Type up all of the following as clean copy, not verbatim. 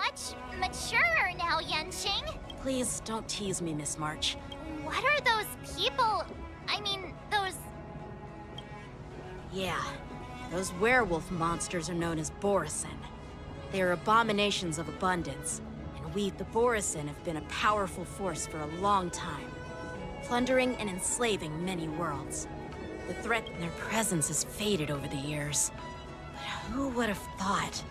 much maturer now, Yenqing. Please don't tease me, Miss March. What are those people? I mean, those... Yeah, those werewolf monsters are known as Borisin. They are abominations of abundance, and we, the Borisin, have been a powerful force for a long time, plundering and enslaving many worlds. The threat and their presence has faded over the years. But who would have thought?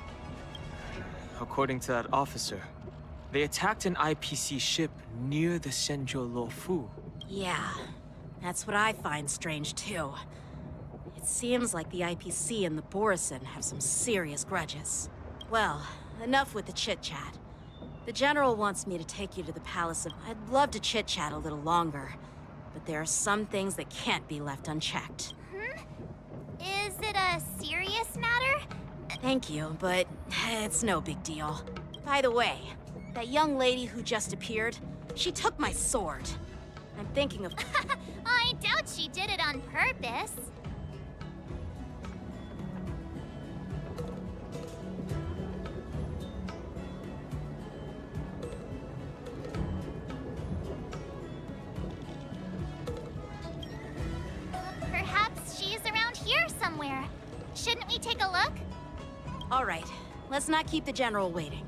According to that officer, they attacked an IPC ship near the Shenzhou Lofu. Yeah, that's what I find strange too. It seems like the IPC and the Borisin have some serious grudges. Well, enough with the chit-chat. The General wants me to take you to the Palace of... I'd love to chit-chat a little longer, but there are some things that can't be left unchecked. Is it a serious matter? Thank you, but it's no big deal. By the way, that young lady who just appeared, she took my sword. I'm thinking of... I doubt she did it on purpose. Perhaps she's around here somewhere. Shouldn't we take a look? All right, let's not keep the General waiting.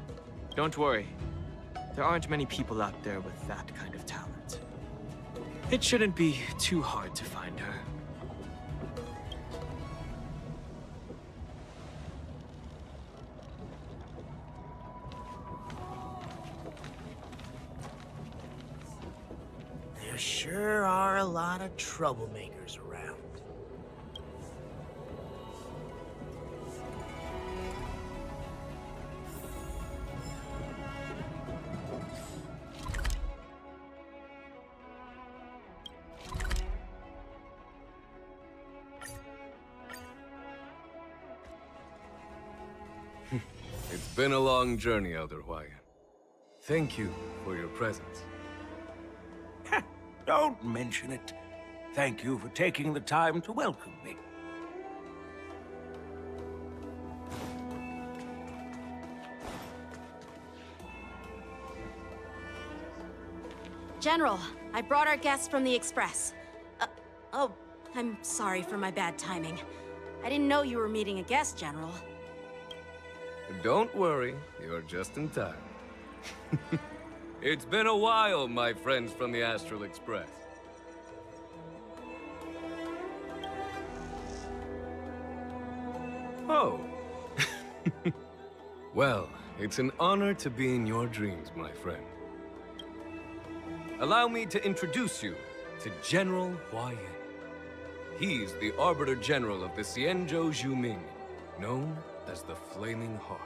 Don't worry. There aren't many people out there with that kind of talent. It shouldn't be too hard to find her. There sure are a lot of troublemakers around. It's been a long journey, Elder Huayan. Thank you for your presence. Don't mention it. Thank you for taking the time to welcome me. General, I brought our guests from the Express. Oh, I'm sorry for my bad timing. I didn't know you were meeting a guest, General. Don't worry, you're just in time. It's been a while, my friends from the Astral Express. Oh. Well, it's an honor to be in your dreams, my friend. Allow me to introduce you to General Huayan. He's the Arbiter General of the Xianzhou Zhuming, known as the Flaming Heart.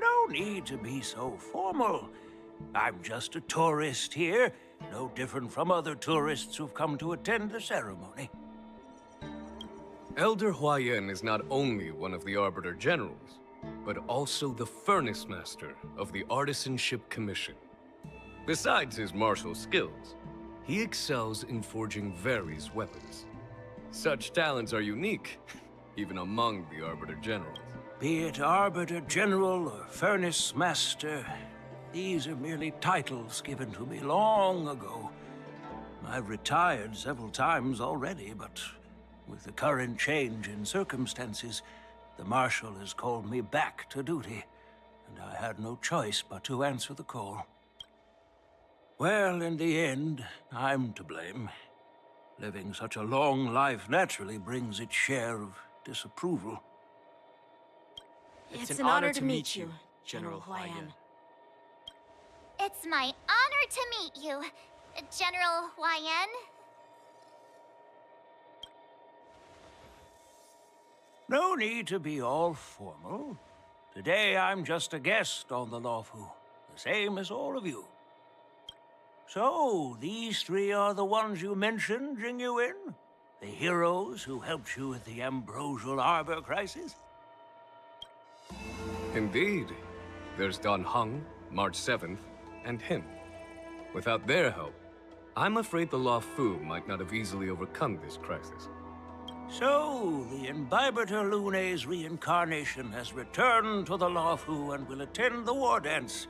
No need to be so formal. I'm just a tourist here, no different from other tourists who've come to attend the ceremony. Elder Huayan is not only one of the Arbiter Generals, but also the Furnace Master of the Artisanship Commission. Besides his martial skills, he excels in forging various weapons. Such talents are unique, even among the Arbiter Generals. Be it Arbiter General or Furnace Master, these are merely titles given to me long ago. I've retired several times already, but with the current change in circumstances, the Marshal has called me back to duty, and I had no choice but to answer the call. Well, in the end, I'm to blame. Living such a long life naturally brings its share of disapproval. It's an honor to meet you, General Huayan. It's my honor to meet you, General Huayan. No need to be all formal. Today I'm just a guest on the Lawfu, the same as all of you. So, these three are the ones you mentioned, Jingyuin? The heroes who helped you with the Ambrosial Arbor crisis? Indeed. There's Don Hung, March 7th, and him. Without their help, I'm afraid the Lawfu might not have easily overcome this crisis. So, the Imbibitor Lune's reincarnation has returned to the Lawfu and will attend the war dance.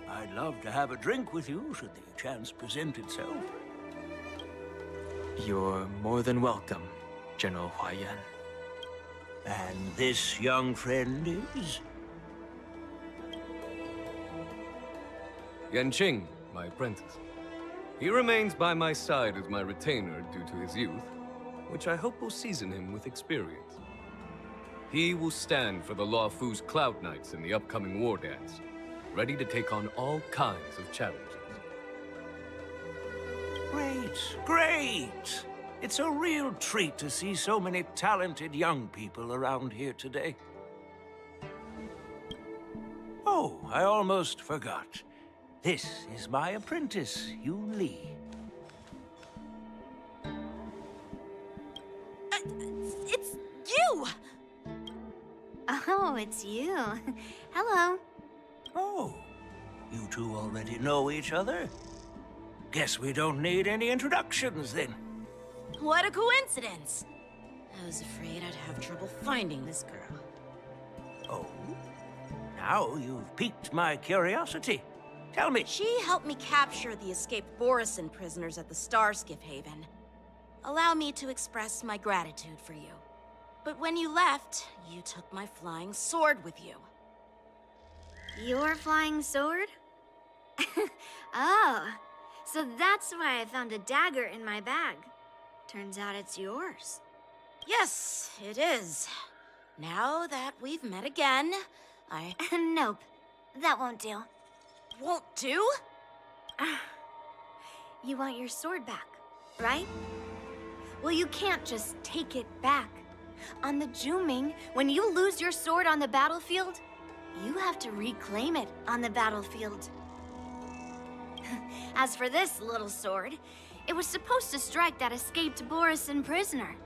I'd love to have a drink with you, should the chance present itself. You're more than welcome, General Huaiyan. And this young friend is? Yanqing, my apprentice. He remains by my side as my retainer due to his youth, which I hope will season him with experience. He will stand for the Lawfu's Cloud Knights in the upcoming war dance, ready to take on all kinds of challenges. Great, great! It's a real treat to see so many talented young people around here today. Oh, I almost forgot. This is my apprentice, Yuan Li. It's you! Oh, it's you. Hello. Oh, you two already know each other? Guess we don't need any introductions, then. What a coincidence! I was afraid I'd have trouble finding this girl. Oh? Now you've piqued my curiosity. Tell me. She helped me capture the escaped Borisin prisoners at the Starskiff Haven. Allow me to express my gratitude for you. But when you left, you took my flying sword with you. Your flying sword? Oh, so that's why I found a dagger in my bag. Turns out it's yours. Yes, it is. Now that we've met again, I Nope, that won't do. won't do? You want your sword back, right? Well, you can't just take it back. On the Juming, when you lose your sword on the battlefield, you have to reclaim it on the battlefield. As for this little sword, it was supposed to strike that escaped Borisin prisoner.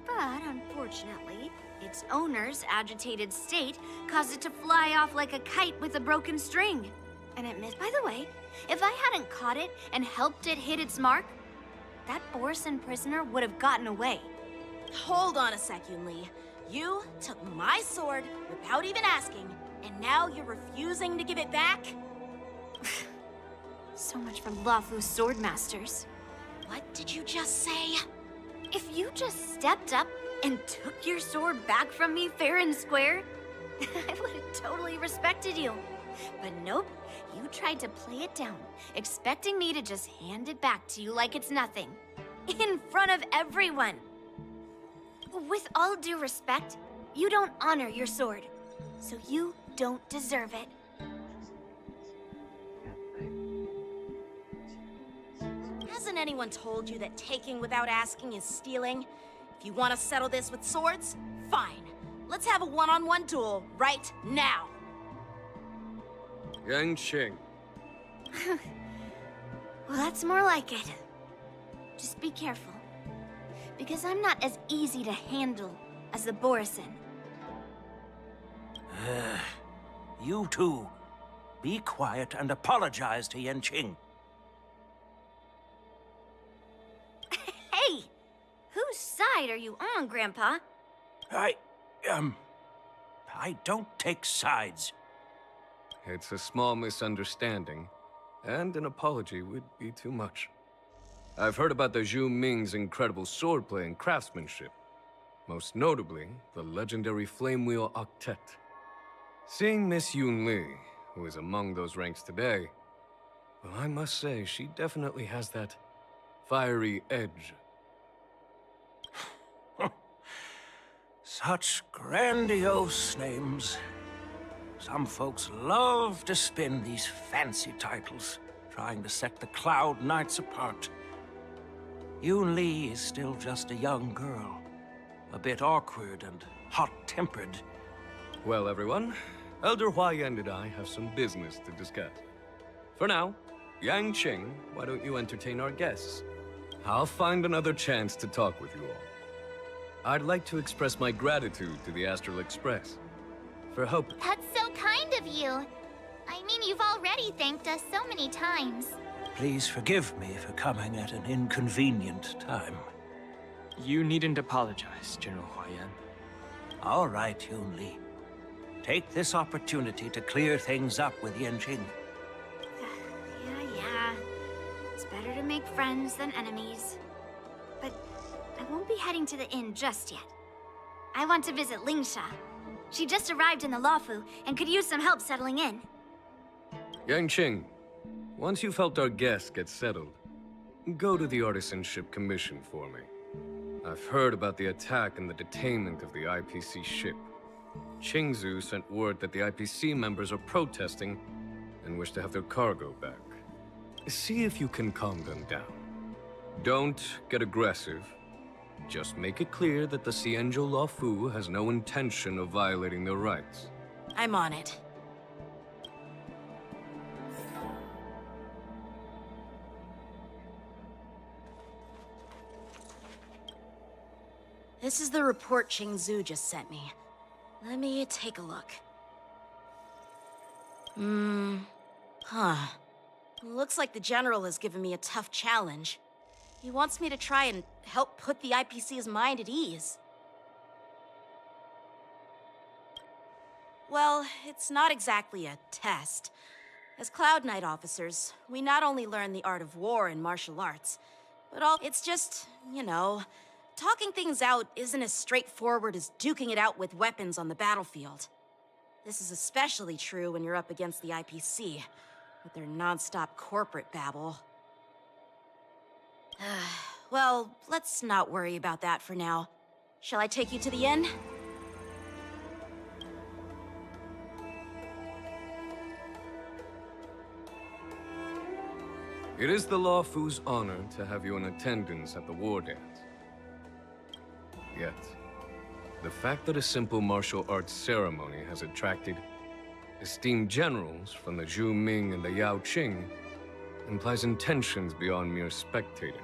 But unfortunately, its owner's agitated state caused it to fly off like a kite with a broken string. And it missed. By the way, if I hadn't caught it and helped it hit its mark, that Borisin prisoner would have gotten away. Hold on a sec, Yuan Li. You took my sword without even asking, and now you're refusing to give it back? So much for Lawfu's sword masters. What did you just say? If you just stepped up and took your sword back from me fair and square, I would have totally respected you. But nope, you tried to play it down, expecting me to just hand it back to you like it's nothing. In front of everyone. With all due respect, you don't honor your sword, so you don't deserve it. Hasn't anyone told you that taking without asking is stealing? If you want to settle this with swords, fine. Let's have a one-on-one duel right now. Yanqing. Well, that's more like it. Just be careful, because I'm not as easy to handle as the Borisin. You two, be quiet and apologize to Yanqing. Hey! Whose side are you on, Grandpa? I don't take sides. It's a small misunderstanding, and an apology would be too much. I've heard about the Zhu Ming's incredible swordplay and craftsmanship. Most notably, the legendary Flame Wheel Octet. Seeing Miss Yuan Li, who is among those ranks today, well, I must say, she definitely has that fiery edge. Such grandiose names. Some folks love to spin these fancy titles, trying to set the Cloud Knights apart. Yuan Li is still just a young girl, a bit awkward and hot-tempered. Well, everyone, Elder Huaiyan and I have some business to discuss. For now, Yanqing, why don't you entertain our guests? I'll find another chance to talk with you all. I'd like to express my gratitude to the Astral Express for helping. That's so kind of you. I mean, you've already thanked us so many times. Please forgive me for coming at an inconvenient time. You needn't apologize, General Huayan. All right, Yuan Li. Take this opportunity to clear things up with Yanqing. Yeah. It's better to make friends than enemies. But I won't be heading to the inn just yet. I want to visit Lingsha. She just arrived in the Lawfu and could use some help settling in. Yangqing, once you've helped our guest get settled, go to the Artisanship Commission for me. I've heard about the attack and the detainment of the IPC ship. Qingzu sent word that the IPC members are protesting and wish to have their cargo back. See if you can calm them down. Don't get aggressive. Just make it clear that the Xianzhou Lawfu has no intention of violating their rights. I'm on it. This is the report Qingzu just sent me. Let me take a look. Looks like the General has given me a tough challenge. He wants me to try and help put the IPC's mind at ease. Well, it's not exactly a test. As Cloud Knight officers, we not only learn the art of war and martial arts, but it's just, you know, talking things out isn't as straightforward as duking it out with weapons on the battlefield. This is especially true when you're up against the IPC, with their non-stop corporate babble. Well, let's not worry about that for now. Shall I take you to the inn? It is the Lawfu's honor to have you in attendance at the war dance. Yet, the fact that a simple martial arts ceremony has attracted esteemed generals from the Zhu Ming and the Yao Qing implies intentions beyond mere spectating.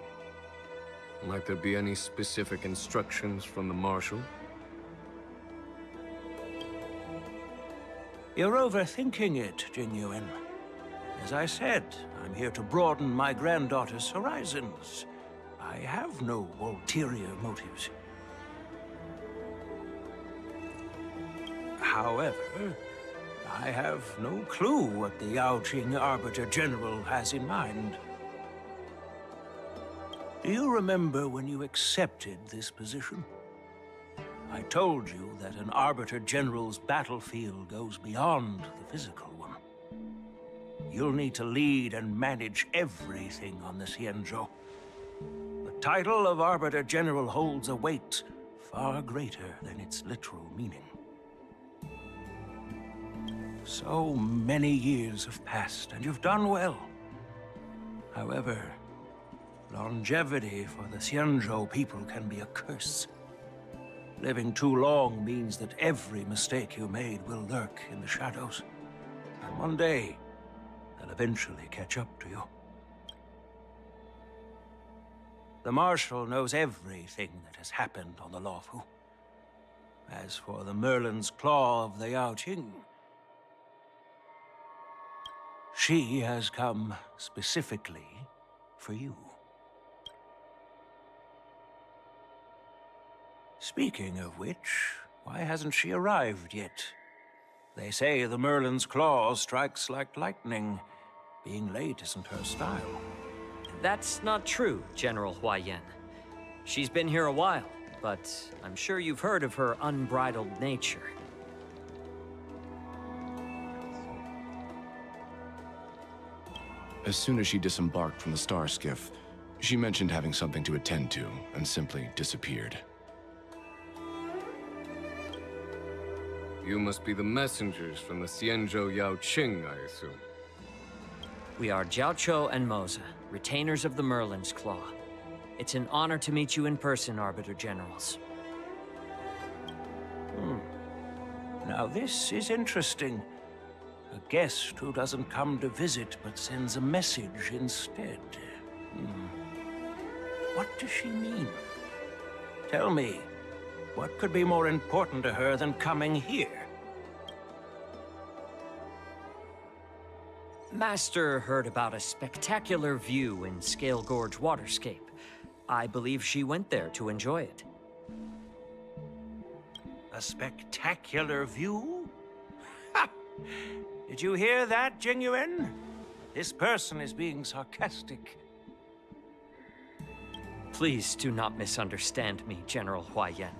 Might there be any specific instructions from the Marshal? You're overthinking it, Jingyuan. As I said, I'm here to broaden my granddaughter's horizons. I have no ulterior motives. However, I have no clue what the Yaoqing Arbiter General has in mind. Do you remember when you accepted this position? I told you that an Arbiter General's battlefield goes beyond the physical one. You'll need to lead and manage everything on the Xianzhou. The title of Arbiter General holds a weight far greater than its literal meaning. So many years have passed, and you've done well. However, longevity for the Xianzhou people can be a curse. Living too long means that every mistake you made will lurk in the shadows. And one day, they'll eventually catch up to you. The Marshal knows everything that has happened on the Lawfu. As for the Merlin's Claw of the Yaoqing, she has come specifically for you. Speaking of which, why hasn't she arrived yet? They say the Merlin's Claw strikes like lightning. Being late isn't her style. That's not true, General Huayan. She's been here a while, but I'm sure you've heard of her unbridled nature. As soon as she disembarked from the star skiff, she mentioned having something to attend to and simply disappeared. You must be the messengers from the Xianzhou Yaoqing, I assume. We are Jiaoqiu and Moza, retainers of the Merlin's Claw. It's an honor to meet you in person, Arbiter Generals. Now this is interesting. A guest who doesn't come to visit but sends a message instead. What does she mean? Tell me, what could be more important to her than coming here? Master heard about a spectacular view in Scale Gorge Waterscape. I believe she went there to enjoy it. A spectacular view? Ha! Did you hear that, Jingyuan? This person is being sarcastic. Please do not misunderstand me, General Huaiyan.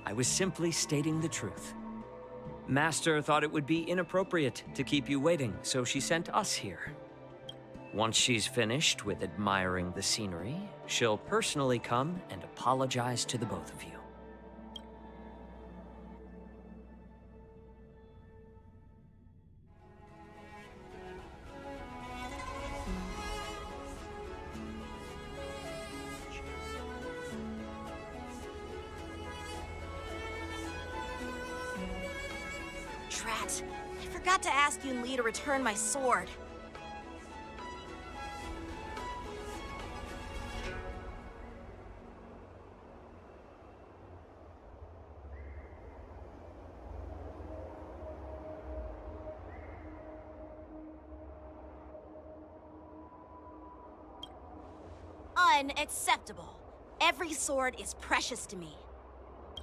I was simply stating the truth. Master thought it would be inappropriate to keep you waiting, so she sent us here. Once she's finished with admiring the scenery, she'll personally come and apologize to the both of you. Drat. I forgot to ask Yuan Li to return my sword. Unacceptable. Every sword is precious to me.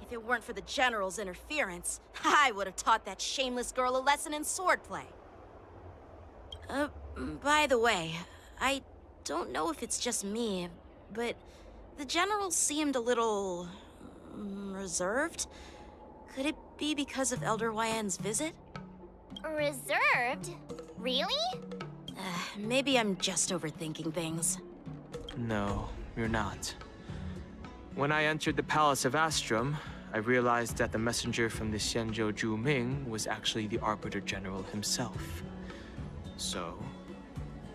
If it weren't for the General's interference, I would have taught that shameless girl a lesson in swordplay. By the way, I don't know if it's just me, but the General seemed a little reserved. Could it be because of Elder Huaiyan's visit? Reserved? Really? Maybe I'm just overthinking things. No, you're not. When I entered the Palace of Astrum, I realized that the messenger from the Xianzhou Zhu Ming was actually the Arbiter General himself. So,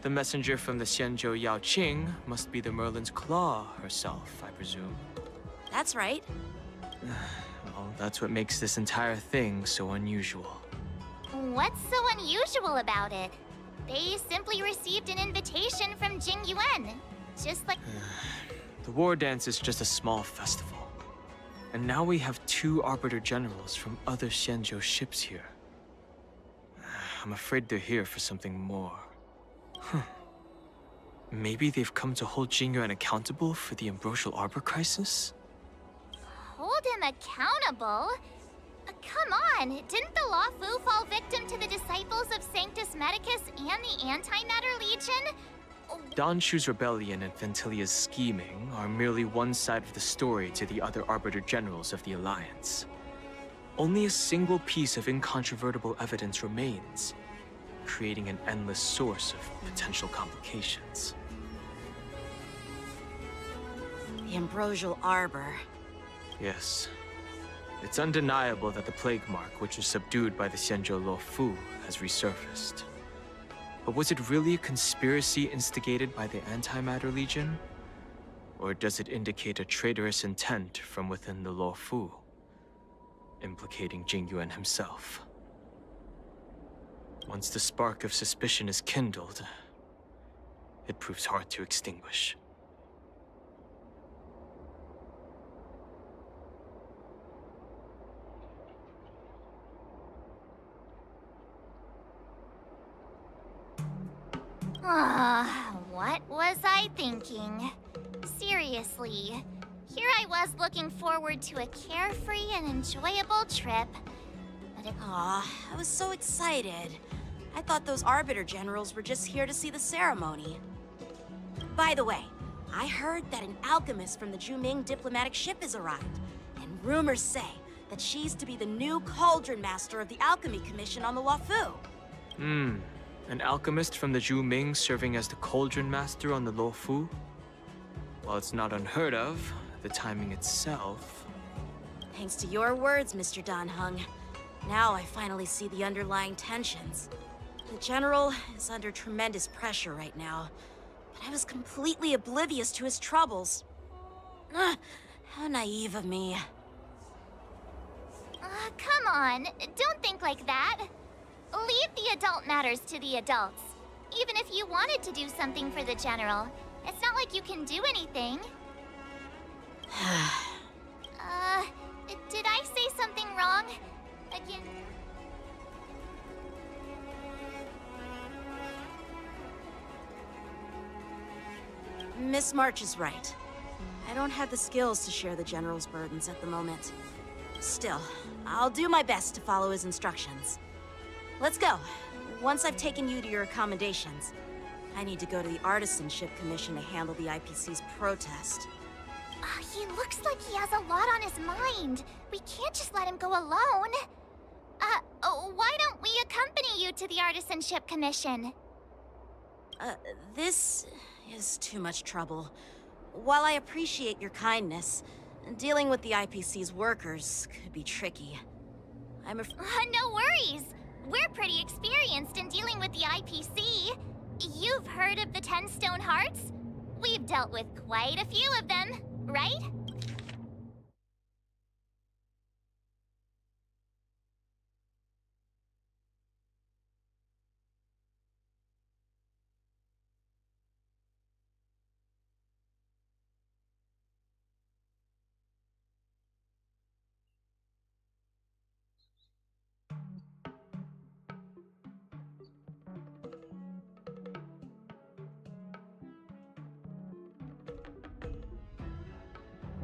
the messenger from the Xianzhou Yao Qing must be the Merlin's Claw herself, I presume. That's right. Well, that's what makes this entire thing so unusual. What's so unusual about it? They simply received an invitation from Jing Yuan. Just like... The war dance is just a small festival. And now we have two Arbiter Generals from other Xianzhou ships here. I'm afraid they're here for something more. Maybe they've come to hold Jingyuan accountable for the Ambrosial Arbor crisis? Hold him accountable? Come on, didn't the Lawfu fall victim to the disciples of Sanctus Medicus and the Antimatter Legion? Don Shu's rebellion and Ventilia's scheming are merely one side of the story to the other Arbiter Generals of the Alliance. Only a single piece of incontrovertible evidence remains, creating an endless source of potential complications. The Ambrosial Arbor. Yes. It's undeniable that the Plague Mark, which was subdued by the Xianzhou Lawfu, has resurfaced. But was it really a conspiracy instigated by the Antimatter Legion? Or does it indicate a traitorous intent from within the Lawfu, implicating Jingyuan himself? Once the spark of suspicion is kindled, it proves hard to extinguish. What was I thinking? Seriously, here I was looking forward to a carefree and enjoyable trip. But it... Aw, I was so excited. I thought those Arbiter Generals were just here to see the ceremony. By the way, I heard that an alchemist from the Zhuming diplomatic ship has arrived. And rumors say that she's to be the new Cauldron Master of the Alchemy Commission on the Lawfu. An alchemist from the Zhu Ming serving as the Cauldron Master on the Lawfu? While it's not unheard of, the timing itself... Thanks to your words, Mr. Dan Heng. Now I finally see the underlying tensions. The General is under tremendous pressure right now, but I was completely oblivious to his troubles. How naive of me. Come on, don't think like that. Leave the adult matters to the adults. Even if you wanted to do something for the General, it's not like you can do anything. Did I say something wrong? Again? Miss March is right. I don't have the skills to share the General's burdens at the moment. Still, I'll do my best to follow his instructions. Let's go. Once I've taken you to your accommodations, I need to go to the Artisanship Commission to handle the IPC's protest. He looks like he has a lot on his mind. We can't just let him go alone. Why don't we accompany you to the Artisanship Commission? This is too much trouble. While I appreciate your kindness, dealing with the IPC's workers could be tricky. No worries. We're pretty experienced in dealing with the IPC. You've heard of the 10 Stone Hearts? We've dealt with quite a few of them, right?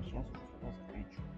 Сейчас уже сюда заканчиваю.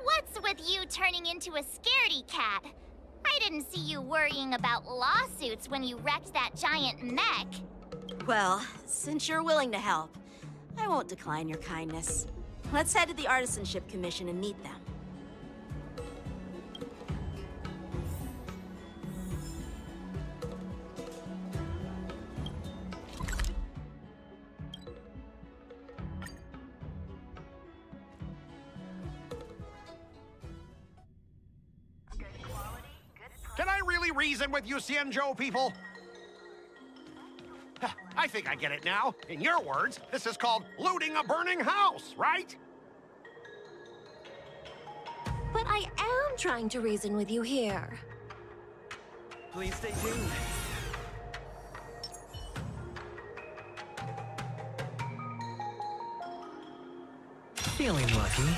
What's with you turning into a scaredy cat? I didn't see you worrying about lawsuits when you wrecked that giant mech. Well, since you're willing to help, I won't decline your kindness. Let's head to the Artisanship Commission and meet them. Can I really reason with you Xianzhou people? I think I get it now. In your words, this is called looting a burning house, right? But I am trying to reason with you here. Please stay tuned. Feeling lucky.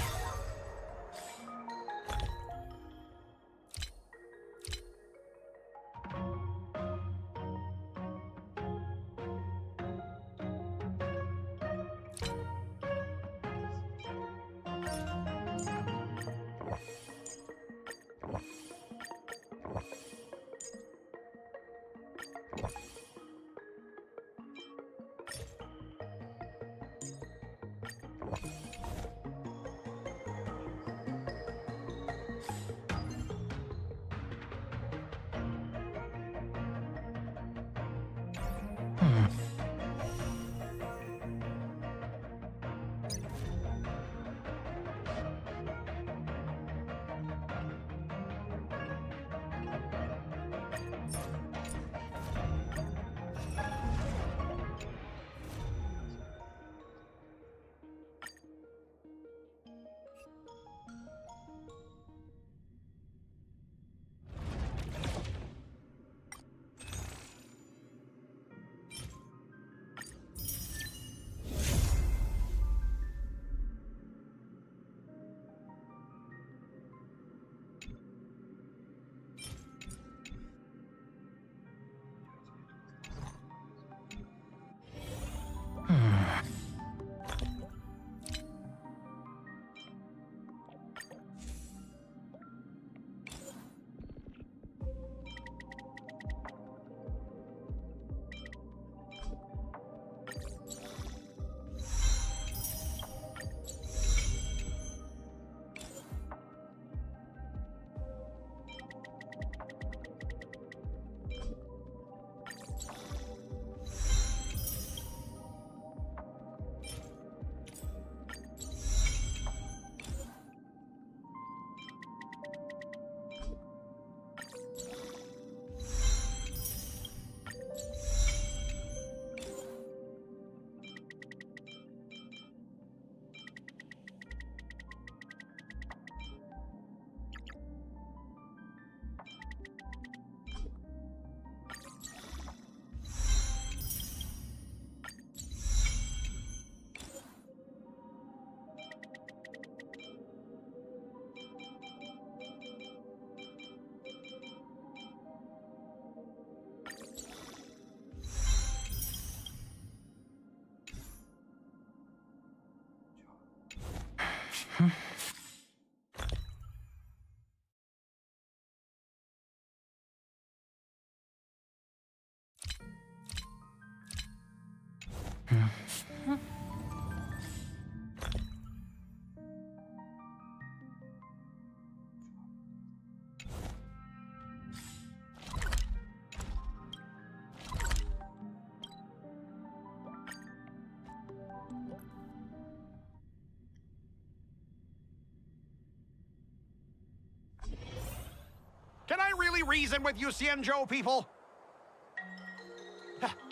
Can I really reason with you Xianzhou people?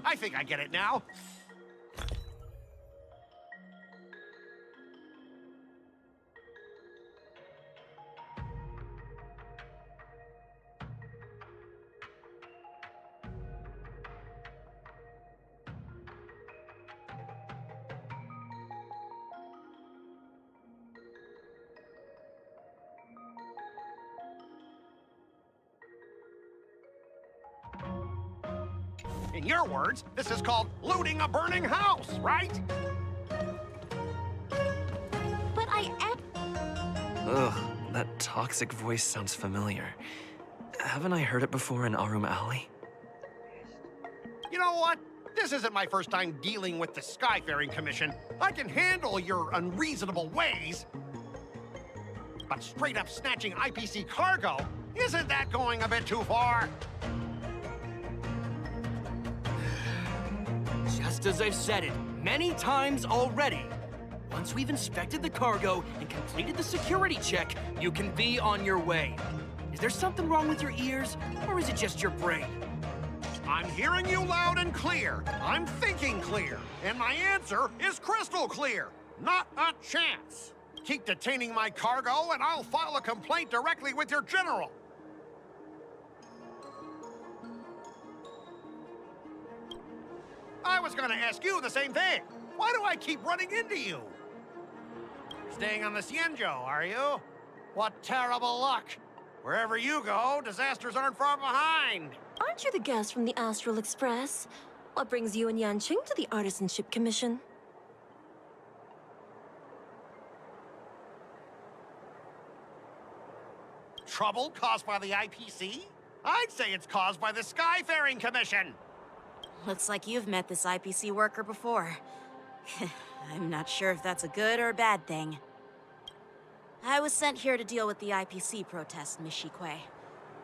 I think I get it now. In your words, this is called looting a burning house, right? But I am. Ugh, that toxic voice sounds familiar. Haven't I heard it before in Arum Alley? You know what? This isn't my first time dealing with the Skyfaring Commission. I can handle your unreasonable ways. But straight up snatching IPC cargo, isn't that going a bit too far? Just as I've said it many times already, once we've inspected the cargo and completed the security check, you can be on your way. Is there something wrong with your ears, or is it just your brain? I'm hearing you loud and clear. I'm thinking clear. And my answer is crystal clear. Not a chance. Keep detaining my cargo and I'll file a complaint directly with your general. I was gonna ask you the same thing. Why do I keep running into you? Staying on the Xianzhou, are you? What terrible luck. Wherever you go, disasters aren't far behind. Aren't you the guest from the Astral Express? What brings you and Yanqing to the Artisanship Commission? Trouble caused by the IPC? I'd say it's caused by the Skyfaring Commission. Looks like you've met this IPC worker before. I'm not sure if that's a good or a bad thing. I was sent here to deal with the IPC protest, Miss Shikui.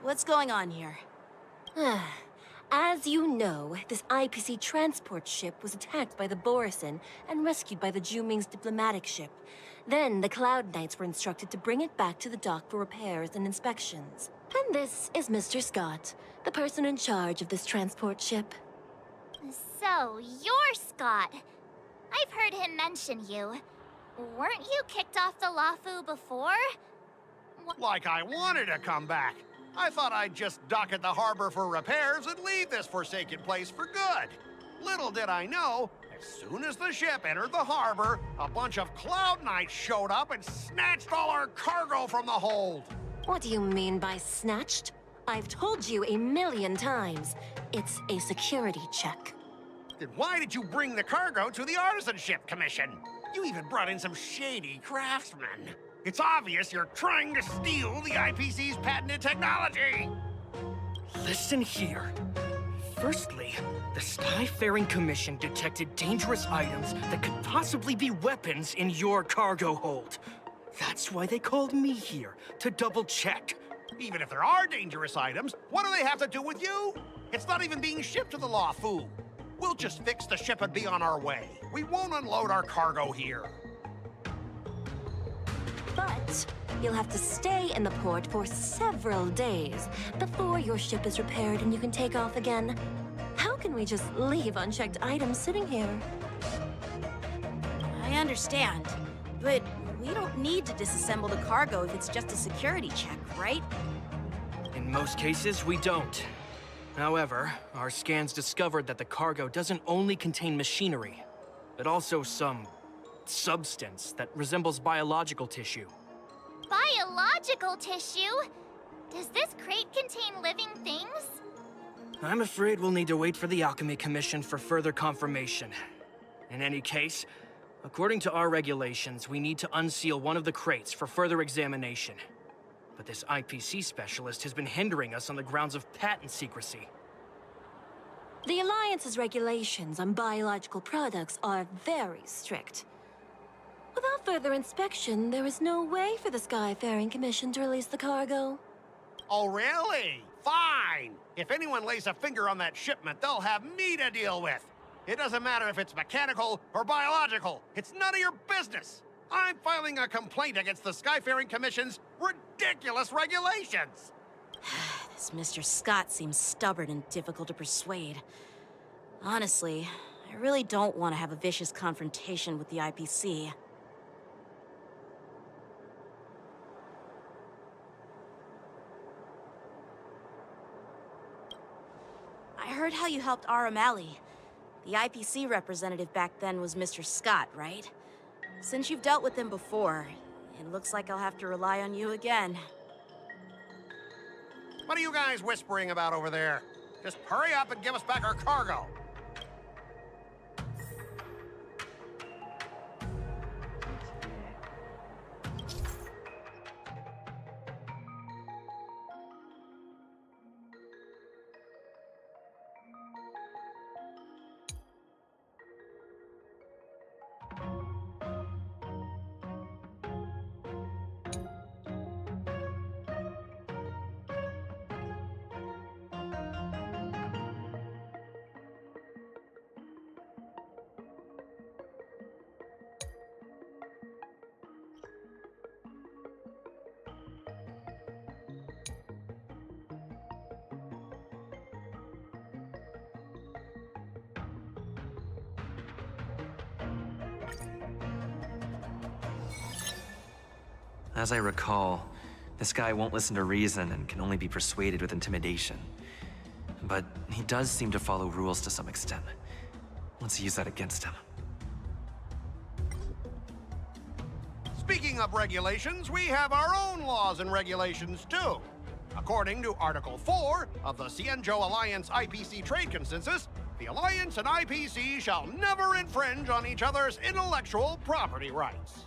What's going on here? As you know, this IPC transport ship was attacked by the Borison and rescued by the Juming's diplomatic ship. Then the Cloud Knights were instructed to bring it back to the dock for repairs and inspections. And this is Mr. Scott, the person in charge of this transport ship. So, you're Scott. I've heard him mention you. Weren't you kicked off the Lawfu before? Like I wanted to come back. I thought I'd just dock at the harbor for repairs and leave this forsaken place for good. Little did I know, as soon as the ship entered the harbor, a bunch of Cloud Knights showed up and snatched all our cargo from the hold. What do you mean by snatched? I've told you 1,000,000 times. It's a security check. Then why did you bring the cargo to the Artisanship Commission? You even brought in some shady craftsmen. It's obvious you're trying to steal the IPC's patented technology. Listen here. Firstly, the Skyfaring Commission detected dangerous items that could possibly be weapons in your cargo hold. That's why they called me here, to double check. Even if there are dangerous items, what do they have to do with you? It's not even being shipped to the Lawfu. We'll just fix the ship and be on our way. We won't unload our cargo here. But you'll have to stay in the port for several days before your ship is repaired and you can take off again. How can we just leave unchecked items sitting here? I understand, but we don't need to disassemble the cargo if it's just a security check, right? In most cases, we don't. However, our scans discovered that the cargo doesn't only contain machinery, but also some substance that resembles biological tissue. Biological tissue? Does this crate contain living things? I'm afraid we'll need to wait for the Alchemy Commission for further confirmation. In any case, According to our regulations, we need to unseal one of the crates for further examination. But this IPC specialist has been hindering us on the grounds of patent secrecy. The Alliance's regulations on biological products are very strict. Without further inspection, there is no way for the Skyfaring Commission to release the cargo. Oh, really? Fine! If anyone lays a finger on that shipment, they'll have me to deal with. It doesn't matter if it's mechanical or biological. It's none of your business. I'm filing a complaint against the Skyfaring Commission's ridiculous regulations. This Mr. Scott seems stubborn and difficult to persuade. Honestly, I really don't want to have a vicious confrontation with the IPC. I heard how you helped Aramali. The IPC representative back then was Mr. Scott, right? Since you've dealt with him before, it looks like I'll have to rely on you again. What are you guys whispering about over there? Just hurry up and give us back our cargo. As I recall, this guy won't listen to reason and can only be persuaded with intimidation. But he does seem to follow rules to some extent. Let's use that against him. Speaking of regulations, we have our own laws and regulations too. According to Article 4 of the Xianzhou Alliance IPC Trade Consensus, the Alliance and IPC shall never infringe on each other's intellectual property rights.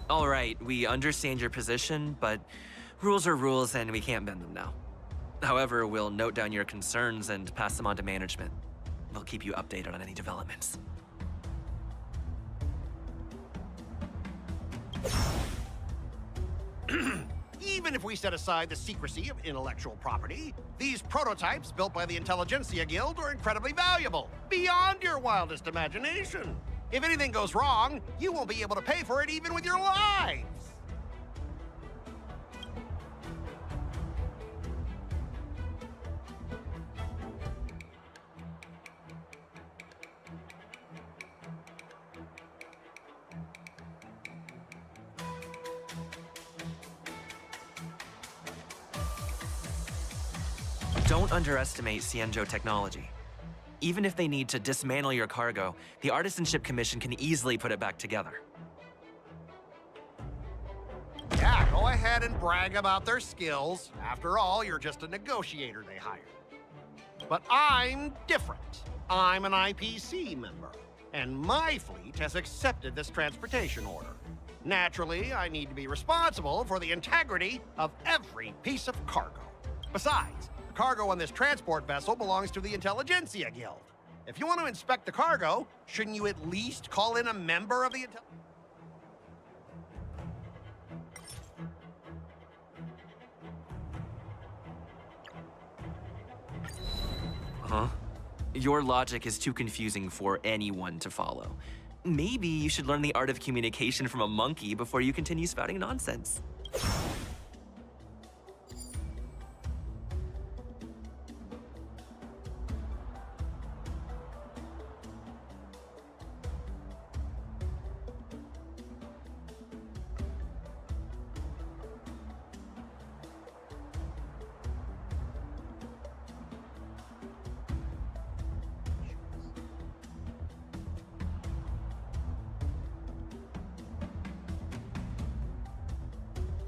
All right, we understand your position, but rules are rules and we can't bend them now. However, we'll note down your concerns and pass them on to management. We'll keep you updated on any developments. Even if we set aside the secrecy of intellectual property, these prototypes built by the Intelligentsia Guild are incredibly valuable, beyond your wildest imagination. If anything goes wrong, you won't be able to pay for it even with your lives. Don't underestimate Xianzhou technology. Even if they need to dismantle your cargo, the Artisanship Commission can easily put it back together. Yeah, Go ahead and brag about their skills. After all, you're just a negotiator they hired. But I'm different. I'm an IPC member, and my fleet has accepted this transportation order. Naturally, I need to be responsible for the integrity of every piece of cargo. Besides, the cargo on this transport vessel belongs to the Intelligentsia Guild. If you want to inspect the cargo, shouldn't you at least call in a member of the Huh? Your logic is too confusing for anyone to follow. Maybe you should learn the art of communication from a monkey before you continue spouting nonsense.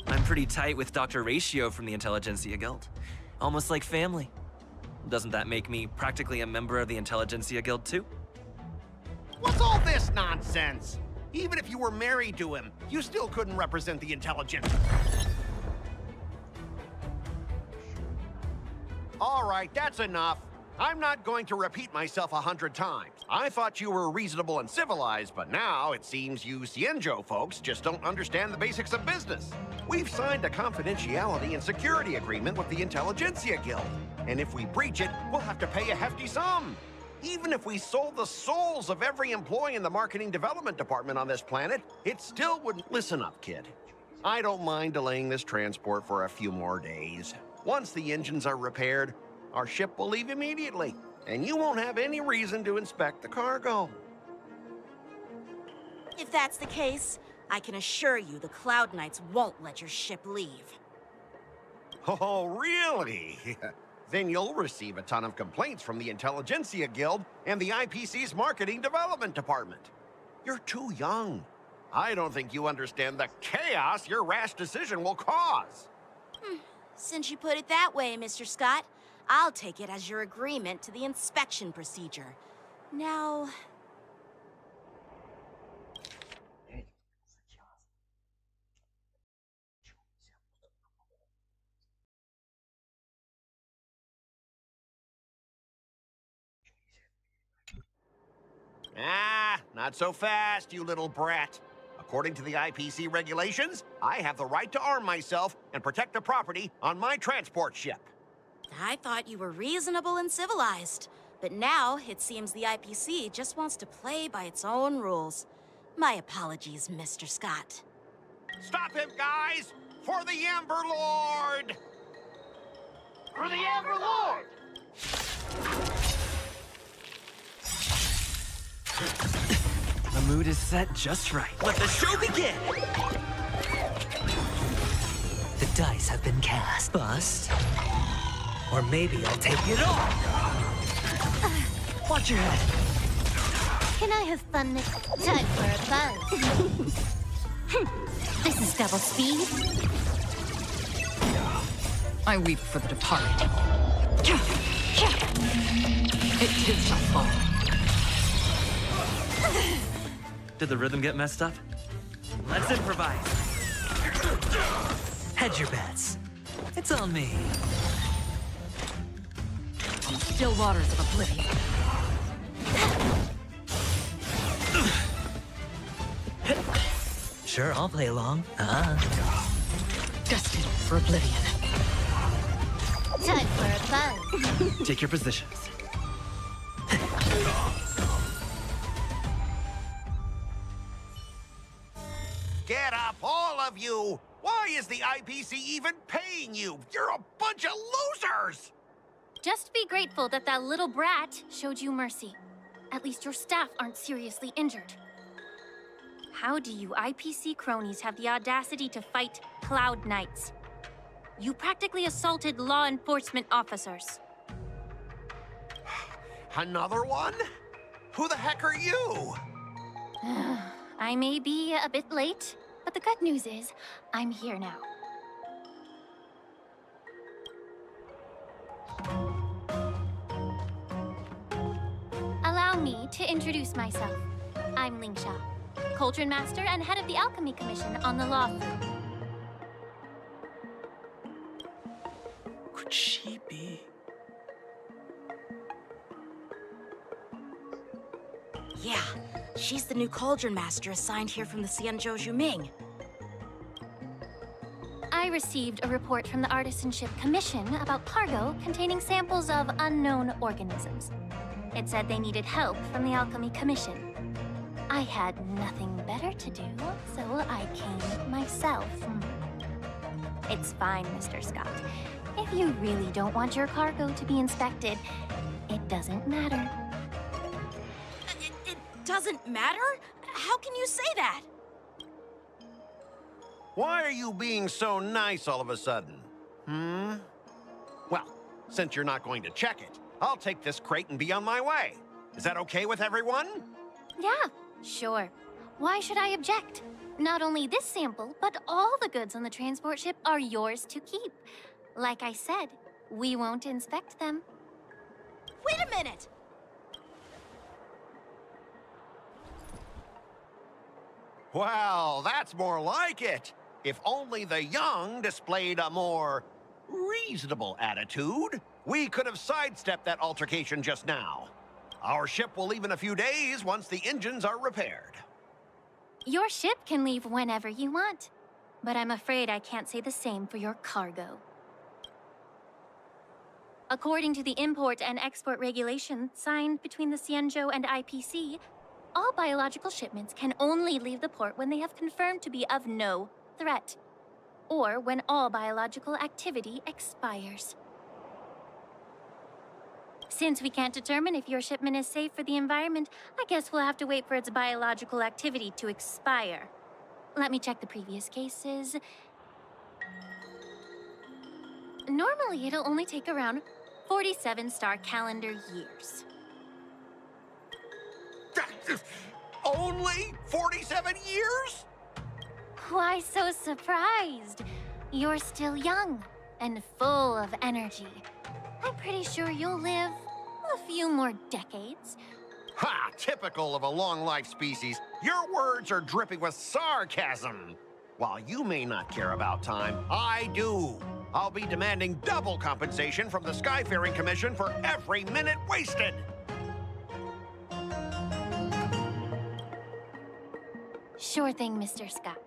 I'm pretty tight with Dr. Ratio from the Intelligentsia Guild. Almost like family. Doesn't that make me practically a member of the Intelligentsia Guild too? What's all this nonsense? Even if you were married to him, you still couldn't represent the Intelligentsia. All right, that's enough. I'm not going to repeat myself 100 times. I thought you were reasonable and civilized, but now it seems you Xianzhou folks just don't understand the basics of business. We've signed a confidentiality and security agreement with the Intelligentsia Guild, and if we breach it, we'll have to pay a hefty sum. Even if we sold the souls of every employee in the marketing development department on this planet, it still wouldn't. Listen up, kid. I don't mind delaying this transport for a few more days. Once the engines are repaired, our ship will leave immediately, and you won't have any reason to inspect the cargo. If that's the case, I can assure you the Cloud Knights won't let your ship leave. Oh, really? Then you'll receive a ton of complaints from the Intelligentsia Guild and the IPC's Marketing Development Department. You're too young. I don't think you understand the chaos your rash decision will cause. Since you put it that way, Mr. Scott, I'll take it as your agreement to the inspection procedure. Now... Ah, not so fast, you little brat. According to the IPC regulations, I have the right to arm myself and protect the property on my transport ship. I thought you were reasonable and civilized, but now it seems the IPC just wants to play by its own rules. My apologies, Mr. Scott. Stop him, guys! For the Amber Lord! For the Amber Lord! The mood is set just right. Let the show begin! The dice have been cast. Bust. Or maybe I'll take it all. Watch your head. Can I have fun with time for a buzz? This is double speed. I weep for the departed. It did not fall. Did the rhythm get messed up? Let's improvise. Hedge your bets. It's on me. Still waters of oblivion. Sure, I'll play along. Destined for oblivion. Time for a buzz. Take your positions. Get up, all of you! Why is the IPC even paying you? You're a bunch of losers! Just be grateful that that little brat showed you mercy. At least your staff aren't seriously injured. How do you IPC cronies have the audacity to fight Cloud Knights? You practically assaulted law enforcement officers. Another one? Who the heck are you? I may be a bit late, but the good news is I'm here now. me to introduce myself. I'm Lingsha, Cauldron Master and head of the Alchemy Commission on the Lawfu. Could she be? Yeah, she's the new Cauldron Master assigned here from the Xianzhou Juming. I received a report from the Artisanship Commission about cargo containing samples of unknown organisms. It said they needed help from the Alchemy Commission. I had nothing better to do, so I came myself. It's fine, Mr. Scott. If you really don't want your cargo to be inspected, it doesn't matter. It doesn't matter? How can you say that? Why are you being so nice all of a sudden? Well, since you're not going to check it, I'll take this crate and be on my way. Is that okay with everyone? Yeah, sure. Why should I object? Not only this sample, but all the goods on the transport ship are yours to keep. Like I said, we won't inspect them. Wait a minute! Well, that's more like it. If only the young displayed a more reasonable attitude, we could have sidestepped that altercation just now. Our ship will leave in a few days once the engines are repaired. Your ship can leave whenever you want, but I'm afraid I can't say the same for your cargo. According to the import and export regulation signed between the Xianzhou and IPC, all biological shipments can only leave the port when they have confirmed to be of no threat, or when all biological activity expires. Since we can't determine if your shipment is safe for the environment, I guess we'll have to wait for its biological activity to expire. Let me check the previous cases. Normally, it'll only take around 47 star calendar years. Only 47 years? Why so surprised? You're still young and full of energy. I'm pretty sure you'll live a few more decades. Ha! Typical of a long-life species. Your words are dripping with sarcasm. While you may not care about time, I do. I'll be demanding double compensation from the Skyfaring Commission for every minute wasted. Sure thing, Mr. Scott.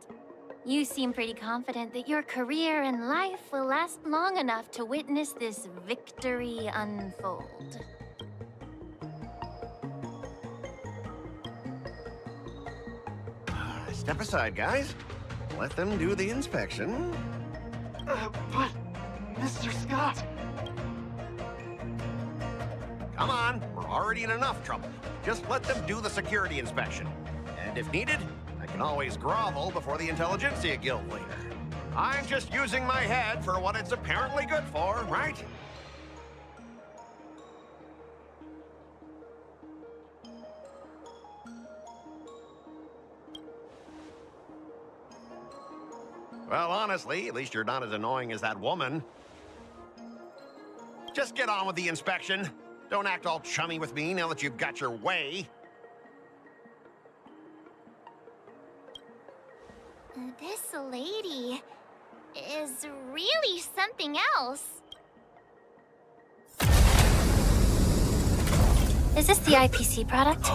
You seem pretty confident that your career and life will last long enough to witness this victory unfold. Step aside, guys. Let them do the inspection. But, Mr. Scott... Come on, we're already in enough trouble. Just let them do the security inspection. And if needed, I can always grovel before the Intelligentsia Guild later. I'm just using my head for what it's apparently good for, right? Well, honestly, at least you're not as annoying as that woman. Just get on with the inspection. Don't act all chummy with me now that you've got your way. This lady is really something else. Is this the IPC product?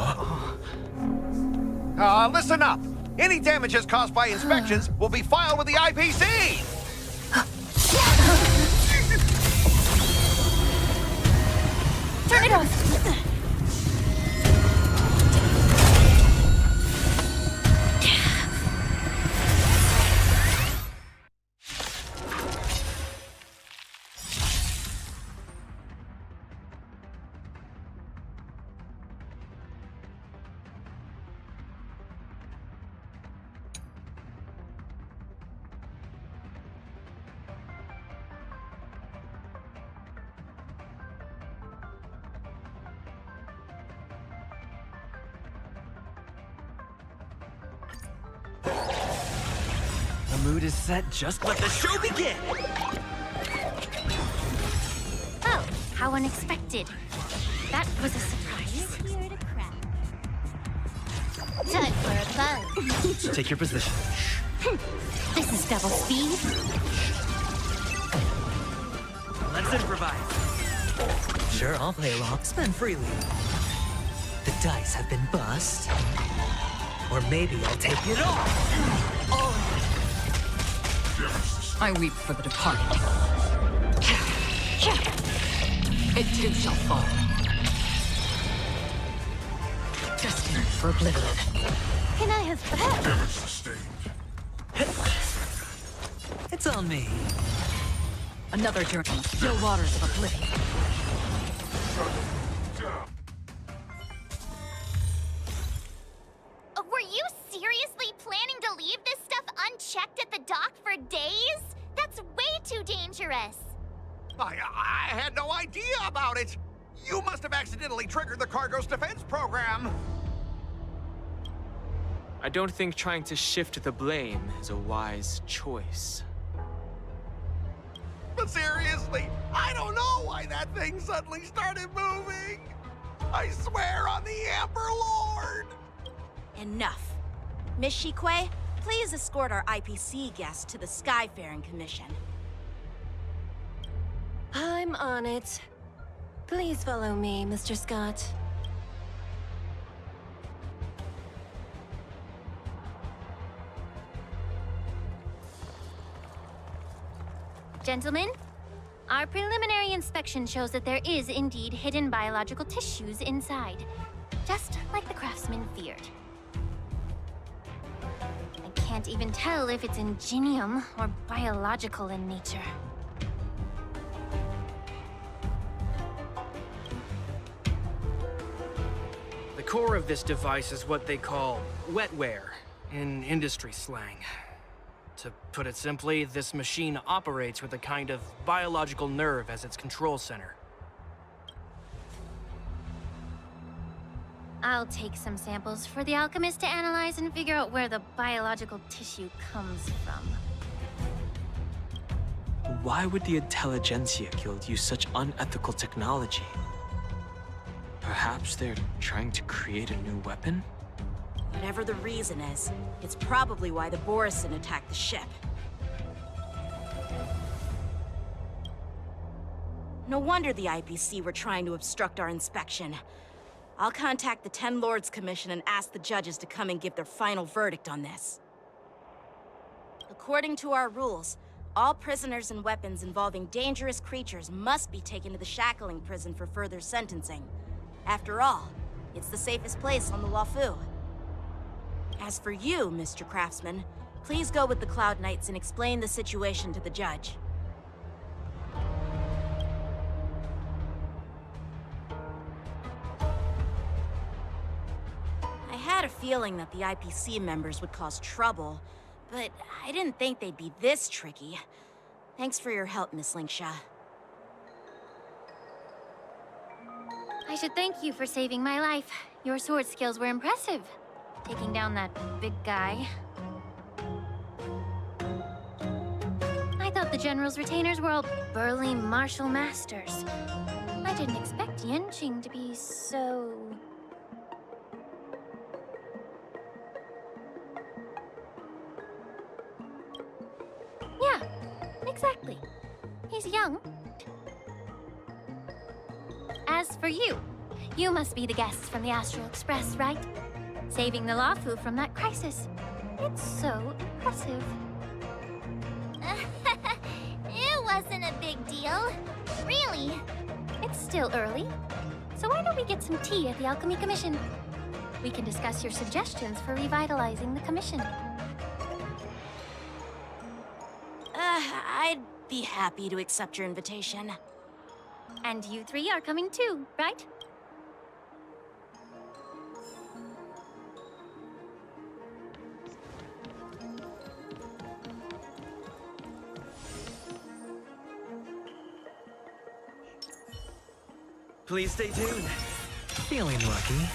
Listen up. Any damages caused by inspections will be filed with the IPC! Turn it off! The mood is set, just let the show begin! Oh, how unexpected. That was a surprise. Here to crack. Time for a fun. Take your position. This is double speed. Let's improvise. Sure, I'll play along. Spend freely. The dice have been bust. Or maybe I'll take it all. I weep for the departed. It too shall fall. Destined for oblivion. Can I have It's on me. Another journey, still waters of oblivion. Were you seriously planning to leave this stuff unchecked at the dock for days? That's way too dangerous. I had no idea about it. You must have accidentally triggered the cargo's defense program. I don't think trying to shift the blame is a wise choice. But seriously, I don't know why that thing suddenly started moving. I swear on the Emperor Lord. Enough. Miss Shikue, please escort our IPC guests to the Skyfaring Commission. I'm on it. Please follow me, Mr. Scott. Gentlemen, our preliminary inspection shows that there is indeed hidden biological tissues inside, just like the craftsman feared. I can't even tell if it's ingenium or biological in nature. The core of this device is what they call wetware in industry slang. To put it simply, this machine operates with a kind of biological nerve as its control center. I'll take some samples for the alchemist to analyze and figure out where the biological tissue comes from. Why would the Intelligentsia Guild use such unethical technology? Perhaps they're trying to create a new weapon? Whatever the reason is, it's probably why the Borisin attacked the ship. No wonder the IPC were trying to obstruct our inspection. I'll contact the Ten Lords Commission and ask the judges to come and give their final verdict on this. According to our rules, all prisoners and weapons involving dangerous creatures must be taken to the shackling prison for further sentencing. After all, it's the safest place on the Lawfu. As for you, Mr. Craftsman, please go with the Cloud Knights and explain the situation to the judge. I had a feeling that the IPC members would cause trouble, but I didn't think they'd be this tricky. Thanks for your help, Miss Linksha. I should thank you for saving my life. Your sword skills were impressive. Taking down that big guy. I thought the General's retainers were all burly martial masters. I didn't expect Yenqing to be so... Yeah, exactly. He's young. As for you, you must be the guests from the Astral Express, right? Saving the Lawfu from that crisis. It's so impressive. It wasn't a big deal. Really. It's still early. So why don't we get some tea at the Alchemy Commission? We can discuss your suggestions for revitalizing the commission. I'd be happy to accept your invitation. And you three are coming too, right? Please stay tuned. Feeling lucky.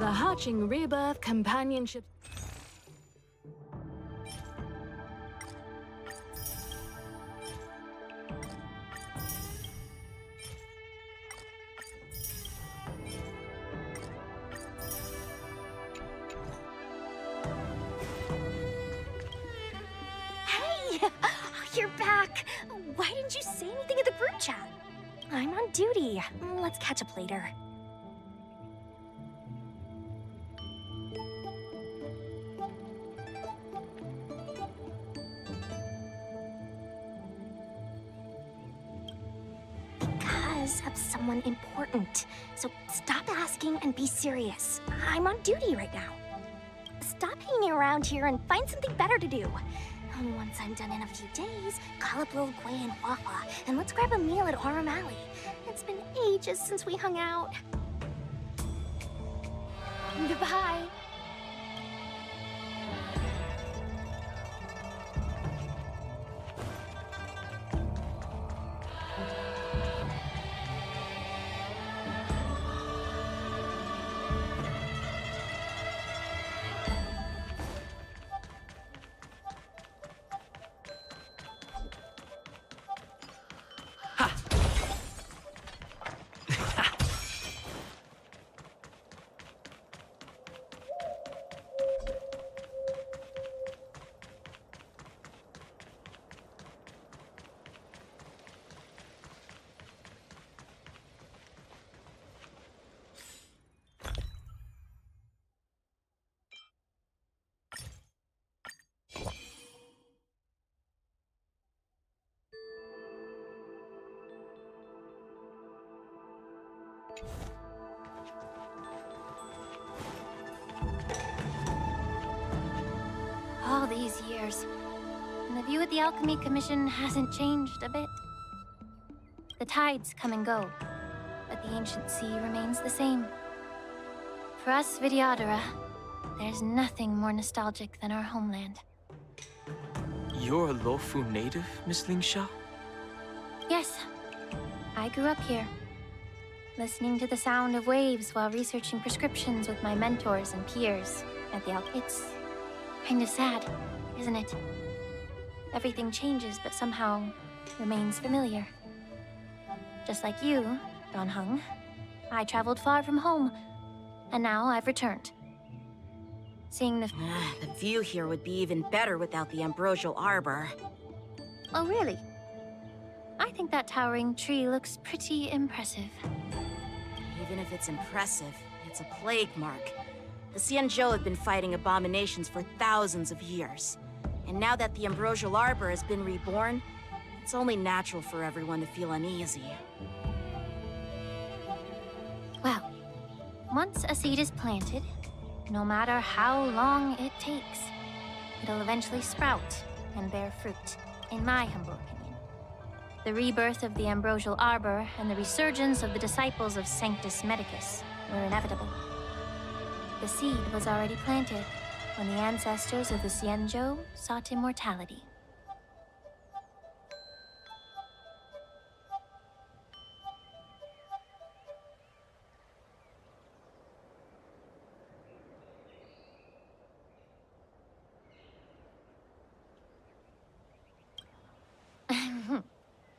The hatching rebirth companionship. Hey! You're back! Why didn't you say anything in the group chat? I'm on duty. Let's catch up later. Because of someone important. So stop asking and be serious. I'm on duty right now. Stop hanging around here and find something better to do. Once I'm done in a few days, call up Lil Quay and Wawa, and let's grab a meal at Aurum Alley. It's been ages since we hung out. Goodbye. All these years, and the view of the Alchemy Commission hasn't changed a bit. The tides come and go, but the ancient sea remains the same. For us Vidyadhara, there's nothing more nostalgic than our homeland. You're a Lofu native, Miss Lingsha? Yes, I grew up here, listening to the sound of waves while researching prescriptions with my mentors and peers at the It's kind of sad, isn't it? Everything changes, but somehow remains familiar. Just like you, Don Hung, I traveled far from home, and now I've returned. Seeing the view here would be even better without the ambrosial arbor. Oh, really? I think that towering tree looks pretty impressive. Even if it's impressive, it's a plague mark. The Xianzhou have been fighting abominations for thousands of years. And now that the ambrosial arbor has been reborn, it's only natural for everyone to feel uneasy. Well, once a seed is planted, no matter how long it takes, it'll eventually sprout and bear fruit, in my humble opinion. The rebirth of the ambrosial arbor and the resurgence of the disciples of Sanctus Medicus were inevitable. The seed was already planted when the ancestors of the Xianzhou sought immortality.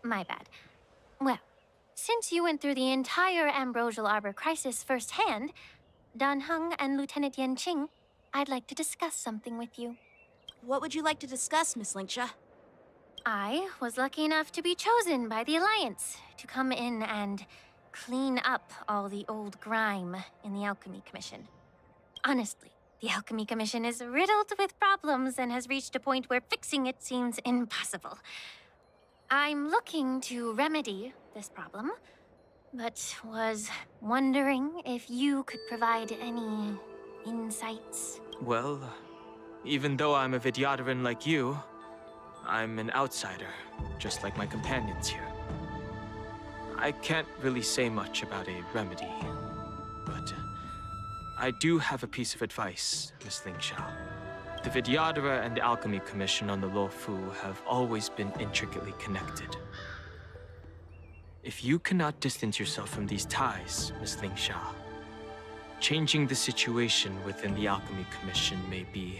My bad. Well, since you went through the entire ambrosial arbor crisis firsthand, Dan Heng and Lieutenant Yan Qing, I'd like to discuss something with you. What would you like to discuss, Miss Lingsha? I was lucky enough to be chosen by the Alliance to come in and clean up all the old grime in the Alchemy Commission. Honestly, the Alchemy Commission is riddled with problems and has reached a point where fixing it seems impossible. I'm looking to remedy this problem, but was wondering if you could provide any insights. Well, even though I'm a Vidyadharan like you, I'm an outsider, just like my companions here. I can't really say much about a remedy, but I do have a piece of advice, Miss Lingsha. The Vidyadhara and the Alchemy Commission on the Lofu have always been intricately connected. If you cannot distance yourself from these ties, Miss Lingsha, changing the situation within the Alchemy Commission may be...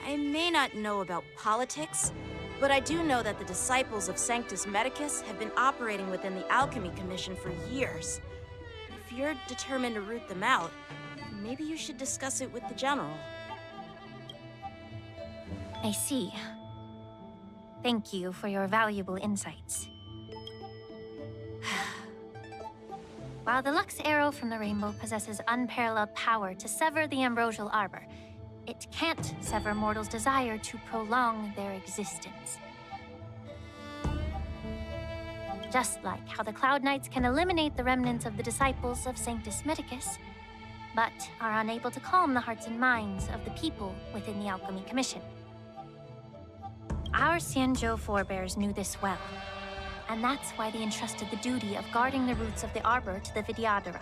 I may not know about politics, but I do know that the disciples of Sanctus Medicus have been operating within the Alchemy Commission for years. If you're determined to root them out, maybe you should discuss it with the General. I see. Thank you for your valuable insights. While the Lux Arrow from the Rainbow possesses unparalleled power to sever the Ambrosial Arbor, it can't sever mortals' desire to prolong their existence. Just like how the Cloud Knights can eliminate the remnants of the disciples of Sanctus Medicus, but are unable to calm the hearts and minds of the people within the Alchemy Commission. Our Xianzhou forebears knew this well, and that's why they entrusted the duty of guarding the roots of the Arbor to the Vidyadhara.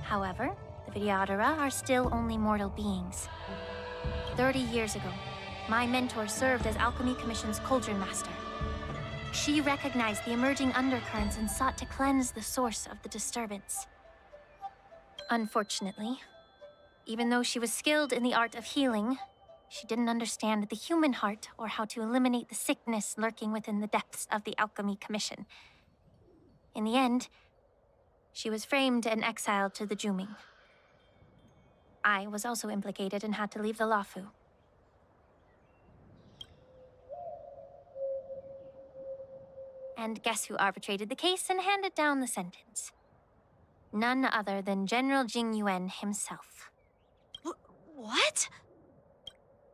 However, the Vidyadhara are still only mortal beings. 30 years ago, my mentor served as Alchemy Commission's Cauldron Master. She recognized the emerging undercurrents and sought to cleanse the source of the disturbance. Unfortunately, even though she was skilled in the art of healing, she didn't understand the human heart or how to eliminate the sickness lurking within the depths of the Alchemy Commission. In the end, she was framed and exiled to the Juming. I was also implicated and had to leave the Lawfu. And guess who arbitrated the case and handed down the sentence? None other than General Jing Yuan himself. What?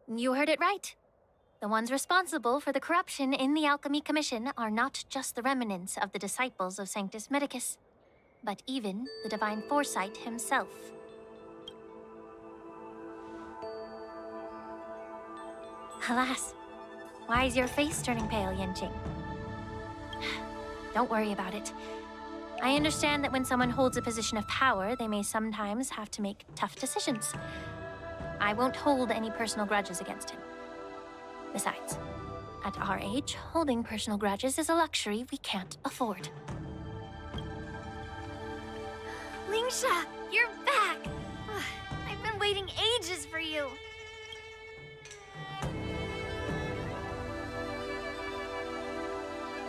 You heard it right. The ones responsible for the corruption in the Alchemy Commission are not just the remnants of the disciples of Sanctus Medicus, but even the Divine Foresight himself. Alas, why is your face turning pale, Yanqing? Don't worry about it. I understand that when someone holds a position of power, they may sometimes have to make tough decisions. I won't hold any personal grudges against him. Besides, at our age, holding personal grudges is a luxury we can't afford. Lingsha, you're back! I've been waiting ages for you.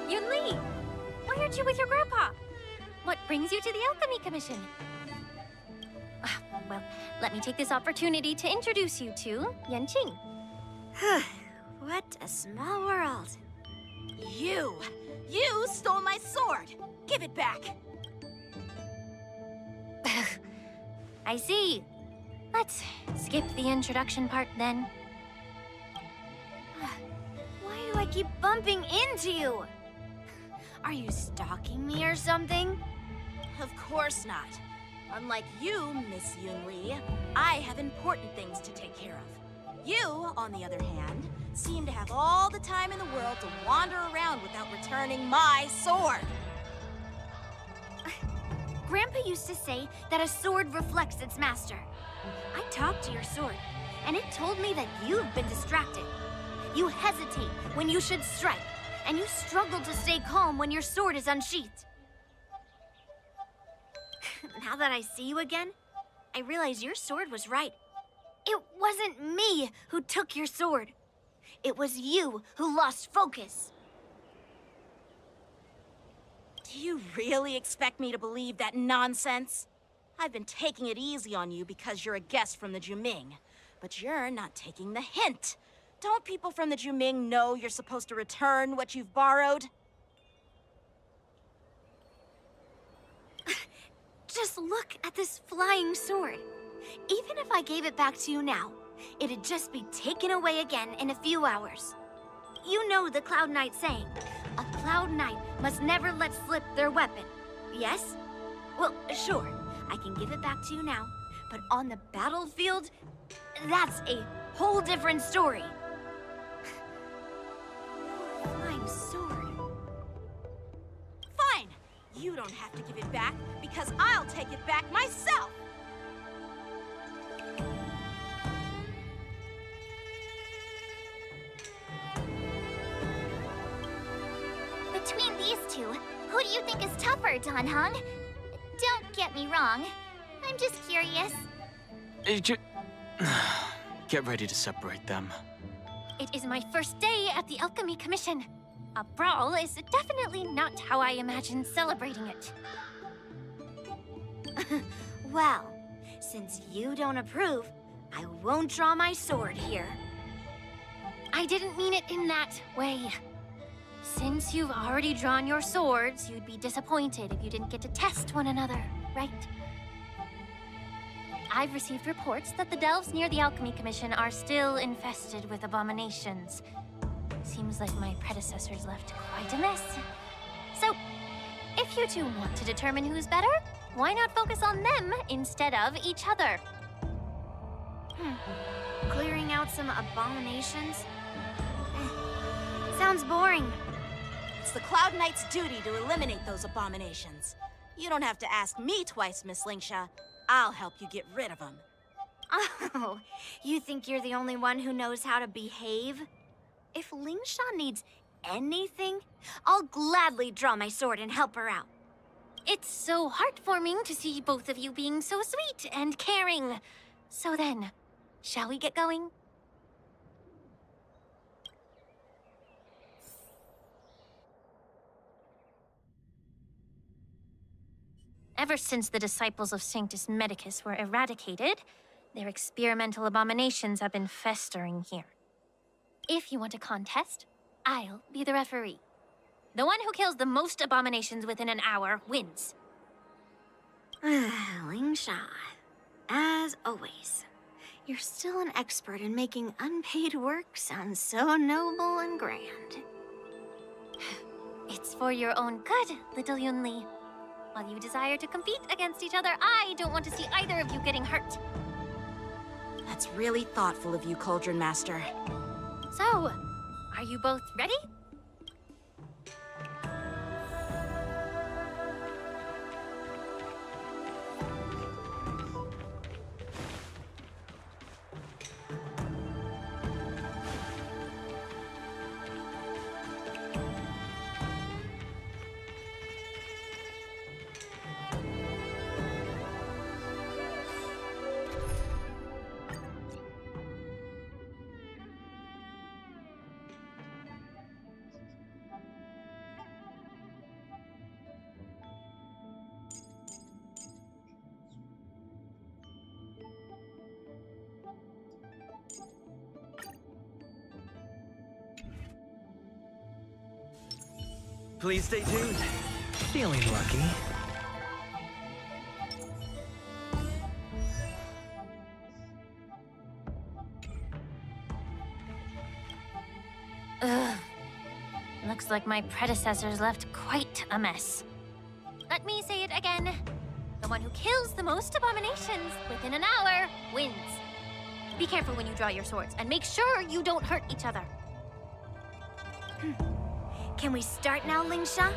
Yun Li, why aren't you with your grandpa? What brings you to the Alchemy Commission? Well, let me take this opportunity to introduce you to Yanqing. What a small world. You stole my sword! Give it back! I see. Let's skip the introduction part then. Why do I keep bumping into you? Are you stalking me or something? Of course not. Unlike you, Miss Yuan Li, I have important things to take care of. You, on the other hand, seem to have all the time in the world to wander around without returning my sword. Grandpa used to say that a sword reflects its master. I talked to your sword, and it told me that you've been distracted. You hesitate when you should strike, and you struggle to stay calm when your sword is unsheathed. Now that I see you again, I realize your sword was right. It wasn't me who took your sword. It was you who lost focus. Do you really expect me to believe that nonsense? I've been taking it easy on you because you're a guest from the Juming, but you're not taking the hint. Don't people from the Juming know you're supposed to return what you've borrowed? Just look at this flying sword. Even if I gave it back to you now, it'd just be taken away again in a few hours. You know the Cloud Knight saying, a Cloud Knight must never let slip their weapon, yes? Well, sure, I can give it back to you now, but on the battlefield, that's a whole different story. Flying sword. Fine! You don't have to give it back, because I'll take it back myself! Between these two, who do you think is tougher, Dan Heng? Don't get me wrong. I'm just curious. Get ready to separate them. It is my first day at the Alchemy Commission. A brawl is definitely not how I imagine celebrating it. Well, since you don't approve, I won't draw my sword here. I didn't mean it in that way. Since you've already drawn your swords, you'd be disappointed if you didn't get to test one another, right? I've received reports that the delves near the Alchemy Commission are still infested with abominations. Seems like my predecessors left quite a mess. So, if you two want to determine who's better, why not focus on them instead of each other? Clearing out some abominations? Sounds boring. It's the Cloud Knight's duty to eliminate those abominations. You don't have to ask me twice, Miss Lingsha. I'll help you get rid of them. Oh, you think you're the only one who knows how to behave? If Lingsha needs anything, I'll gladly draw my sword and help her out. It's so heartwarming to see both of you being so sweet and caring. So then, shall we get going? Ever since the disciples of Sanctus Medicus were eradicated, their experimental abominations have been festering here. If you want a contest, I'll be the referee. The one who kills the most abominations within an hour wins. Lingsha, as always, you're still an expert in making unpaid work sound so noble and grand. It's for your own good, little Yuan Li. While you desire to compete against each other, I don't want to see either of you getting hurt. That's really thoughtful of you, Cauldron Master. So, are you both ready? Please stay tuned. Feeling lucky. Ugh. Looks like my predecessors left quite a mess. Let me say it again. The one who kills the most abominations within an hour wins. Be careful when you draw your swords, and make sure you don't hurt each other. Can we start now, Lingsha?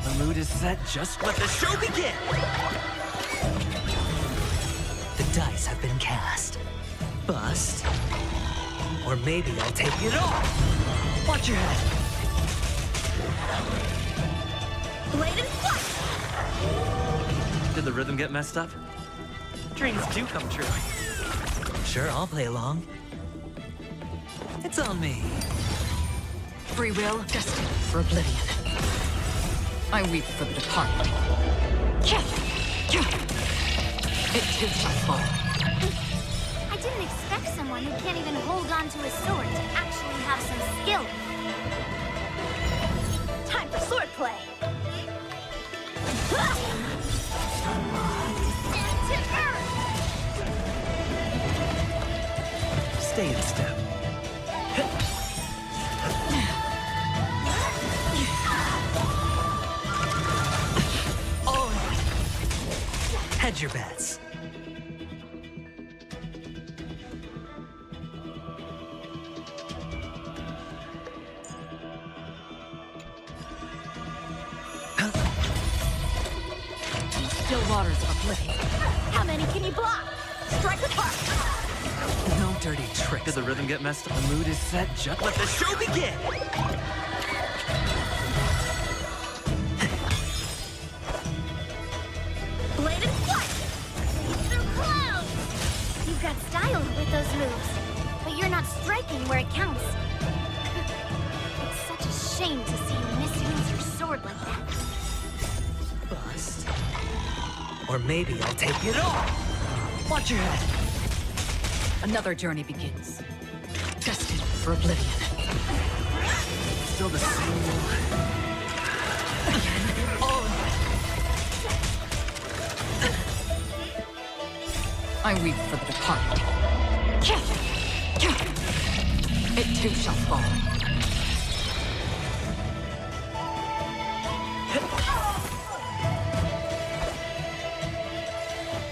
The mood is set, just let the show begin! The dice have been cast. Bust. Or maybe I'll take it all! Watch your head! Blade and flash! Did the rhythm get messed up? Dreams do come true. Sure, I'll play along. It's on me. Free will, destined for oblivion. I weep for the departed. It is my fault. I didn't expect someone who can't even hold on to a sword to actually have some skill. Time for swordplay! Stay in step. All right. Hedge your bets. Still waters of oblivion. How many can you block? Strike with heart! No dirty tricks. Did the rhythm get messed up? The mood is set. Just let the show begin! Bladed flight! Through clouds! You've got style with those moves, but you're not striking where it counts. It's such a shame to see you misuse your sword like that. Bust. Or maybe I'll take it all. Watch your head. Another journey begins. Destined for oblivion. Still the same one. All of it. I weep for the departed. It too shall fall.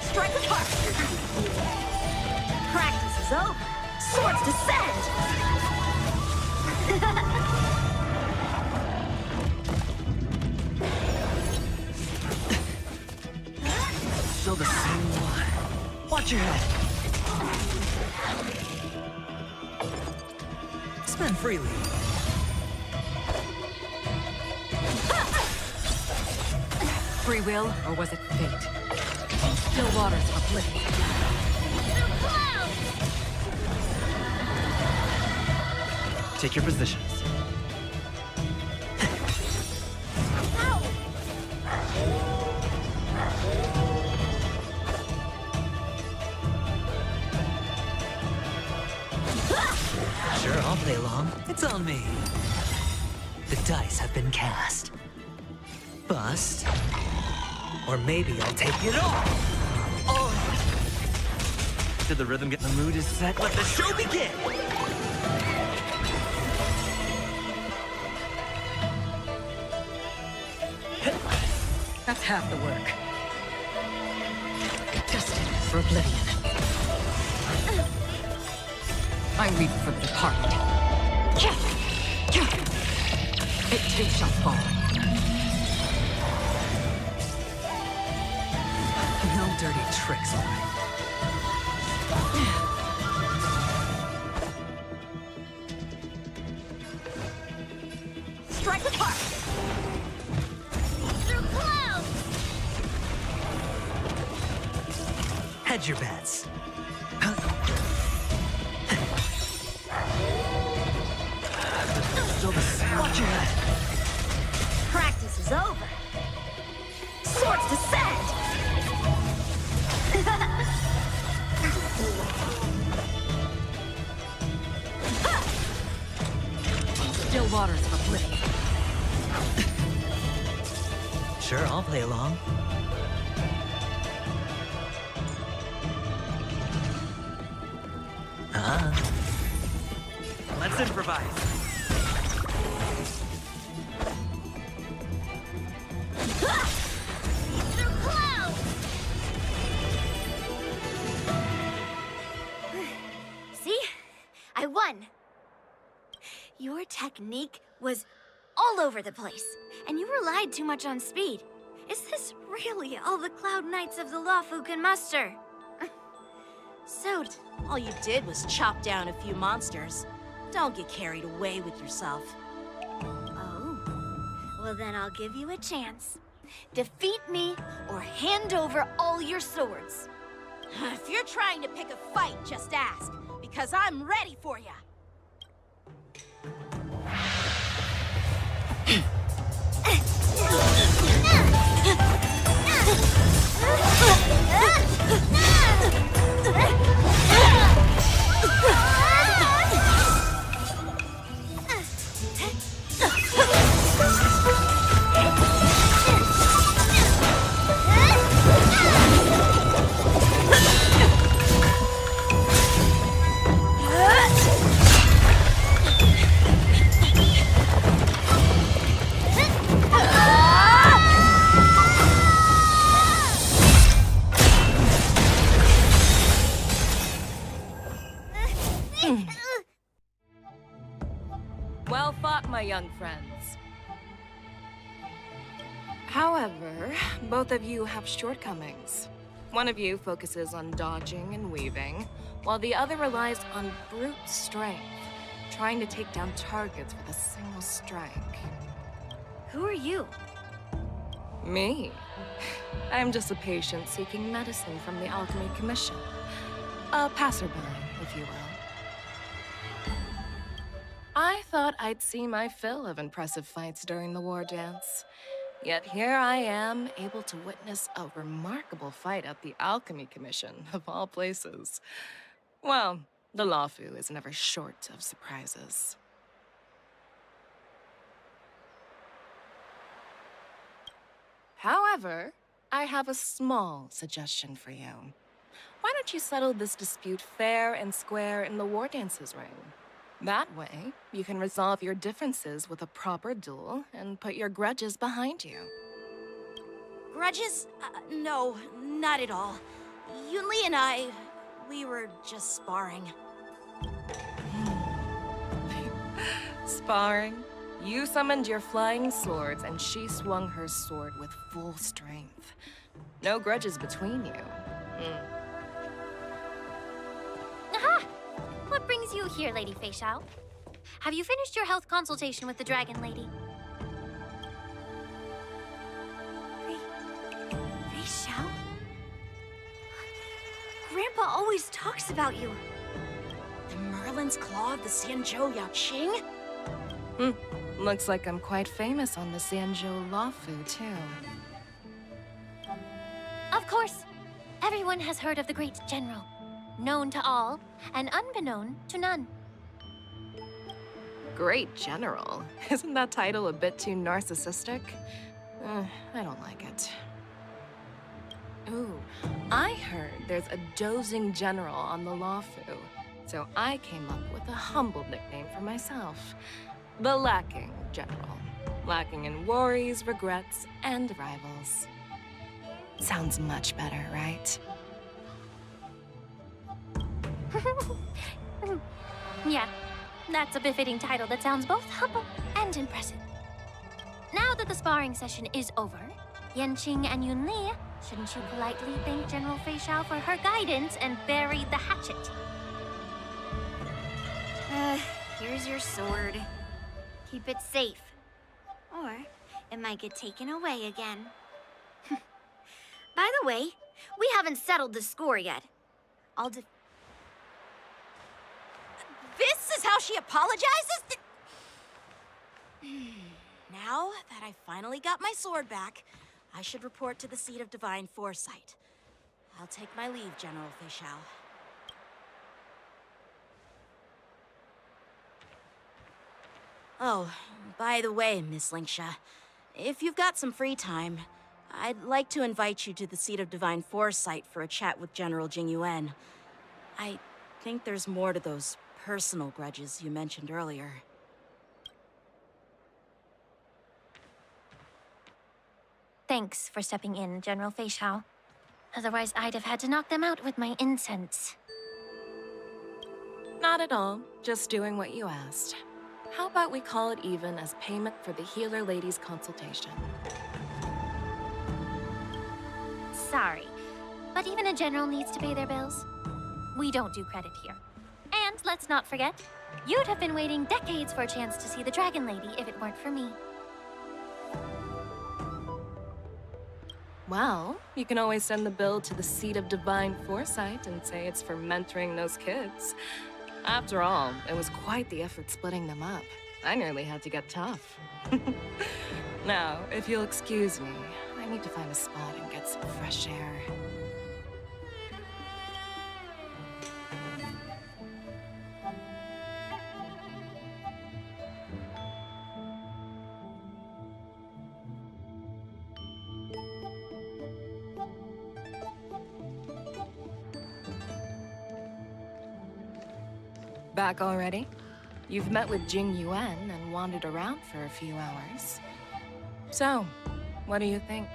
Strike with heart! Practice is over. Swords descend! Still the same one. Watch your head. Spend freely. Free will, or was it fate? Still waters of oblivion. Take your positions. Sure, I'll play along. It's on me. The dice have been cast. Bust. Or maybe I'll take it all. Oh. Did the rhythm get the mood is set? Let the show begin! That's half the work. Destined for oblivion. I weep for the departed. It too shall fall. No dirty tricks, all right. Strike with heart! Through clouds! Hedge your bets. Still the same. Watch your head. Practice is over. Swords descend! Still waters of oblivion. Sure, I'll play along. Let's improvise. Through clouds! See? I won. Your technique was all over the place, and you relied too much on speed. Is this really all the Cloud Knights of the Lawfu can muster? So, All you did was chop down a few monsters. Don't get carried away with yourself. oh, well then I'll give you a chance. Defeat me or hand over all your swords. If you're trying to pick a fight, just ask, because I'm ready for ya. Well fought, my young friends. However, both of you have shortcomings. One of you focuses on dodging and weaving, while the other relies on brute strength, trying to take down targets with a single strike. Who are you? Me? I'm just a patient seeking medicine from the Alchemy Commission. A passerby, if you will. I thought I'd see my fill of impressive fights during the war dance. Yet here I am, able to witness a remarkable fight at the Alchemy Commission, of all places. Well, the Lawfu is never short of surprises. However, I have a small suggestion for you. Why don't you settle this dispute fair and square in the war dances ring? That way, you can resolve your differences with a proper duel and put your grudges behind you. Grudges? No, not at all. Yuan Li and we were just sparring. Sparring? You summoned your flying swords, and she swung her sword with full strength. No grudges between you. Aha! What brings you here, Lady Fei Xiao? Have you finished your health consultation with the Dragon Lady? Fei Xiao? Grandpa always talks about you. The Merlin's Claw of the Xianzhou Yaoqing? Looks like I'm quite famous on the Xianzhou Lawfu, too. Of course. Everyone has heard of the great general. Known to all, and unbeknown to none. Great General? Isn't that title a bit too narcissistic? I don't like it. Ooh, I heard there's a dozing general on the Lawfu, so I came up with a humble nickname for myself. The Lacking General. Lacking in worries, regrets, and rivals. Sounds much better, right? Yeah, that's a befitting title that sounds both humble and impressive. Now that the sparring session is over, Yanqing and Yuan Li, shouldn't you politely thank General Fei Xiao for her guidance and bury the hatchet? Here's your sword. Keep it safe. Or it might get taken away again. By the way, we haven't settled the score yet. This is how she apologizes? Now that I finally got my sword back, I should report to the seat of divine foresight. I'll take my leave, General Fei Xiao. Oh, by the way, Miss Linksha, if you've got some free time, I'd like to invite you to the seat of divine foresight for a chat with General Jing Yuan. I think there's more to those personal grudges you mentioned earlier. Thanks for stepping in, General Fei Xiao. Otherwise, I'd have had to knock them out with my incense. Not at all. Just doing what you asked. How about we call it even as payment for the healer lady's consultation? Sorry, but even a general needs to pay their bills. We don't do credit here. And let's not forget, you'd have been waiting decades for a chance to see the Dragon Lady if it weren't for me. Well, you can always send the bill to the seat of divine foresight and say it's for mentoring those kids. After all, it was quite the effort splitting them up. I nearly had to get tough. Now, if you'll excuse me, I need to find a spot and get some fresh air. Back already? You've met with Jing Yuan and wandered around for a few hours. So, what do you think?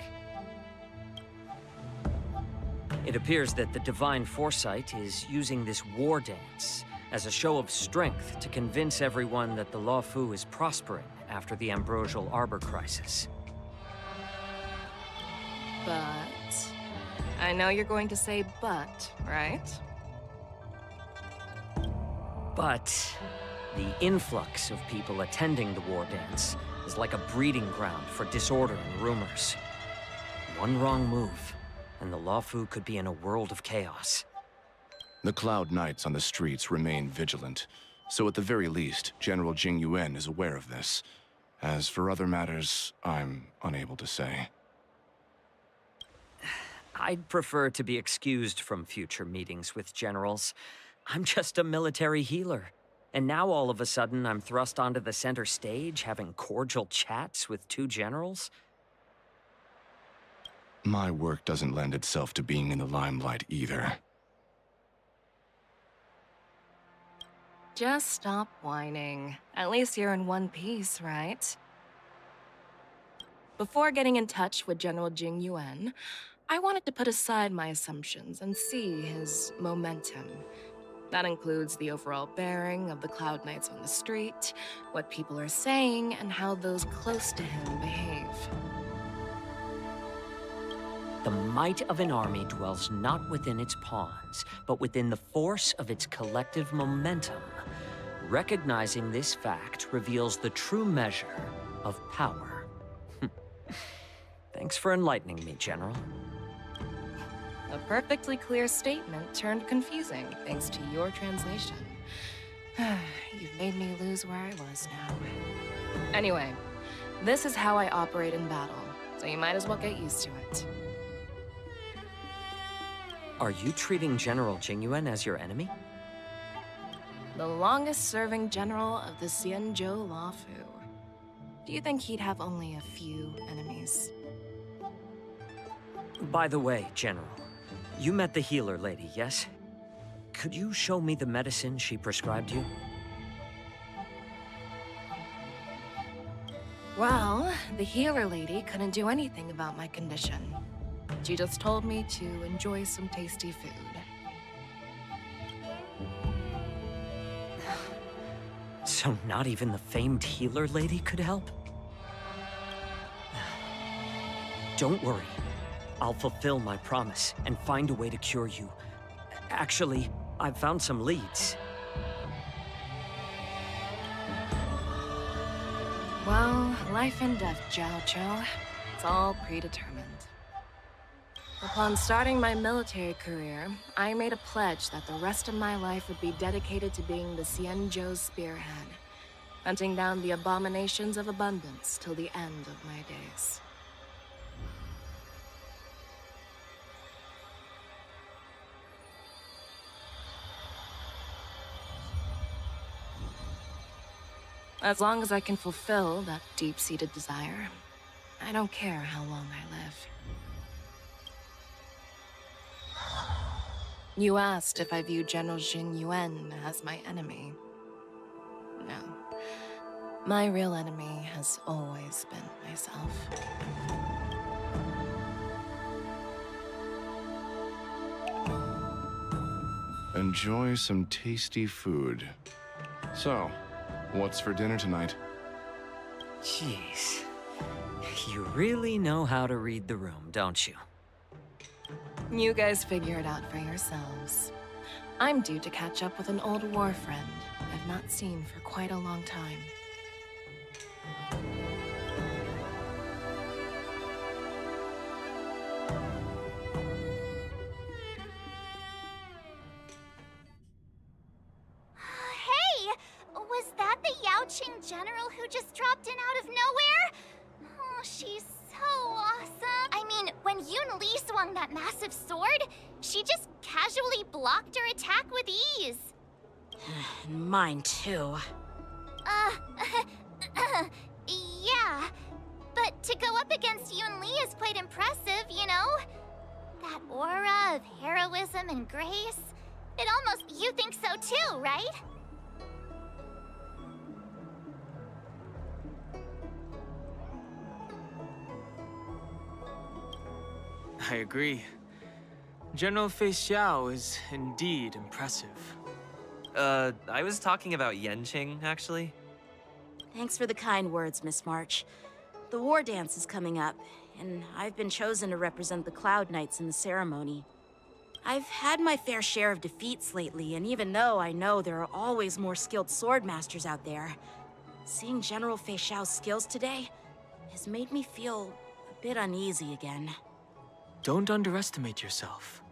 It appears that the Divine Foresight is using this war dance as a show of strength to convince everyone that the Lawfu is prospering after the Ambrosial Arbor crisis. But... I know you're going to say but, right? But the influx of people attending the war dance is like a breeding ground for disorder and rumors. One wrong move, and the Lawfu could be in a world of chaos. The Cloud Knights on the streets remain vigilant, so at the very least, General Jing Yuan is aware of this. As for other matters, I'm unable to say. I'd prefer to be excused from future meetings with generals. I'm just a military healer. And now all of a sudden I'm thrust onto the center stage having cordial chats with two generals? My work doesn't lend itself to being in the limelight either. Just stop whining. At least you're in one piece, right? Before getting in touch with General Jing Yuan, I wanted to put aside my assumptions and see his momentum. That includes the overall bearing of the Cloud Knights on the street, what people are saying, and how those close to him behave. The might of an army dwells not within its pawns, but within the force of its collective momentum. Recognizing this fact reveals the true measure of power. Thanks for enlightening me, General. A perfectly clear statement turned confusing thanks to your translation. You've made me lose where I was now. Anyway, this is how I operate in battle, so you might as well get used to it. Are you treating General Jing Yuan as your enemy? The longest-serving general of the Xianzhou Lawfu. Do you think he'd have only a few enemies? By the way, General, you met the healer lady, yes? Could you show me the medicine she prescribed you? Well, the healer lady couldn't do anything about my condition. She just told me to enjoy some tasty food. So not even the famed healer lady could help? Don't worry. I'll fulfill my promise and find a way to cure you. Actually, I've found some leads. Well, life and death, Zhao Zhou. It's all predetermined. Upon starting my military career, I made a pledge that the rest of my life would be dedicated to being the Xianzhou spearhead, hunting down the abominations of abundance till the end of my days. As long as I can fulfill that deep-seated desire, I don't care how long I live. You asked if I view General Jing Yuan as my enemy. No. My real enemy has always been myself. Enjoy some tasty food. So, what's for dinner tonight? Jeez. You really know how to read the room, don't you? You guys figure it out for yourselves. I'm due to catch up with an old war friend I've not seen for quite a long time. Hey! Was that the Yaoqing general who just dropped in out of nowhere? Oh, she's so awesome. I mean, when Yunh Li swung that massive sword, she just casually blocked her attack with ease. Mine too. Yeah. But to go up against Yunh Li is quite impressive, you know? That aura of heroism and grace. It almost... You think so too, right? I agree. General Fei Xiao is indeed impressive. I was talking about Yanqing, actually. Thanks for the kind words, Miss March. The war dance is coming up, and I've been chosen to represent the Cloud Knights in the ceremony. I've had my fair share of defeats lately, and even though I know there are always more skilled swordmasters out there, seeing General Fei Xiao's skills today has made me feel a bit uneasy again. Don't underestimate yourself.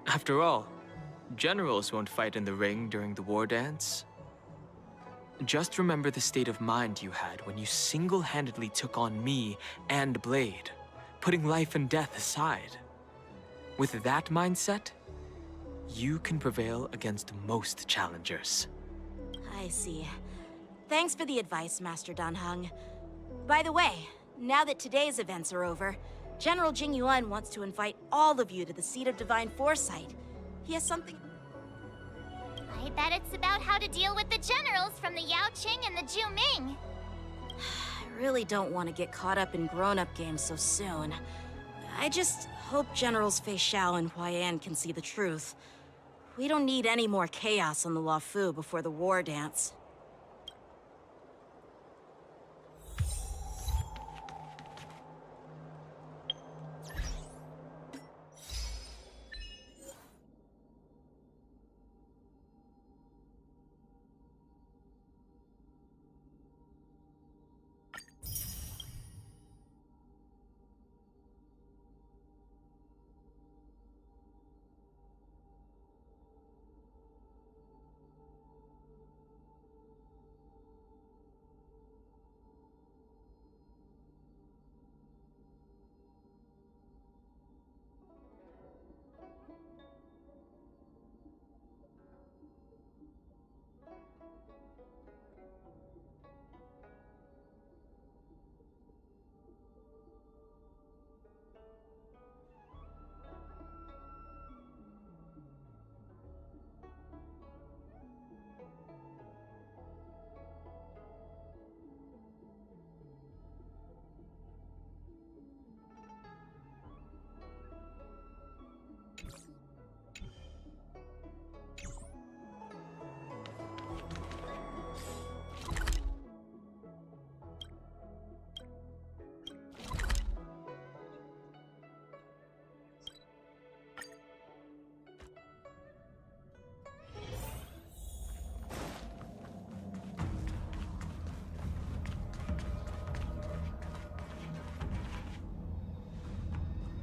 After all, generals won't fight in the ring during the war dance. Just remember the state of mind you had when you single-handedly took on me and Blade, putting life and death aside. With that mindset, you can prevail against most challengers. I see. Thanks for the advice, Master Dan Heng. By the way, now that today's events are over, General Jing Yuan wants to invite all of you to the Seat of Divine Foresight. He has something... I bet it's about how to deal with the generals from the Yao Qing and the Zhu Ming. I really don't want to get caught up in grown-up games so soon. I just hope Generals Fei Xiao and Huaiyan can see the truth. We don't need any more chaos on the Lofu before the war dance.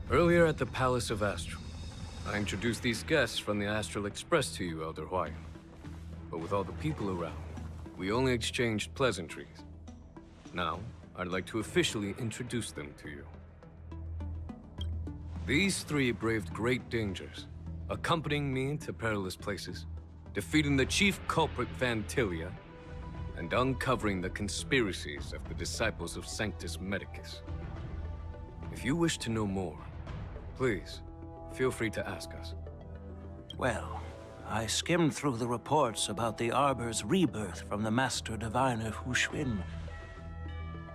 Earlier at the Palace of Astral, I introduced these guests from the Astral Express to you, Elder Huayan. But with all the people around, we only exchanged pleasantries. Now, I'd like to officially introduce them to you. These three braved great dangers, accompanying me into perilous places, defeating the chief culprit Vantilia, and uncovering the conspiracies of the disciples of Sanctus Medicus. If you wish to know more, please, feel free to ask us. Well, I skimmed through the reports about the Arbor's rebirth from the Master Diviner Hu Xuan.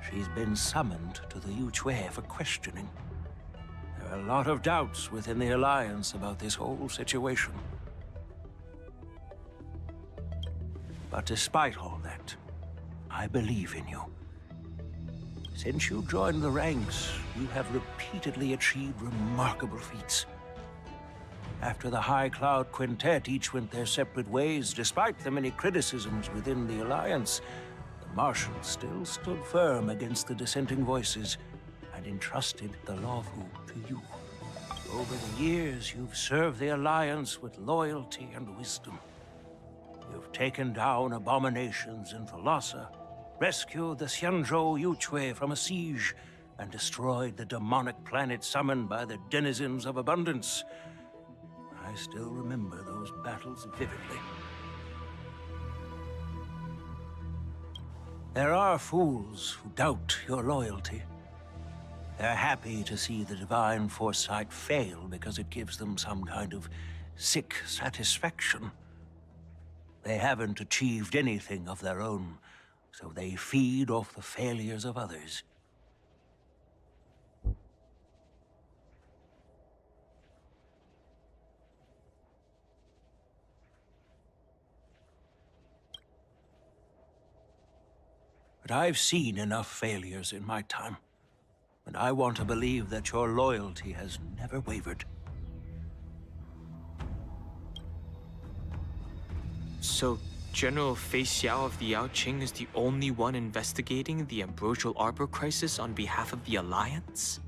She's been summoned to the Yu Chui for questioning. There are a lot of doubts within the Alliance about this whole situation. But despite all that, I believe in you. Since you joined the ranks, you have repeatedly achieved remarkable feats. After the High Cloud Quintet each went their separate ways, despite the many criticisms within the Alliance, the Marshals still stood firm against the dissenting voices and entrusted the Lawfu to you. Over the years, you've served the Alliance with loyalty and wisdom. You've taken down abominations in Thalassa, rescued the Xianzhou Yu Chui from a siege, and destroyed the demonic planet summoned by the denizens of abundance. I still remember those battles vividly. There are fools who doubt your loyalty. They're happy to see the divine foresight fail because it gives them some kind of sick satisfaction. They haven't achieved anything of their own, so they feed off the failures of others. But I've seen enough failures in my time. and I want to believe that your loyalty has never wavered. So, General Fei Xiao of the Yaoqing is the only one investigating the Ambrosial Arbor crisis on behalf of the Alliance?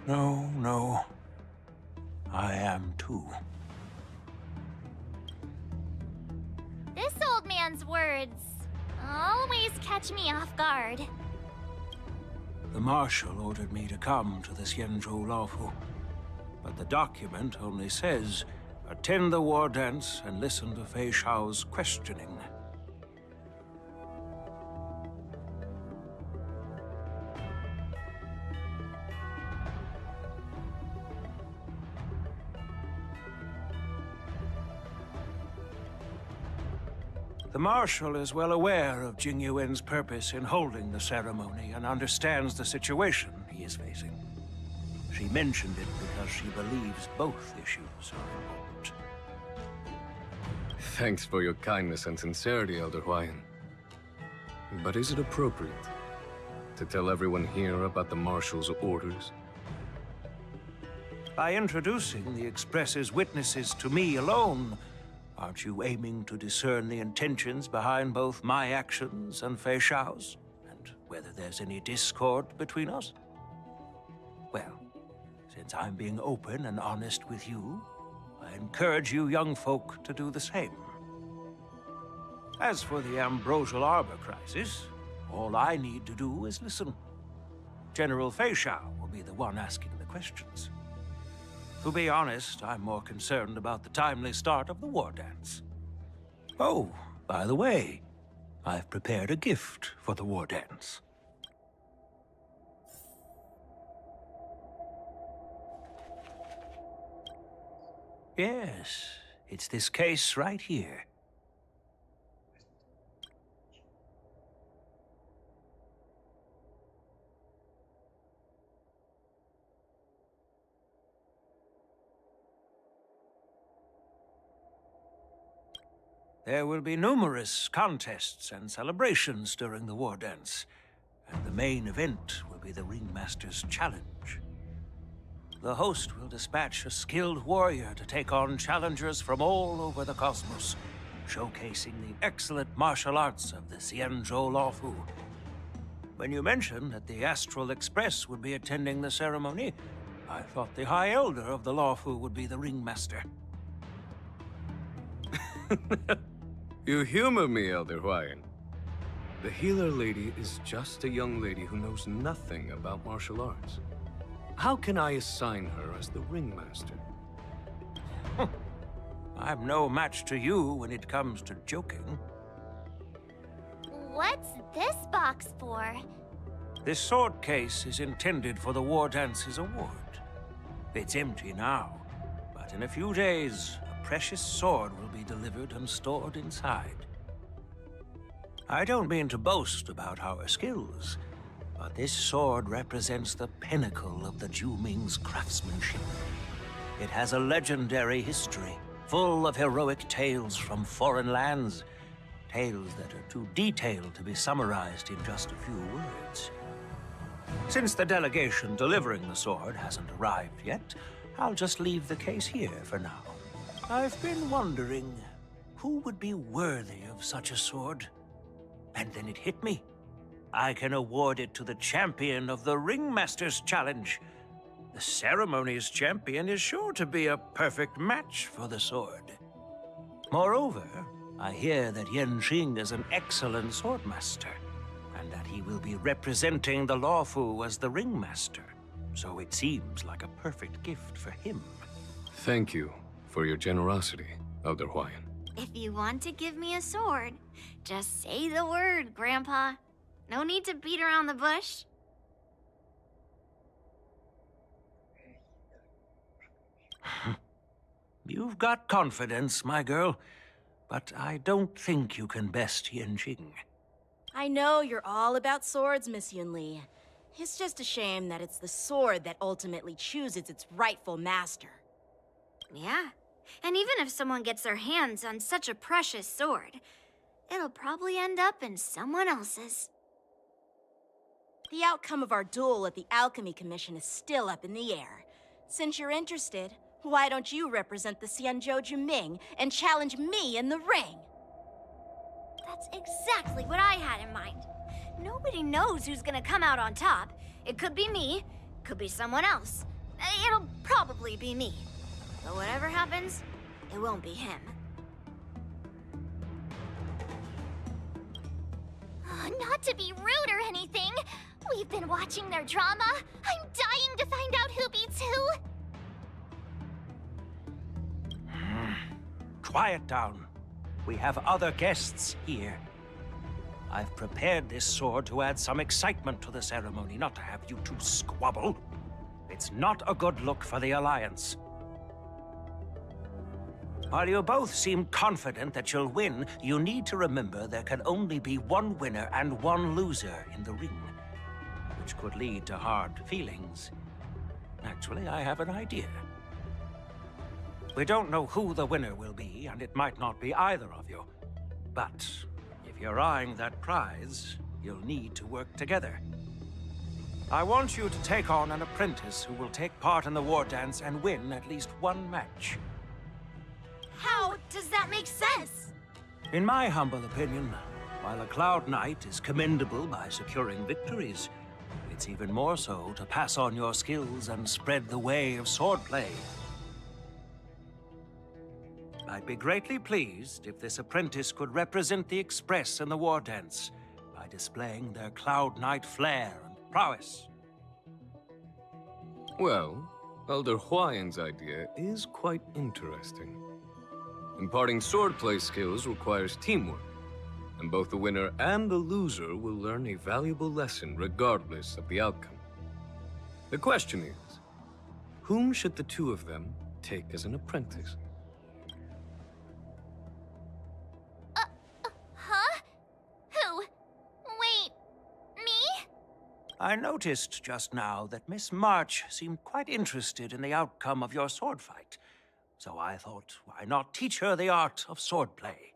No. I am too. This old man's words always catch me off guard. The Marshal ordered me to come to the Xianzhou Lawfu, but the document only says, attend the war dance and listen to Fei Xiao's questioning. The Marshal is well aware of Jing Yuan's purpose in holding the ceremony and understands the situation he is facing. She mentioned it because she believes both issues are important. Thanks for your kindness and sincerity, Elder Huayan. But is it appropriate to tell everyone here about the Marshal's orders? By introducing the Express's witnesses to me alone, aren't you aiming to discern the intentions behind both my actions and Fei Xiao's? And whether there's any discord between us? Well, since I'm being open and honest with you, I encourage you young folk to do the same. As for the Ambrosial Arbor crisis, all I need to do is listen. General Fei Xiao will be the one asking the questions. To be honest, I'm more concerned about the timely start of the war dance. Oh, by the way, I've prepared a gift for the war dance. Yes, it's this case right here. There will be numerous contests and celebrations during the war dance, and the main event will be the Ringmaster's Challenge. The host will dispatch a skilled warrior to take on challengers from all over the cosmos, showcasing the excellent martial arts of the Xianzhou Lawfu. When you mentioned that the Astral Express would be attending the ceremony, I thought the High Elder of the Lawfu would be the Ringmaster. You humor me, Elder Huayan. The healer lady is just a young lady who knows nothing about martial arts. How can I assign her as the ringmaster? I'm no match to you when it comes to joking. What's this box for? This sword case is intended for the War Dance's award. It's empty now, but in a few days, a precious sword will be delivered and stored inside. I don't mean to boast about our skills, but this sword represents the pinnacle of the Zhuming's craftsmanship. It has a legendary history, full of heroic tales from foreign lands, tales that are too detailed to be summarized in just a few words. Since the delegation delivering the sword hasn't arrived yet, I'll just leave the case here for now. I've been wondering who would be worthy of such a sword. And then it hit me. I can award it to the champion of the Ringmaster's Challenge. The ceremony's champion is sure to be a perfect match for the sword. Moreover, I hear that Yanqing is an excellent swordmaster, and that he will be representing the Lawfu as the Ringmaster. So it seems like a perfect gift for him. Thank you for your generosity, Elder Huayan. If you want to give me a sword, just say the word, Grandpa. No need to beat around the bush. You've got confidence, my girl, but I don't think you can best Yanqing. I know you're all about swords, Miss Yunh Li. It's just a shame that it's the sword that ultimately chooses its rightful master. Yeah, and even if someone gets their hands on such a precious sword, it'll probably end up in someone else's. the outcome of our duel at the Alchemy Commission is still up in the air. Since you're interested, why don't you represent the Xianzhou Juming and challenge me in the ring? That's exactly what I had in mind. Nobody knows who's gonna come out on top. It could be me, could be someone else. It'll probably be me. But whatever happens, it won't be him. Not to be rude or anything, we've been watching their drama. I'm dying to find out who beats who. Quiet down. We have other guests here. I've prepared this sword to add some excitement to the ceremony, not to have you two squabble. It's not a good look for the Alliance. While you both seem confident that you'll win, you need to remember there can only be one winner and one loser in the ring, which could lead to hard feelings. Actually, I have an idea. We don't know who the winner will be, and it might not be either of you. But if you're eyeing that prize, you'll need to work together. I want you to take on an apprentice who will take part in the war dance and win at least one match. How does that make sense? In my humble opinion, while a Cloud Knight is commendable by securing victories, it's even more so to pass on your skills and spread the way of swordplay. I'd be greatly pleased if this apprentice could represent the Express in the war dance by displaying their Cloud Knight flair and prowess. Well, Elder Huayan's idea is quite interesting. Imparting swordplay skills requires teamwork, and both the winner and the loser will learn a valuable lesson regardless of the outcome. The question is, whom should the two of them take as an apprentice? Huh? Who? Wait, me? I noticed just now that Miss March seemed quite interested in the outcome of your sword fight. So I thought, why not teach her the art of swordplay?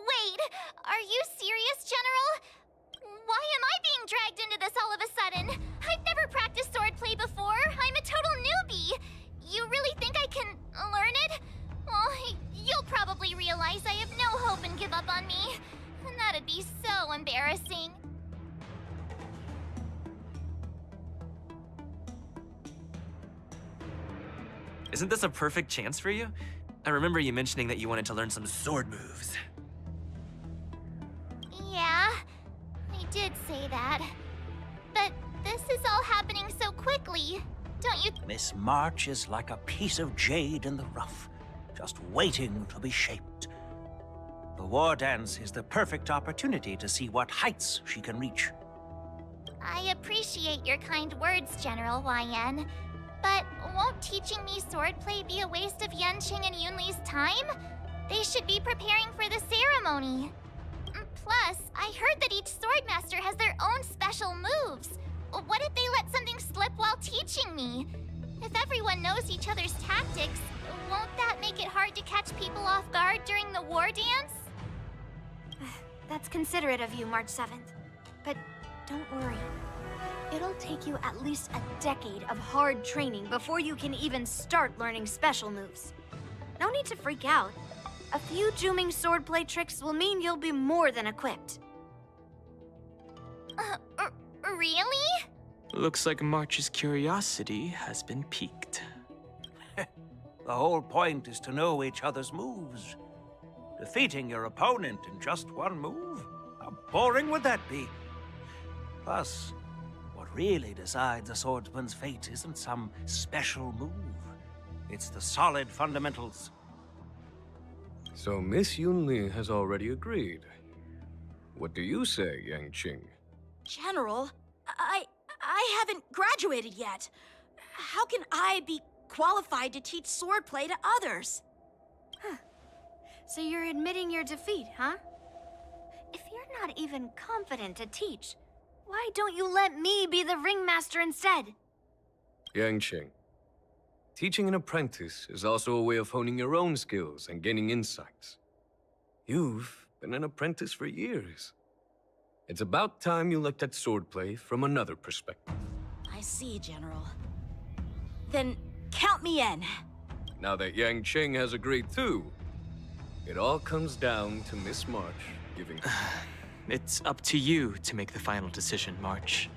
Wait, are you serious, General? Why am I being dragged into this all of a sudden? I've never practiced swordplay before. I'm a total newbie. You really think I can learn it? Well, you'll probably realize I have no hope and give up on me. And that'd be so embarrassing. Isn't this a perfect chance for you? I remember you mentioning that you wanted to learn some sword moves. Yeah, I did say that. But this is all happening so quickly, don't you? Miss March is like a piece of jade in the rough, just waiting to be shaped. The war dance is the perfect opportunity to see what heights she can reach. I appreciate your kind words, General YN. But won't teaching me swordplay be a waste of Yanqing and Yun Li's time? They should be preparing for the ceremony. Plus, I heard that each swordmaster has their own special moves. What if they let something slip while teaching me? If everyone knows each other's tactics, won't that make it hard to catch people off guard during the war dance? That's considerate of you, March 7th. But don't worry. It'll take you at least a decade of hard training before you can even start learning special moves. No need to freak out. A few Juming swordplay tricks will mean you'll be more than equipped. Really? Looks like March's curiosity has been piqued. The whole point is to know each other's moves. Defeating your opponent in just one move? How boring would that be? Plus, what really decides a swordsman's fate isn't some special move. It's the solid fundamentals. So Miss Yun Li has already agreed. What do you say, Yang Qing? General, I haven't graduated yet. How can I be qualified to teach swordplay to others? So you're admitting your defeat, huh? If you're not even confident to teach, why don't you let me be the ringmaster instead? Yang Qing, teaching an apprentice is also a way of honing your own skills and gaining insights. You've been an apprentice for years. It's about time you looked at swordplay from another perspective. I see, General. Then count me in. Now that Yang Qing has agreed too, it all comes down to Miss March giving... It's up to you to make the final decision, March.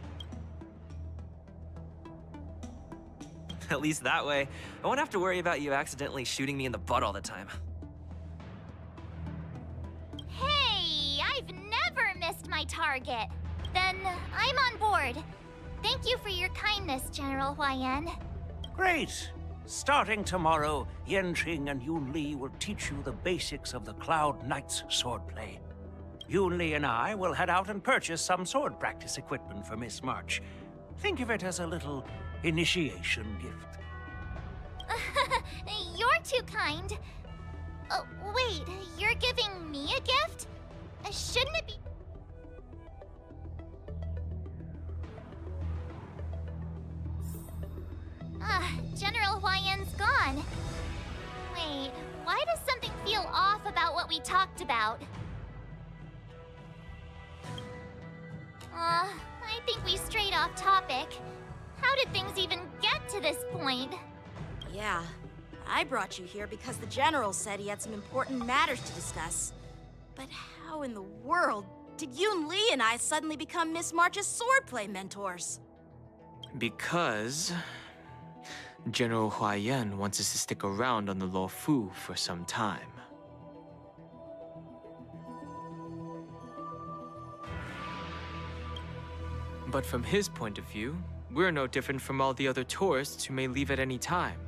At least that way, I won't have to worry about you accidentally shooting me in the butt all the time. Hey, I've never missed my target. Then I'm on board. Thank you for your kindness, General Huayan. Great. Starting tomorrow, Yanqing and Yun Li will teach you the basics of the Cloud Knight's swordplay. Yun Li and I will head out and purchase some sword practice equipment for Miss March. Think of it as a little initiation gift. You're too kind. Oh, wait, you're giving me a gift? Shouldn't it be... General Huayan's gone. Wait, why does something feel off about what we talked about? I think we strayed off topic. How did things even get to this point? Yeah, I brought you here because the General said he had some important matters to discuss. But how in the world did Yun Li and I suddenly become Miss March's swordplay mentors? Because General Huayan wants us to stick around on the Lofu for some time. But from his point of view, we're no different from all the other tourists who may leave at any time.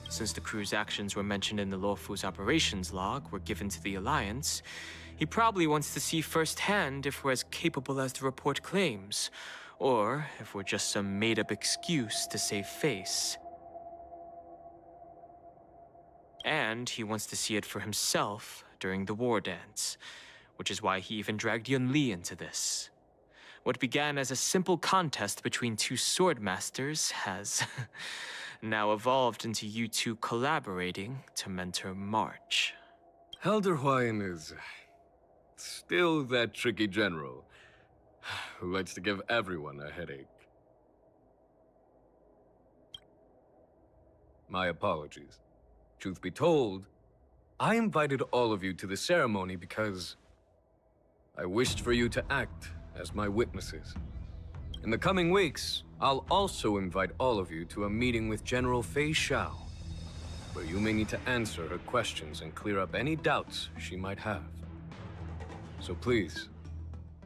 Since the crew's actions were mentioned in the Lofu's operations log were given to the Alliance, he probably wants to see firsthand if we're as capable as the report claims, or if we're just some made-up excuse to save face. And he wants to see it for himself during the war dance, which is why he even dragged Yun Li into this. What began as a simple contest between two sword masters has now evolved into you two collaborating to mentor March. Elder Huayan is still that tricky general who likes to give everyone a headache. My apologies. Truth be told, I invited all of you to the ceremony because I wished for you to act as my witnesses. In the coming weeks, I'll also invite all of you to a meeting with General Fei Xiao, where you may need to answer her questions and clear up any doubts she might have. So please,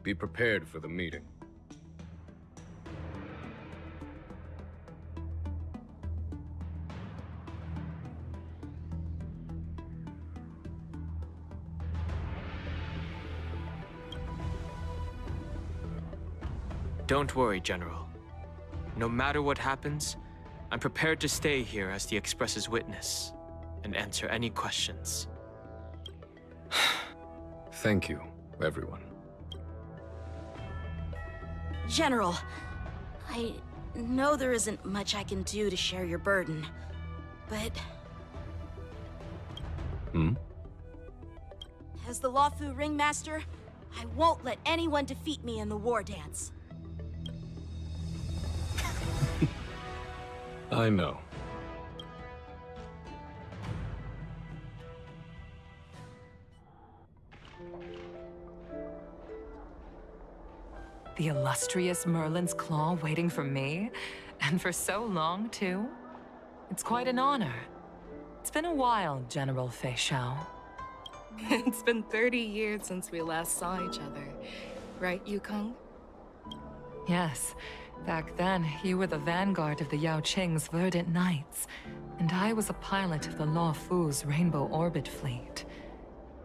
be prepared for the meeting. Don't worry, General. No matter what happens, I'm prepared to stay here as the Express's witness and answer any questions. Thank you, everyone. General, I know there isn't much I can do to share your burden, but... As the Lawfu Ringmaster, I won't let anyone defeat me in the war dance. I know. The illustrious Merlin's Claw waiting for me? And for so long, too? It's quite an honor. It's been a while, General Fei Xiao. It's been 30 years since we last saw each other. Right, Yukong? Yes. Back then, you were the vanguard of the Yao Qing's Verdant Knights, and I was a pilot of the Law Fu's Rainbow Orbit Fleet.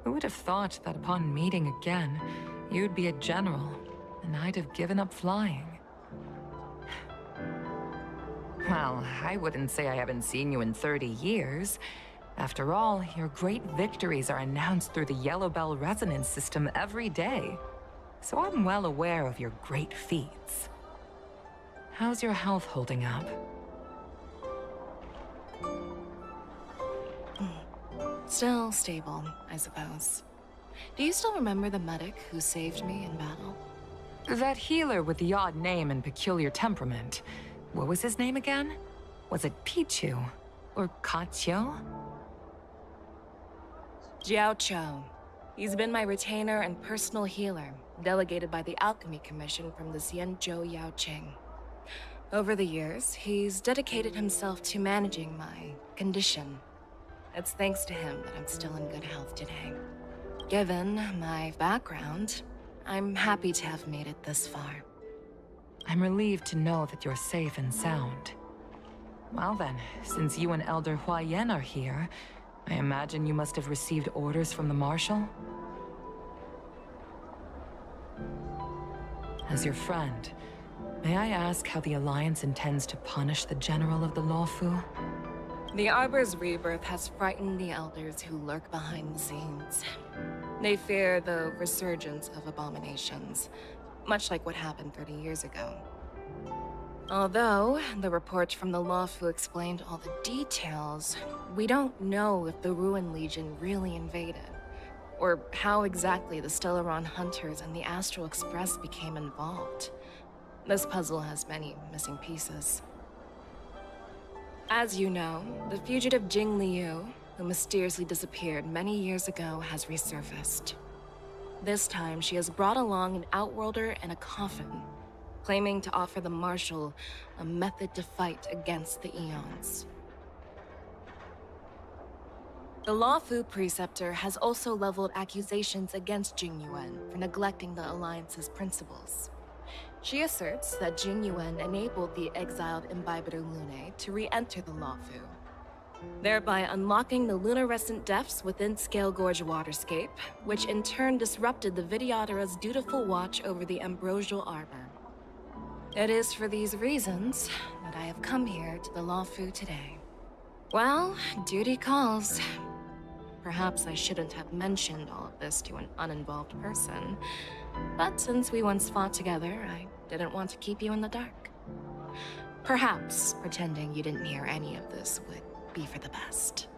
Who would have thought that upon meeting again, you'd be a general, and I'd have given up flying? Well, I wouldn't say I haven't seen you in 30 years. After all, your great victories are announced through the Yellow Bell resonance system every day, so I'm well aware of your great feats. How's your health holding up? Still stable, I suppose. Do you still remember the medic who saved me in battle? That healer with the odd name and peculiar temperament. What was his name again? Was it Pichu? Or Katyo? Zhao Chou. He's been my retainer and personal healer, delegated by the Alchemy Commission from the Xianzhou Yaoqing. Over the years, he's dedicated himself to managing my condition. It's thanks to him that I'm still in good health today. Given my background, I'm happy to have made it this far. I'm relieved to know that you're safe and sound. Well then, since you and Elder Huayan are here, I imagine you must have received orders from the Marshal? As your friend, may I ask how the Alliance intends to punish the General of the Lawfu? The Arbor's rebirth has frightened the Elders who lurk behind the scenes. They fear the resurgence of abominations, much like what happened 30 years ago. Although the report from the Lawfu explained all the details, we don't know if the Ruin Legion really invaded, or how exactly the Stellaron Hunters and the Astral Express became involved. This puzzle has many missing pieces. As you know, the fugitive Jing Liu, who mysteriously disappeared many years ago, has resurfaced. This time, she has brought along an Outworlder and a coffin, claiming to offer the Marshal a method to fight against the Eons. The Lawfu Preceptor has also leveled accusations against Jing Yuan for neglecting the Alliance's principles. She asserts that Jing Yuan enabled the exiled Imbibiter Lunae to re-enter the Lawfu, thereby unlocking the lunarescent depths within Scale Gorge Waterscape, which in turn disrupted the Vidyadhara's dutiful watch over the Ambrosial Arbor. It is for these reasons that I have come here to the Lawfu today. Well, duty calls. Perhaps I shouldn't have mentioned all of this to an uninvolved person, but since we once fought together, I didn't want to keep you in the dark. Perhaps pretending you didn't hear any of this would be for the best.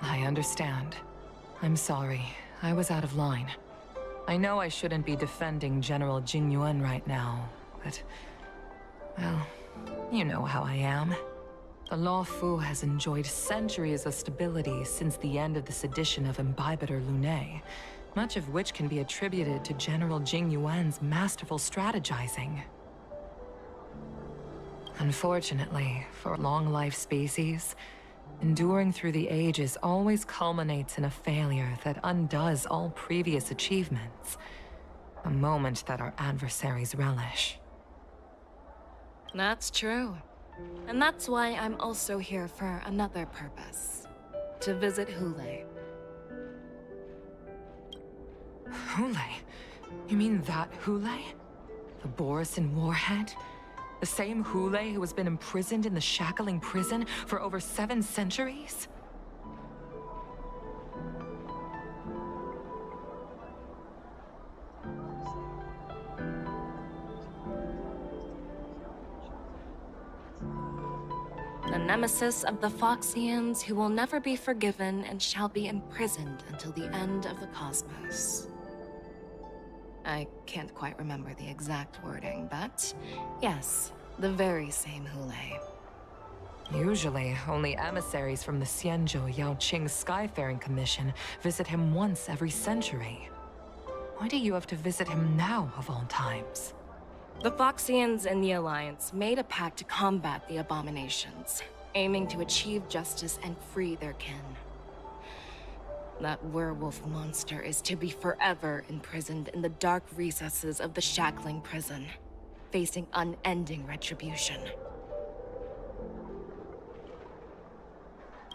I understand. I'm sorry. I was out of line. I know I shouldn't be defending General Jing Yuan right now, but... well, you know how I am. The Lawfu has enjoyed centuries of stability since the end of the sedition of Imbibiter Lunae, much of which can be attributed to General Jing Yuan's masterful strategizing. Unfortunately, for long-life species, enduring through the ages always culminates in a failure that undoes all previous achievements. A moment that our adversaries relish. That's true. And that's why I'm also here for another purpose. To visit Hule. Hule? You mean that Hule? The Borisin warhead? The same Hule who has been imprisoned in the Shackling prison for over 7 centuries? The nemesis of the Foxians who will never be forgiven and shall be imprisoned until the end of the cosmos. I can't quite remember the exact wording, but yes, the very same Hule. Usually, only emissaries from the Xianzhou Yaoqing Skyfaring Commission visit him once every century. Why do you have to visit him now, of all times? The Foxians and the Alliance made a pact to combat the abominations, aiming to achieve justice and free their kin. That werewolf monster is to be forever imprisoned in the dark recesses of the Shackling prison, facing unending retribution.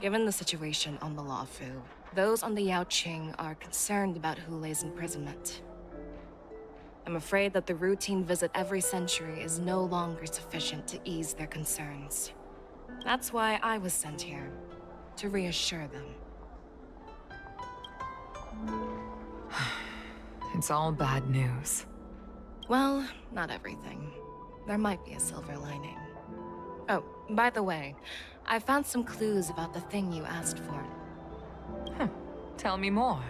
Given the situation on the Lawfu, those on the Yaoqing are concerned about Hule's imprisonment. I'm afraid that the routine visit every century is no longer sufficient to ease their concerns. That's why I was sent here, to reassure them. It's all bad news. Well, not everything. There might be a silver lining. Oh, by the way, I found some clues about the thing you asked for. Tell me more.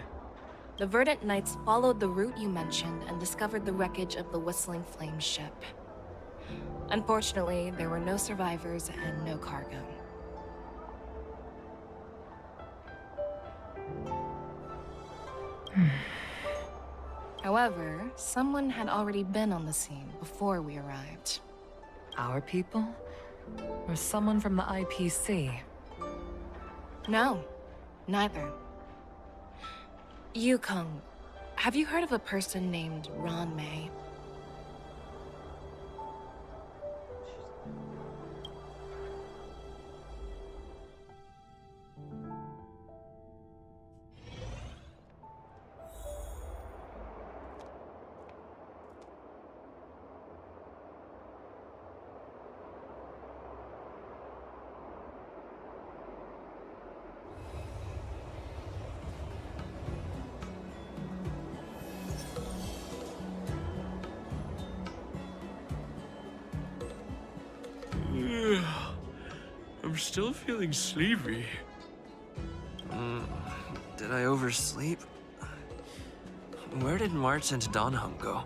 The Verdant Knights followed the route you mentioned and discovered the wreckage of the Whistling Flame ship. Unfortunately, there were no survivors and no cargo. However, someone had already been on the scene before we arrived. Our people? Or someone from the IPC? No, neither. Yukong, have you heard of a person named Ron May? I'm still feeling sleepy. Did I oversleep? Where did March and Donham go?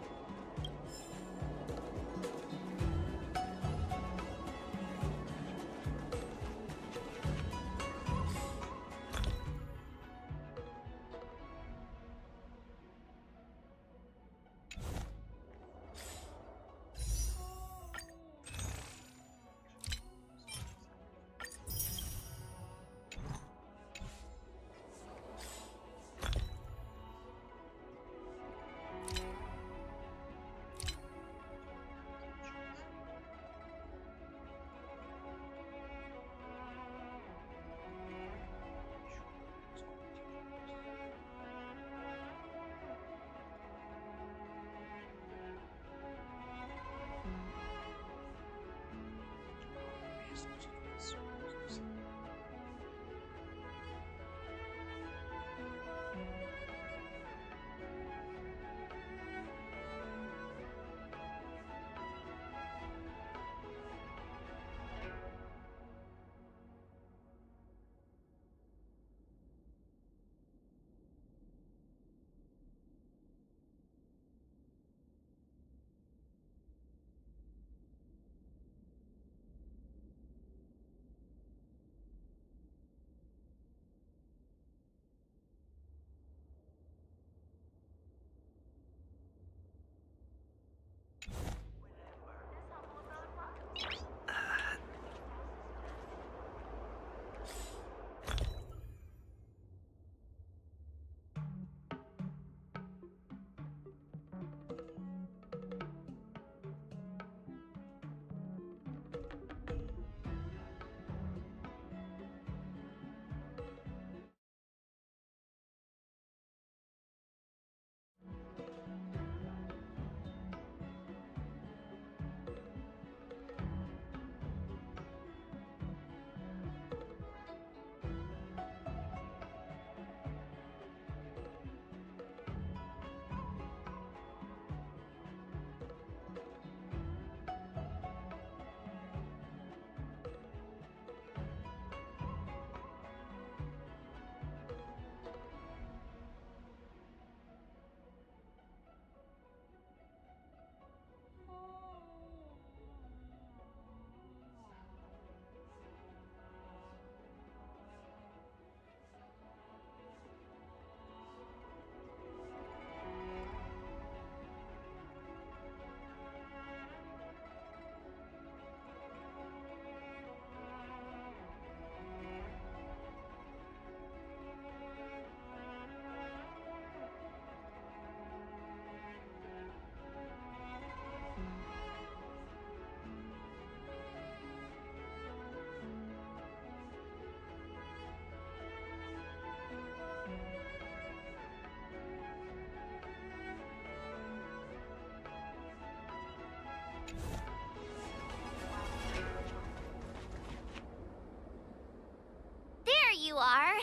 You are.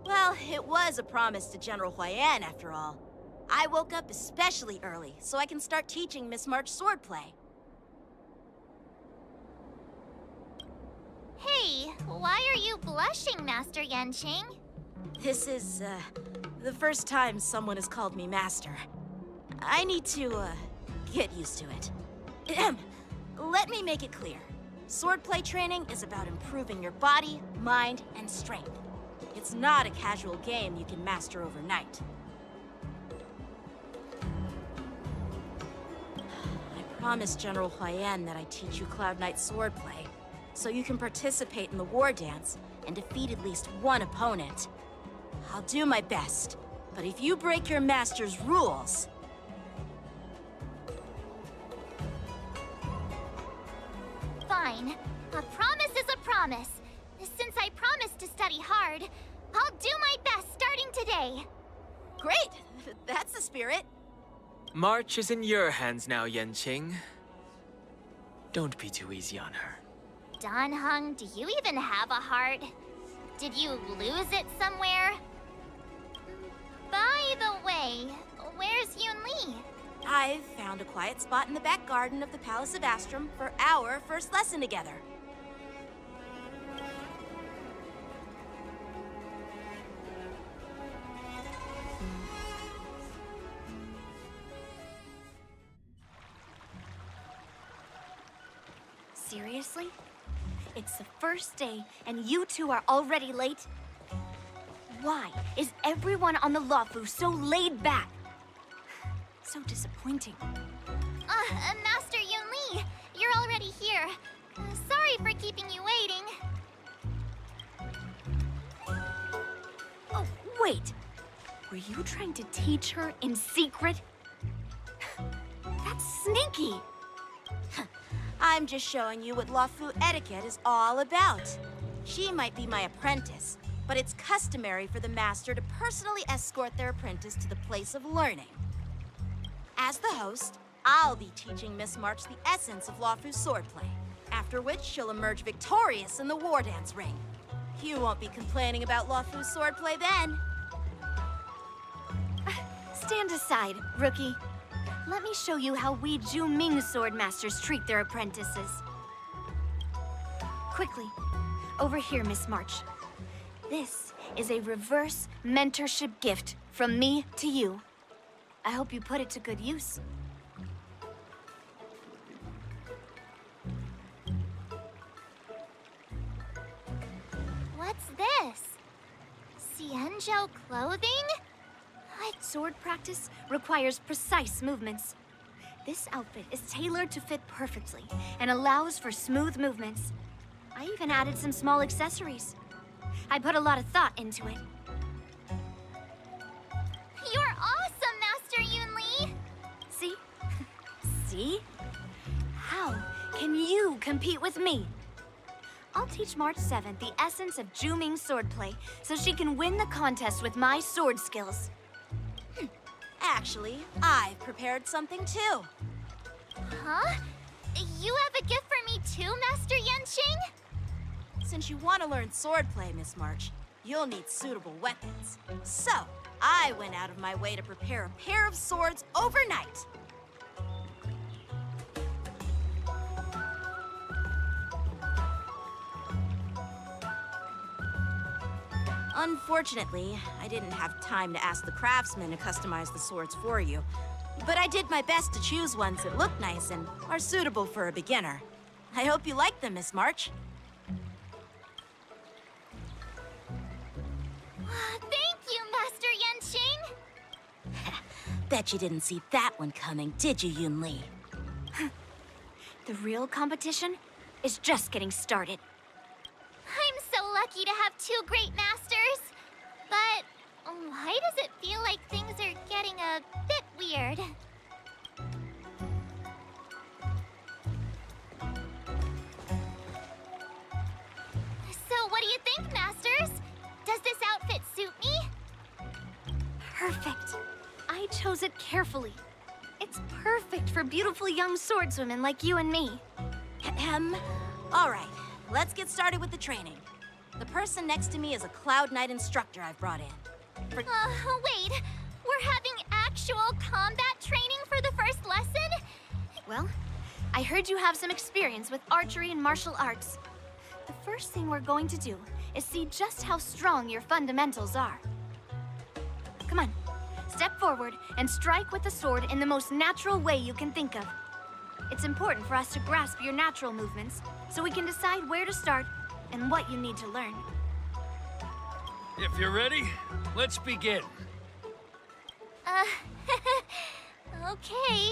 Well, it was a promise to General Huayan, after all. I woke up especially early so I can start teaching Miss March swordplay. Hey, why are you blushing, Master Yanqing? This is, the first time someone has called me Master. I need to, get used to it. Let me make it clear. Swordplay training is about improving your body, mind, and strength. It's not a casual game you can master overnight. I promised General Huayan that I'd teach you Cloud Knight swordplay, so you can participate in the war dance and defeat at least one opponent. I'll do my best, but if you break your master's rules... Fine. A promise is a promise. Since I promised to study hard, I'll do my best starting today. Great! That's the spirit. March is in your hands now, Yanqing. Don't be too easy on her. Danheng, do you even have a heart? Did you lose it somewhere? By the way, where's Yuan Li? I've found a quiet spot in the back garden of the Palace of Astrum for our first lesson together. Seriously? It's the first day, and you two are already late? Why is everyone on the Lawfu so laid back? So disappointing. Master Yuan Li, you're already here. Sorry for keeping you waiting. Oh, wait. Were you trying to teach her in secret? That's sneaky. I'm just showing you what Lawfu etiquette is all about. She might be my apprentice, but it's customary for the master to personally escort their apprentice to the place of learning. As the host, I'll be teaching Miss March the essence of Lawfu's swordplay, after which she'll emerge victorious in the war dance ring. You won't be complaining about Lawfu's swordplay then. Stand aside, rookie. Let me show you how we Zhuming swordmasters treat their apprentices. Quickly, over here, Miss March. This is a reverse mentorship gift from me to you. I hope you put it to good use. What's this? Xianzhou clothing? Sword practice requires precise movements. This outfit is tailored to fit perfectly and allows for smooth movements. I even added some small accessories. I put a lot of thought into it. You're awesome, Master Yuan Li! See? See? How can you compete with me? I'll teach March 7th the essence of Zhuming swordplay so she can win the contest with my sword skills. Actually, I've prepared something too. Huh? You have a gift for me too, Master Yanqing? Since you want to learn swordplay, Miss March, you'll need suitable weapons. So, I went out of my way to prepare a pair of swords overnight. Unfortunately, I didn't have time to ask the craftsman to customize the swords for you. But I did my best to choose ones that look nice and are suitable for a beginner. I hope you like them, Miss March. Thank you, Master Yanqing! Bet you didn't see that one coming, did you, Yuan Li? The real competition is just getting started. I'm so lucky to have two great masters. But why does it feel like things are getting a bit weird? So what do you think, masters? Does this outfit suit me? Perfect. I chose it carefully. It's perfect for beautiful young swordswomen like you and me. All right. Let's get started with the training. The person next to me is a Cloud Knight instructor I've brought in. Wait. We're having actual combat training for the first lesson? Well, I heard you have some experience with archery and martial arts. The first thing we're going to do is see just how strong your fundamentals are. Come on, step forward and strike with the sword in the most natural way you can think of. It's important for us to grasp your natural movements so we can decide where to start and what you need to learn. If you're ready, let's begin. Okay.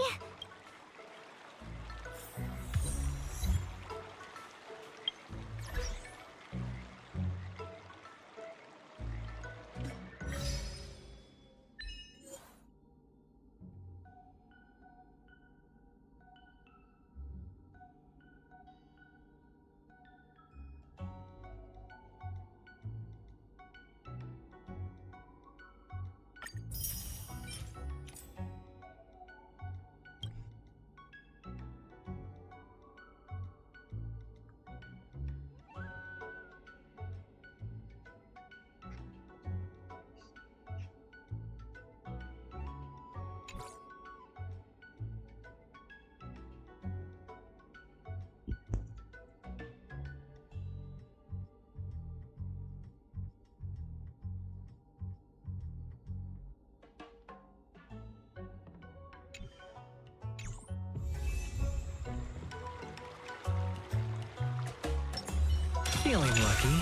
Feeling lucky.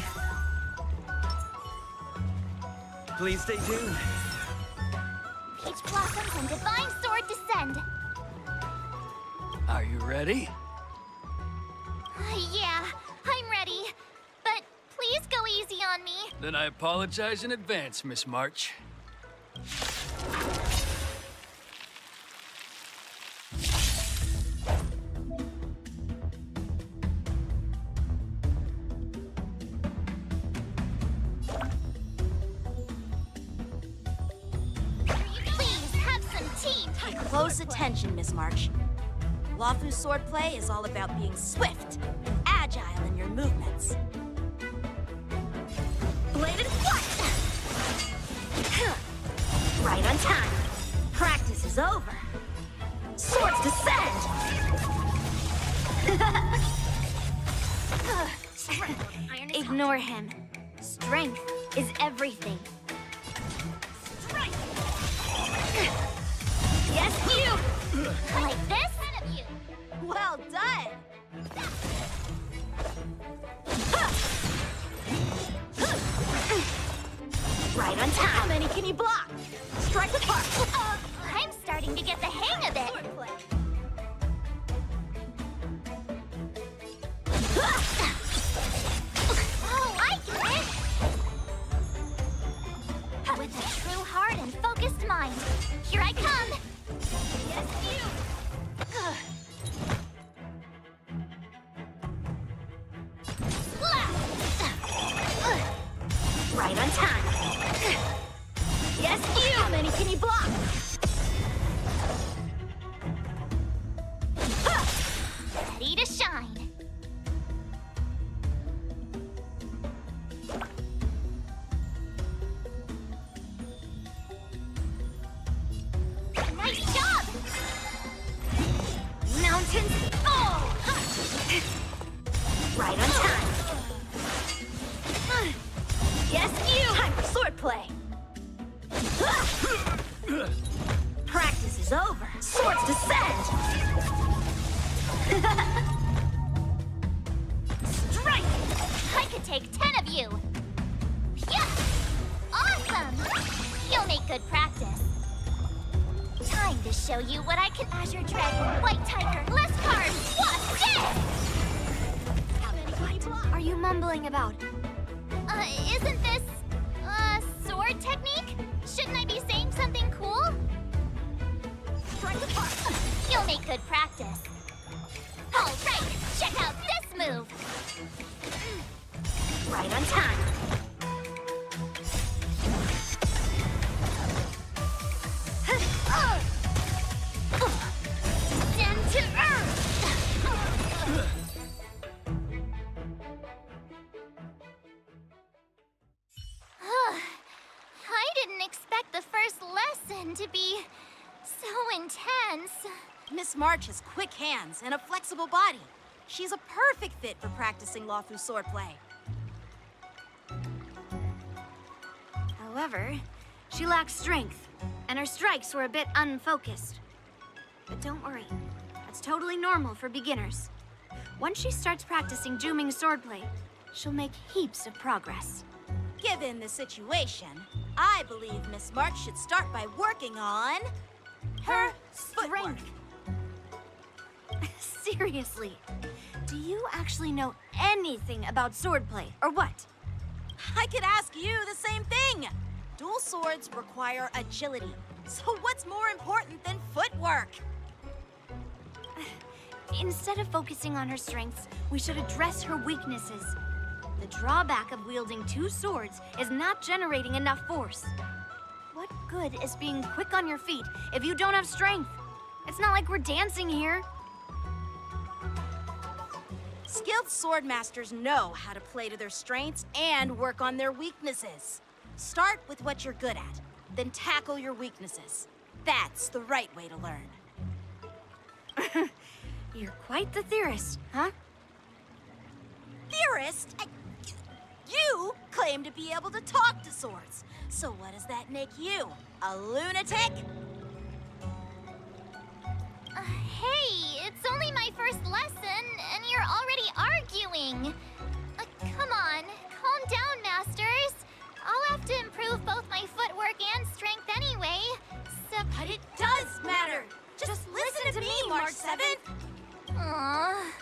Please stay tuned. Peach blossoms and divine sword descend. Are you ready? Yeah, I'm ready. But please go easy on me. Then I apologize in advance, Miss March. Please have some tea. Pay close attention, Miss March. Lawfu swordplay is all about being swift and agile in your movements. Bladed flight! Right on time. Practice is over. Swords descend! Ignore him. Strength is everything. Yes, you! Like this? Well done! Right on time. How many can you block? Strike the park. I'm starting to get the hang of it. Oh, I get it! With a true heart and focused mind, here I come. Yes, you! Right on time. Yes, you! How many can you block? Ready to shine. Nice job! Mountains fall! Right on time. Yes, you! Time for swordplay. Practice is over. Swords descend! Strike! I could take 10 of you. Yeah! Awesome! You'll make good practice. Time to show you what I can. Azure Dragon, White Tiger, less cards. What's this? What are you mumbling about? Isn't this sword technique? Shouldn't I be saying something cool? Strike the park. You'll make good practice. All right, check out this move. Right on time. Down to earth. I didn't expect the first lesson to be Miss March has quick hands and a flexible body. She's a perfect fit for practicing Lawfu swordplay. However, she lacks strength, and her strikes were a bit unfocused. But don't worry, that's totally normal for beginners. Once she starts practicing Juming swordplay, she'll make heaps of progress. Given the situation, I believe Miss March should start by working on her strength. Seriously, do you actually know anything about swordplay, or what? I could ask you the same thing. Dual swords require agility, so what's more important than footwork? Instead of focusing on her strengths, we should address her weaknesses. The drawback of wielding two swords is not generating enough force. What good is being quick on your feet if you don't have strength? It's not like we're dancing here. Skilled sword masters know how to play to their strengths and work on their weaknesses. Start with what you're good at, then tackle your weaknesses. That's the right way to learn. You're quite the theorist, huh? Theorist? You claim to be able to talk to swords. So what does that make you? A lunatic? Hey, it's only my first lesson, and you're already arguing. Come on, calm down, masters. I'll have to improve both my footwork and strength anyway. But it does matter. Just listen to me, March 7th. Aww.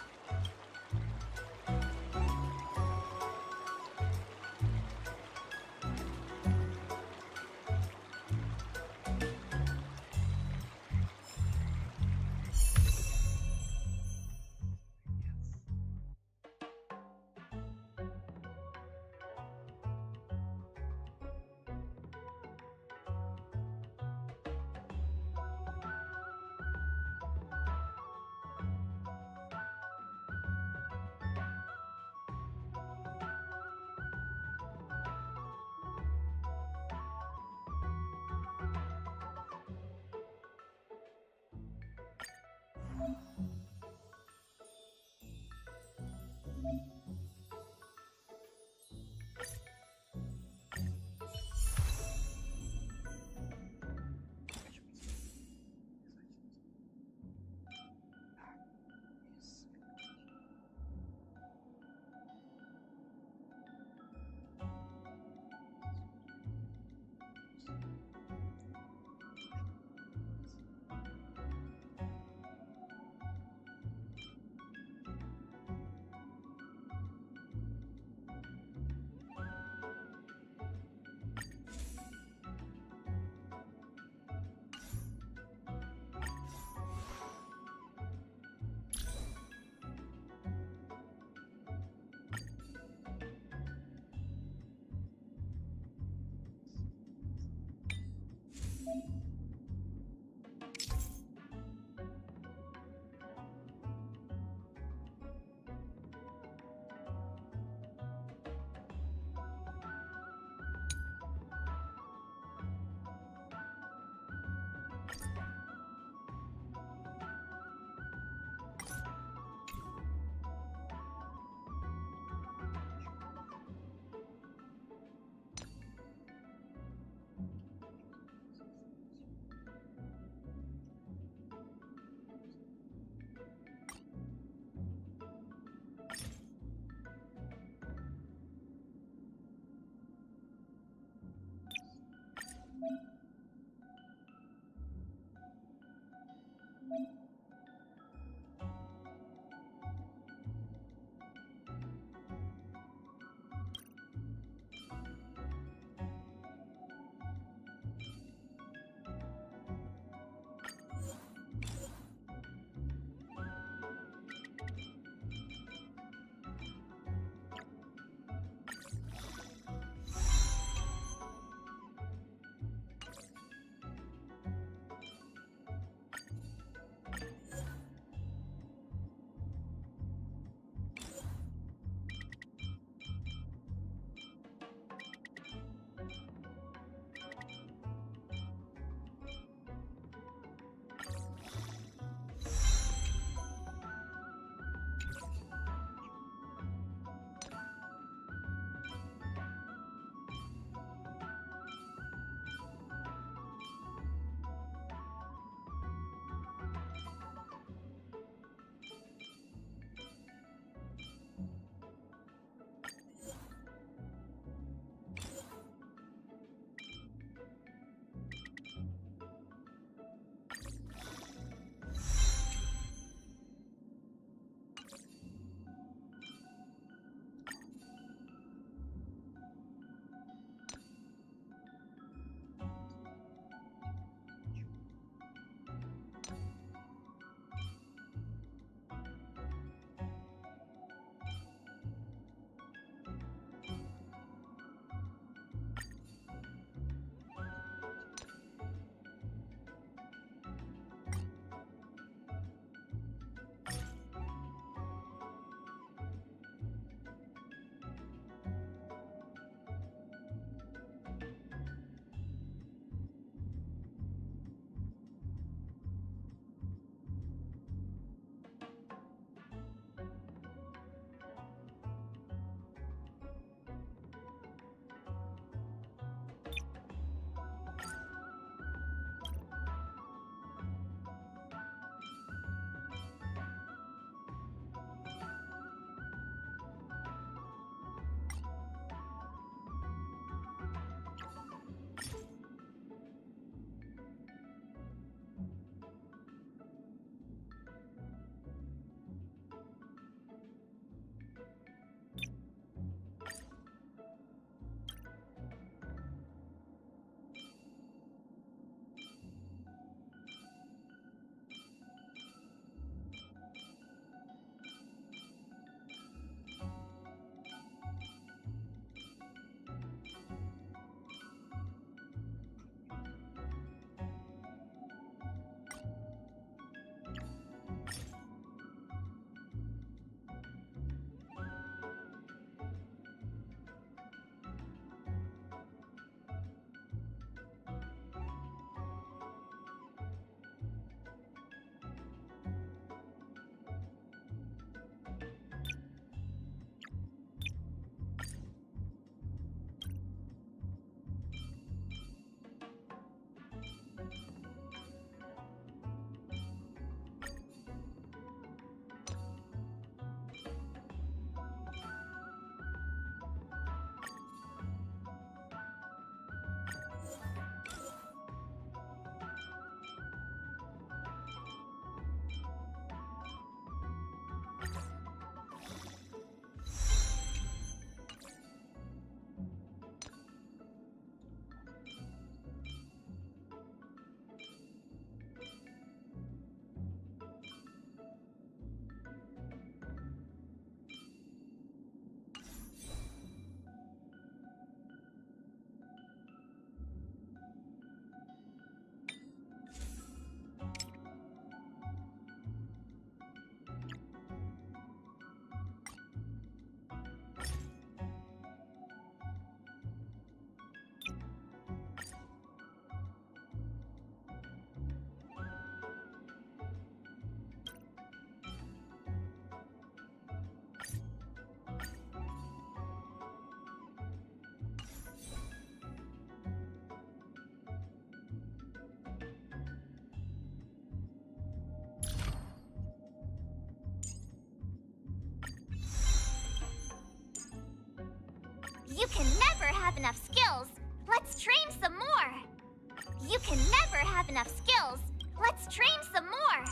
have enough skills. Let's train some more. You can never have enough skills. Let's train some more.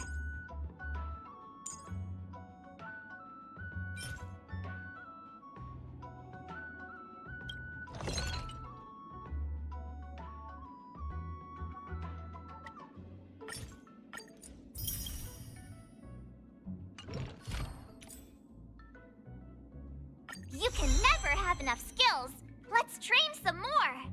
You can never have enough skills. Let's train some more.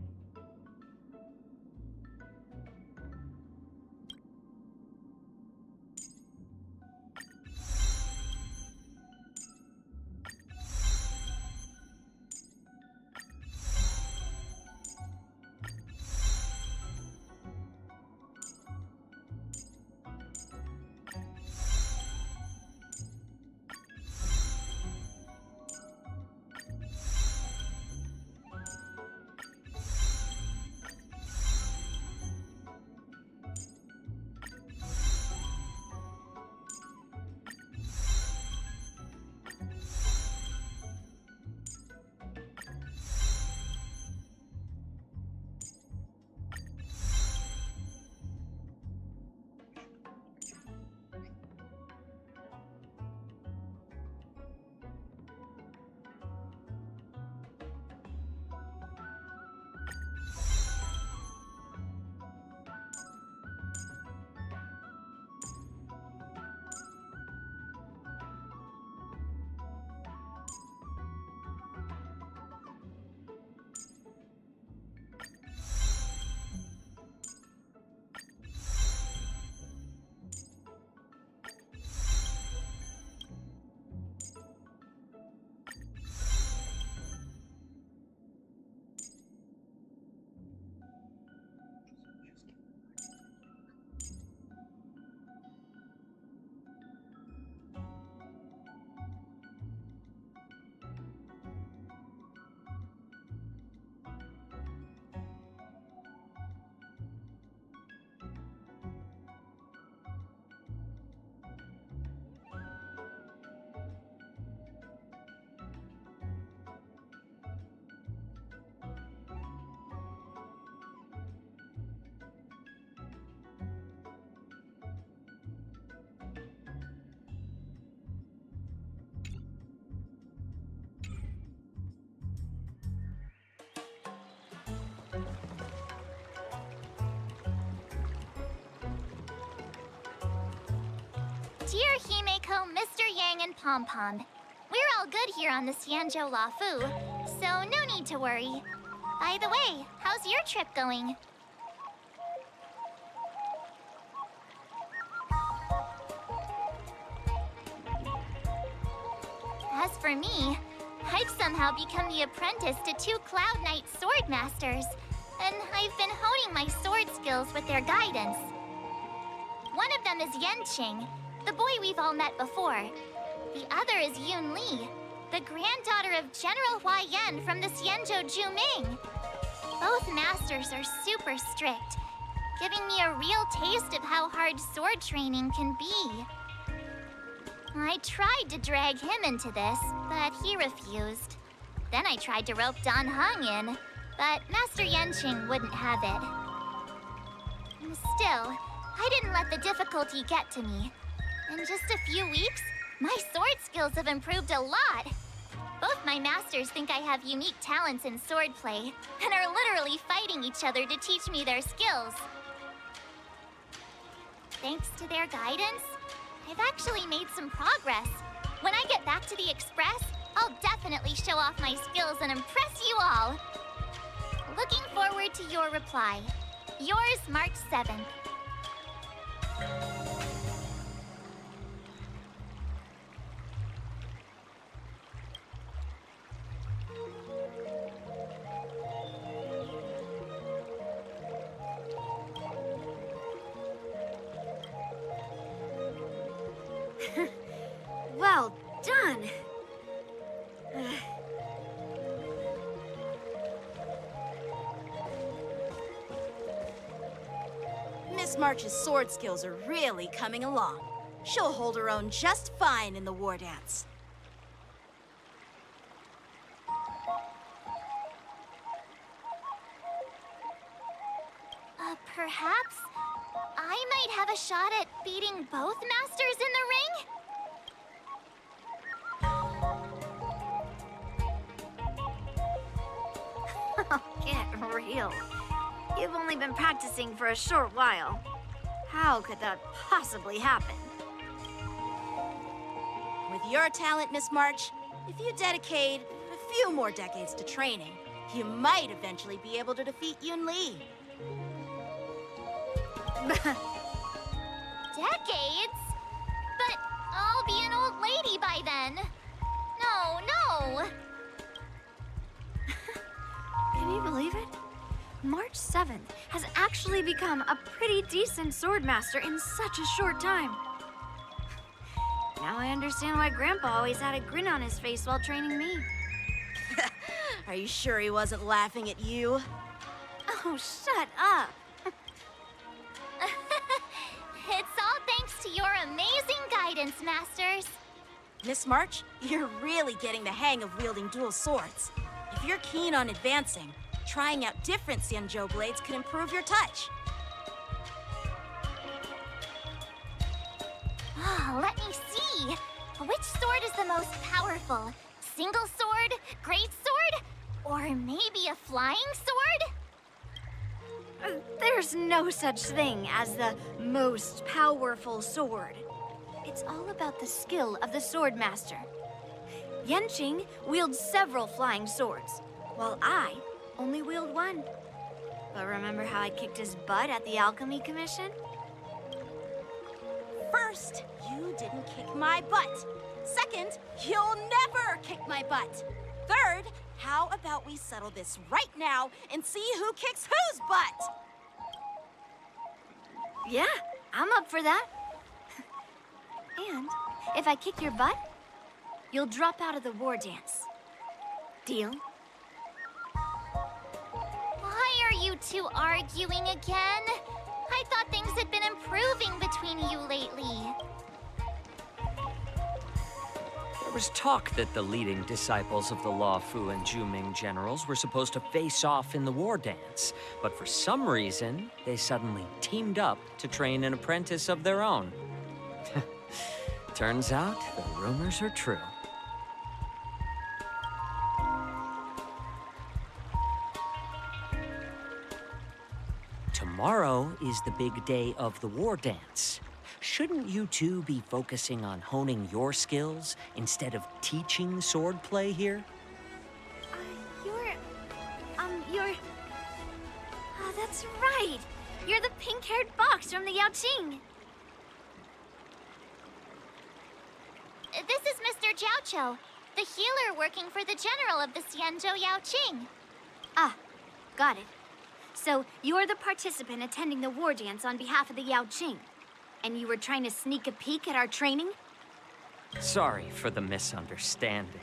Dear Himeko, Mr. Yang, and Pom Pom, we're all good here on the Xianzhou Lawfu, so no need to worry. By the way, how's your trip going? As for me, I've somehow become the apprentice to 2 Cloud Knight sword masters, and I've been honing my sword skills with their guidance. One of them is Yenqing, the boy we've all met before. The other is Yunh Li, the granddaughter of General Huaiyan from the Xianzhou Juming. Both masters are super strict, giving me a real taste of how hard sword training can be. I tried to drag him into this, but he refused. Then I tried to rope Dan Heng in, but Master Yenqing wouldn't have it. Still, I didn't let the difficulty get to me. In just a few weeks, my sword skills have improved a lot. Both my masters think I have unique talents in swordplay, and are literally fighting each other to teach me their skills. Thanks to their guidance, I've actually made some progress. When I get back to the Express, I'll definitely show off my skills and impress you all. Looking forward to your reply. Yours, March 7th. Well done. Miss March's sword skills are really coming along. She'll hold her own just fine in the war dance. perhaps I might have a shot at beating both masters in the ring? Get real. You've only been practicing for a short while. How could that possibly happen? With your talent, Miss March, if you dedicate a few more decades to training, you might eventually be able to defeat Yuan Li. Decades? But I'll be an old lady by then. No. Can you believe it? March 7th has actually become a pretty decent swordmaster in such a short time. Now I understand why Grandpa always had a grin on his face while training me. Are you sure he wasn't laughing at you? Oh, shut up. It's all thanks to your amazing guidance, Masters. Miss March, you're really getting the hang of wielding dual swords. If you're keen on advancing, trying out different Xianzhou blades could improve your touch. Oh, let me see. Which sword is the most powerful? Single sword? Great sword? Or maybe a flying sword? There's no such thing as the most powerful sword. It's all about the skill of the swordmaster. Yanqing wields several flying swords, while I only wield one. But remember how I kicked his butt at the Alchemy Commission? First, you didn't kick my butt. Second, you'll never kick my butt. Third, how about we settle this right now and see who kicks whose butt? Yeah, I'm up for that. And if I kick your butt, you'll drop out of the war dance. Deal? Why are you two arguing again? I thought things had been improving between you lately. There was talk that the leading disciples of the Lawfu and Juming generals were supposed to face off in the war dance, but for some reason, they suddenly teamed up to train an apprentice of their own. Turns out, the rumors are true. Tomorrow is the big day of the war dance. Shouldn't you two be focusing on honing your skills instead of teaching swordplay here? Oh, that's right. You're the pink-haired fox from the Yaoqing. This is Mr. Zhao Chou, the healer working for the general of the Xianzhou Yaoqing. Ah, got it. So, you're the participant attending the war dance on behalf of the Yaoqing. And you were trying to sneak a peek at our training? Sorry for the misunderstanding.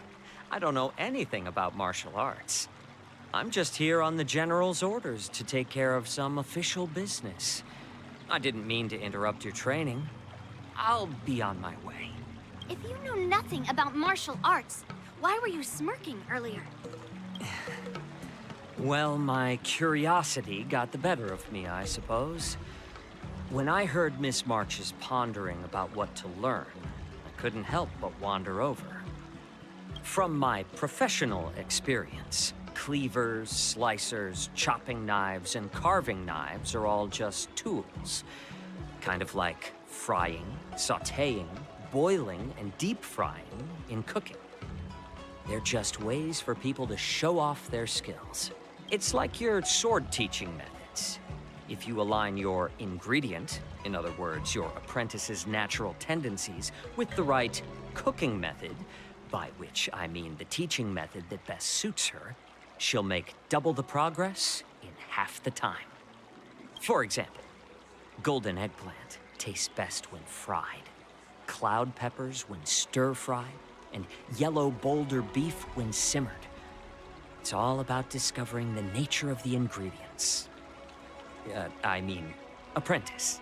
I don't know anything about martial arts. I'm just here on the general's orders to take care of some official business. I didn't mean to interrupt your training. I'll be on my way. If you know nothing about martial arts, why were you smirking earlier? Well, my curiosity got the better of me, I suppose. When I heard Miss March's pondering about what to learn, I couldn't help but wander over. From my professional experience, cleavers, slicers, chopping knives, and carving knives are all just tools. Kind of like frying, sautéing, boiling, and deep frying in cooking. They're just ways for people to show off their skills. It's like your sword teaching methods. If you align your ingredient, in other words, your apprentice's natural tendencies, with the right cooking method, by which I mean the teaching method that best suits her, she'll make double the progress in half the time. For example, golden eggplant tastes best when fried, cloud peppers when stir-fried, and yellow boulder beef when simmered. It's all about discovering the nature of the ingredients. Apprentice.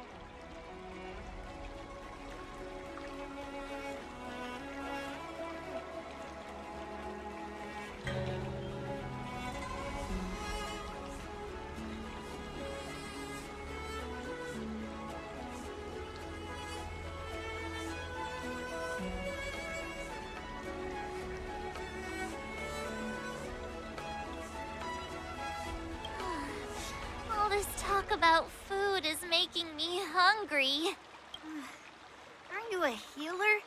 about food is making me hungry. Aren't you a healer?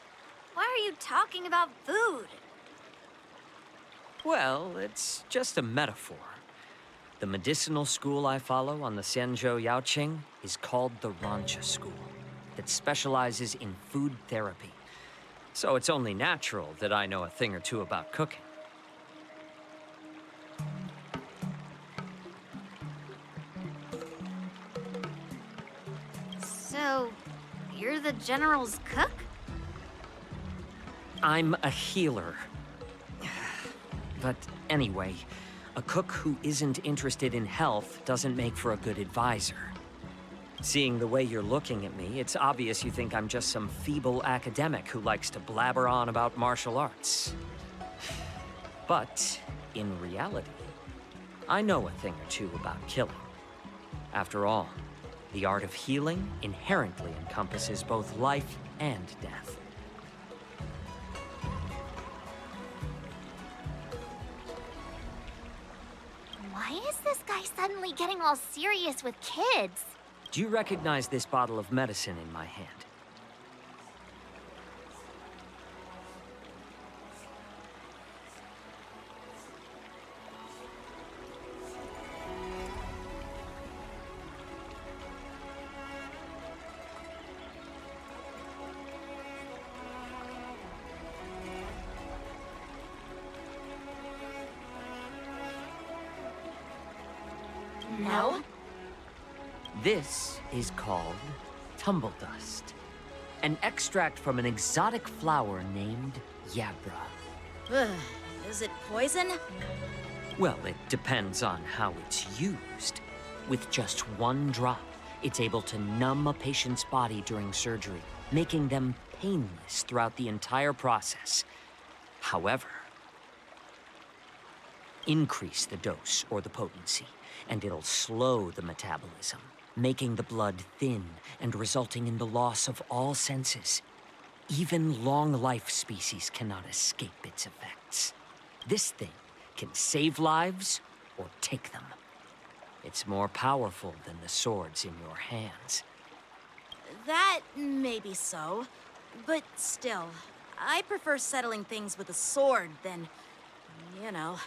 Why are you talking about food? Well, it's just a metaphor. The medicinal school I follow on the Xianzhou Yaoqing is called the Rancha School, that specializes in food therapy. So it's only natural that I know a thing or two about cooking. So, you're the General's cook? I'm a healer. But anyway, a cook who isn't interested in health doesn't make for a good advisor. Seeing the way you're looking at me, it's obvious you think I'm just some feeble academic who likes to blabber on about martial arts. But, in reality, I know a thing or two about killing. After all, the art of healing inherently encompasses both life and death. Why is this guy suddenly getting all serious with kids? Do you recognize this bottle of medicine in my hand? No. This is called tumble dust, an extract from an exotic flower named Yabra. Ugh, is it poison? Well, it depends on how it's used. With just one drop, it's able to numb a patient's body during surgery, making them painless throughout the entire process. However, increase the dose or the potency, and it'll slow the metabolism, making the blood thin and resulting in the loss of all senses. Even long-life species cannot escape its effects. This thing can save lives or take them. It's more powerful than the swords in your hands. That may be so, but still, I prefer settling things with a sword than, you know.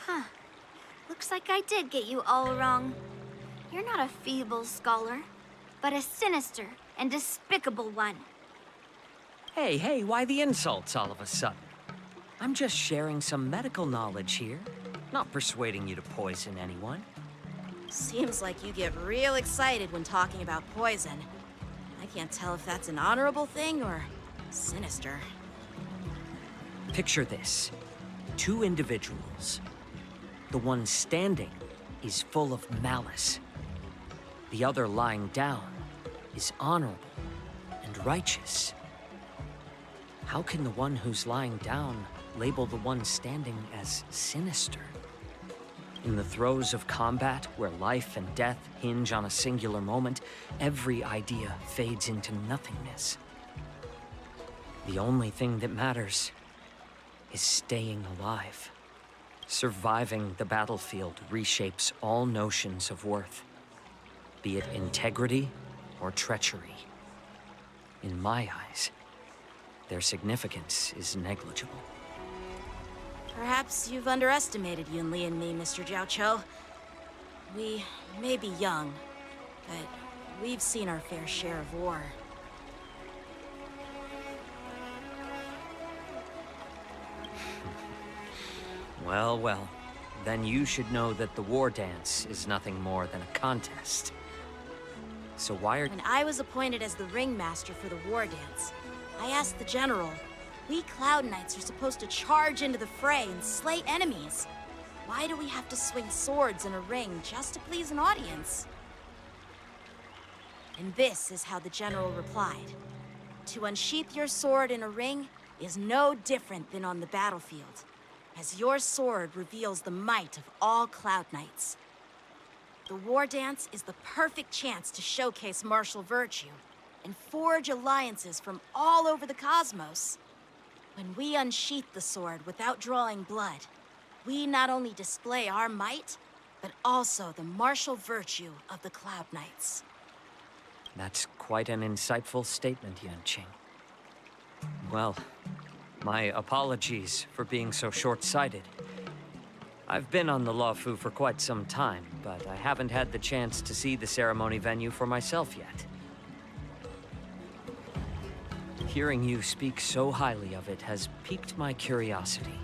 Huh. Looks like I did get you all wrong. You're not a feeble scholar, but a sinister and despicable one. Hey, why the insults all of a sudden? I'm just sharing some medical knowledge here, not persuading you to poison anyone. Seems like you get real excited when talking about poison. I can't tell if that's an honorable thing or sinister. Picture this. Two individuals. The one standing is full of malice. The other lying down is honorable and righteous. How can the one who's lying down label the one standing as sinister? In the throes of combat, where life and death hinge on a singular moment, every idea fades into nothingness. The only thing that matters is staying alive. Surviving the battlefield reshapes all notions of worth, be it integrity or treachery. In my eyes, their significance is negligible. Perhaps you've underestimated Yuan Li and me, Mr. Zhao Cho. We may be young, but we've seen our fair share of war. Well, then you should know that the war dance is nothing more than a contest. So why are— When I was appointed as the ringmaster for the war dance, I asked the general, we Cloud Knights are supposed to charge into the fray and slay enemies. Why do we have to swing swords in a ring just to please an audience? And this is how the general replied. To unsheath your sword in a ring is no different than on the battlefield, as your sword reveals the might of all Cloud Knights. The war dance is the perfect chance to showcase martial virtue and forge alliances from all over the cosmos. When we unsheath the sword without drawing blood, we not only display our might, but also the martial virtue of the Cloud Knights. That's quite an insightful statement, Yanqing. Well, my apologies for being so short-sighted. I've been on the Lawfu for quite some time, but I haven't had the chance to see the ceremony venue for myself yet. Hearing you speak so highly of it has piqued my curiosity.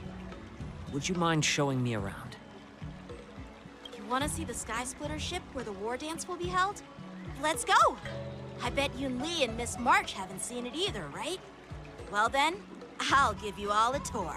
Would you mind showing me around? You want to see the Sky Splitter ship where the war dance will be held? Let's go! I bet Yuan Li and Miss March haven't seen it either, right? Well then, I'll give you all a tour.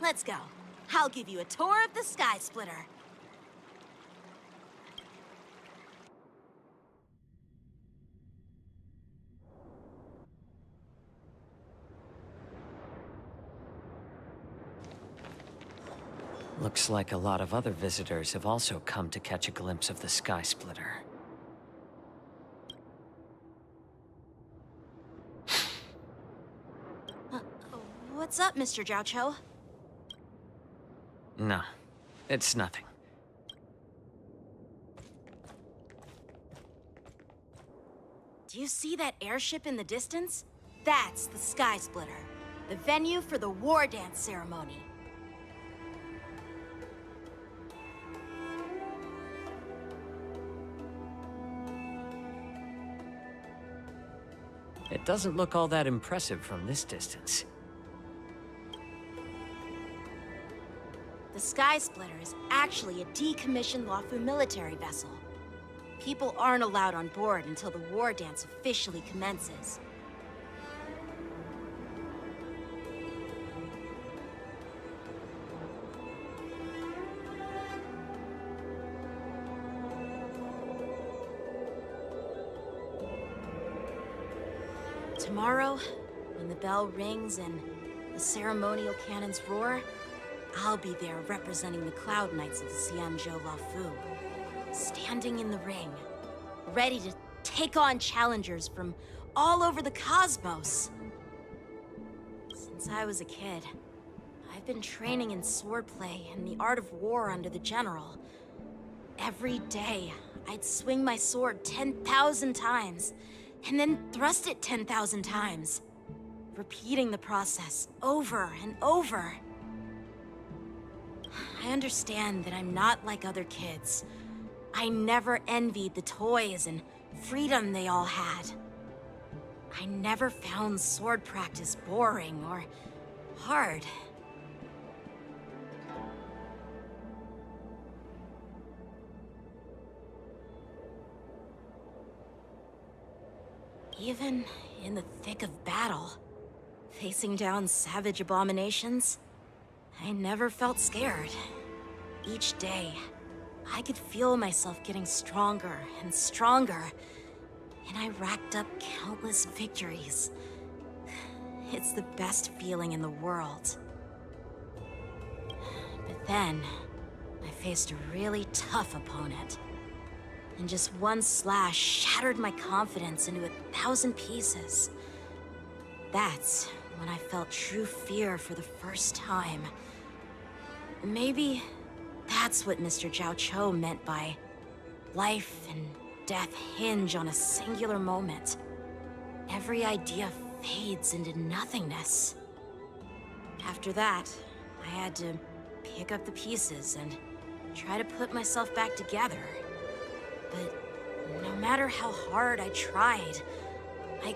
Let's go. I'll give you a tour of the Sky Splitter. Looks like a lot of other visitors have also come to catch a glimpse of the Sky Splitter. What's up, Mr. Zhao Cho? No, it's nothing. Do you see that airship in the distance? That's the Sky Splitter, the venue for the war dance ceremony. It doesn't look all that impressive from this distance. The Sky Splitter is actually a decommissioned Lawfu military vessel. People aren't allowed on board until the war dance officially commences. Tomorrow, when the bell rings and the ceremonial cannons roar, I'll be there representing the Cloud Knights of the Xianzhou Lawfu, standing in the ring, ready to take on challengers from all over the cosmos. Since I was a kid, I've been training in swordplay and the art of war under the general. Every day, I'd swing my sword 10,000 times, and then thrust it 10,000 times, repeating the process over and over. I understand that I'm not like other kids. I never envied the toys and freedom they all had. I never found sword practice boring or hard. Even in the thick of battle, facing down savage abominations, I never felt scared. Each day, I could feel myself getting stronger and stronger, and I racked up countless victories. It's the best feeling in the world. But then, I faced a really tough opponent, and just one slash shattered my confidence into 1,000 pieces. That's when I felt true fear for the first time. Maybe that's what Mr. Zhao Cho meant by life and death hinge on a singular moment. Every idea fades into nothingness. After that, I had to pick up the pieces and try to put myself back together. But no matter how hard I tried, I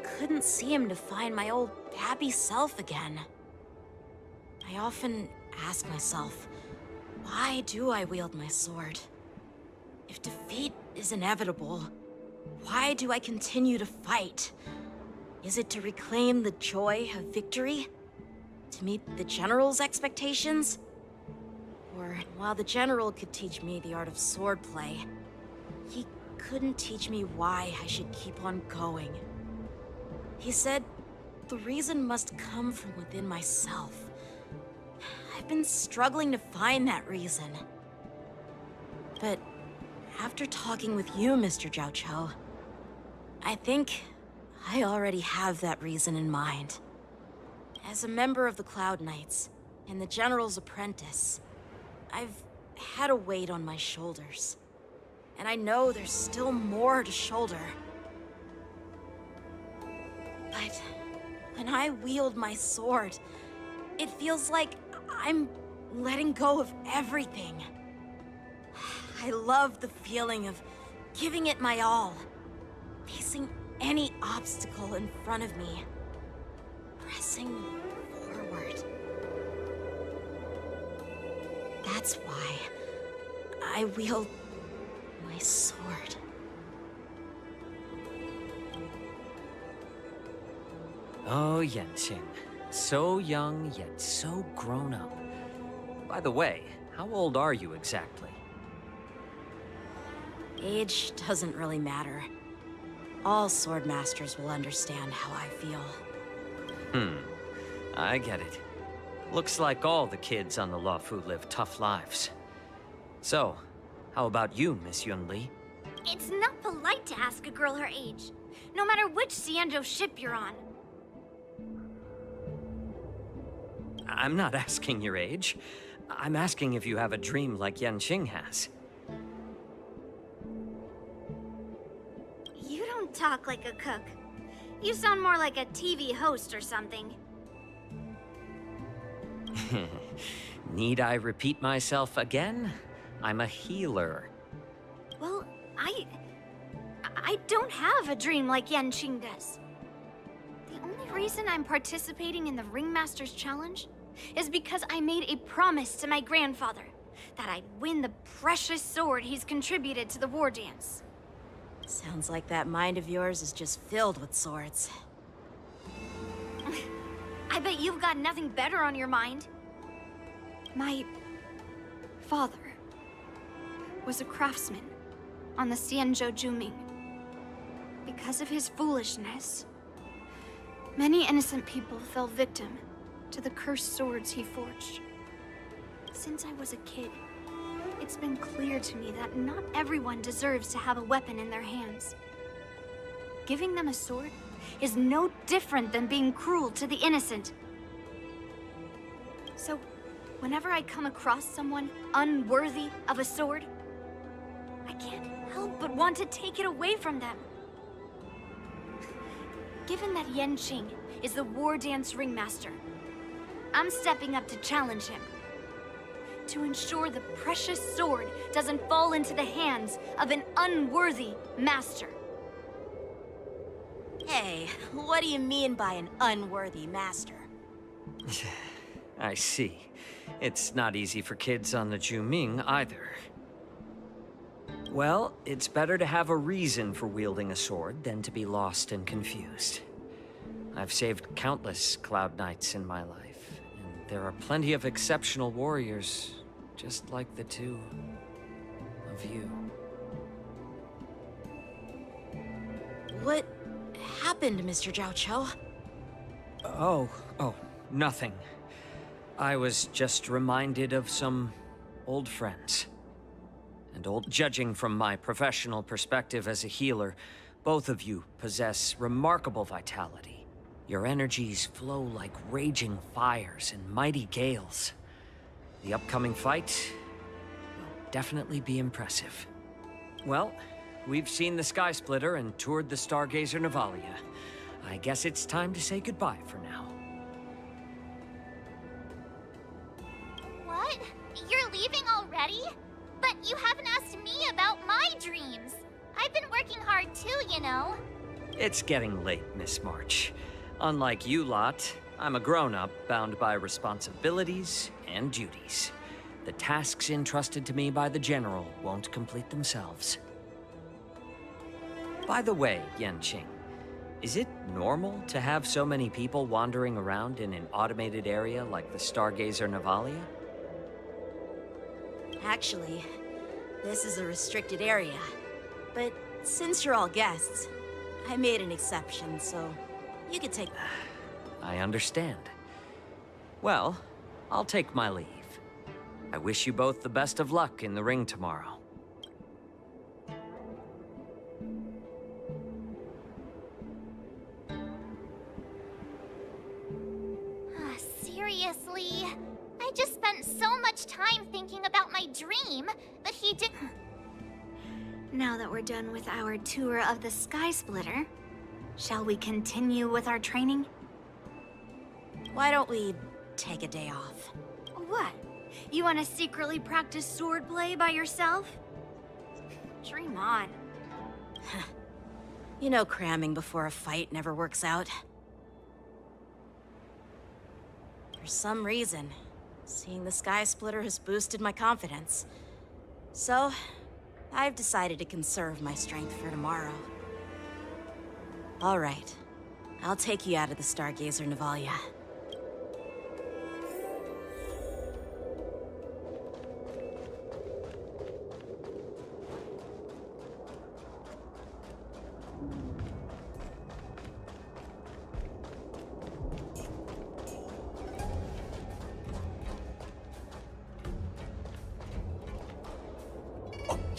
couldn't seem to find my old happy self again. I often ask myself, why do I wield my sword? If defeat is inevitable, why do I continue to fight? Is it to reclaim the joy of victory? To meet the General's expectations? Or while the General could teach me the art of swordplay, he couldn't teach me why I should keep on going. He said, the reason must come from within myself. I've been struggling to find that reason. But after talking with you, Mr. Zhao Cho, I think I already have that reason in mind. As a member of the Cloud Knights and the General's apprentice, I've had a weight on my shoulders. And I know there's still more to shoulder. But when I wield my sword, it feels like I'm letting go of everything. I love the feeling of giving it my all, facing any obstacle in front of me, pressing forward. That's why I wield my sword. Oh, Yenxing. So young, yet so grown up. By the way, how old are you exactly? Age doesn't really matter. All sword masters will understand how I feel. I get it. Looks like all the kids on the Lawfu live tough lives. So, how about you, Miss Yuan Li? It's not polite to ask a girl her age, no matter which Xianzhou ship you're on. I'm not asking your age. I'm asking if you have a dream like Yanqing has. You don't talk like a cook. You sound more like a TV host or something. Need I repeat myself again? I'm a healer. Well, I don't have a dream like Yanqing does. The only reason I'm participating in the Ringmaster's Challenge is because I made a promise to my grandfather that I'd win the precious sword he's contributed to the war dance. Sounds like that mind of yours is just filled with swords. I bet you've got nothing better on your mind. My father was a craftsman on the Xianzhou Juming. Because of his foolishness, many innocent people fell victim to the cursed swords he forged. Since I was a kid, it's been clear to me that not everyone deserves to have a weapon in their hands. Giving them a sword is no different than being cruel to the innocent. So, whenever I come across someone unworthy of a sword, I can't help but want to take it away from them. Given that Yanqing is the war dance ringmaster, I'm stepping up to challenge him. To ensure the precious sword doesn't fall into the hands of an unworthy master. Hey, what do you mean by an unworthy master? I see. It's not easy for kids on the Juming either. Well, it's better to have a reason for wielding a sword than to be lost and confused. I've saved countless Cloud Knights in my life, and there are plenty of exceptional warriors, just like the two of you. What happened, Mr. Zhao Cho? Oh, nothing. I was just reminded of some old friends. Judging from my professional perspective as a healer, both of you possess remarkable vitality. Your energies flow like raging fires and mighty gales. The upcoming fight will definitely be impressive. Well, we've seen the Sky Splitter and toured the Stargazer Navalia. I guess it's time to say goodbye for now. What? You're leaving already? But you haven't asked me about my dreams. I've been working hard too, you know. It's getting late, Miss March. Unlike you lot, I'm a grown-up bound by responsibilities and duties. The tasks entrusted to me by the General won't complete themselves. By the way, Yanqing, is it normal to have so many people wandering around in an automated area like the Stargazer Navalia? Actually, this is a restricted area. But since you're all guests, I made an exception, so you can take... I understand. Well, I'll take my leave. I wish you both the best of luck in the ring tomorrow. Seriously? I just spent so much time thinking about my dream, but he didn't... Now that we're done with our tour of the Sky Splitter, shall we continue with our training? Why don't we take a day off? What? You want to secretly practice swordplay by yourself? Dream on. You know cramming before a fight never works out. For some reason, seeing the Sky Splitter has boosted my confidence. So, I've decided to conserve my strength for tomorrow. All right. I'll take you out of the Stargazer Navalia.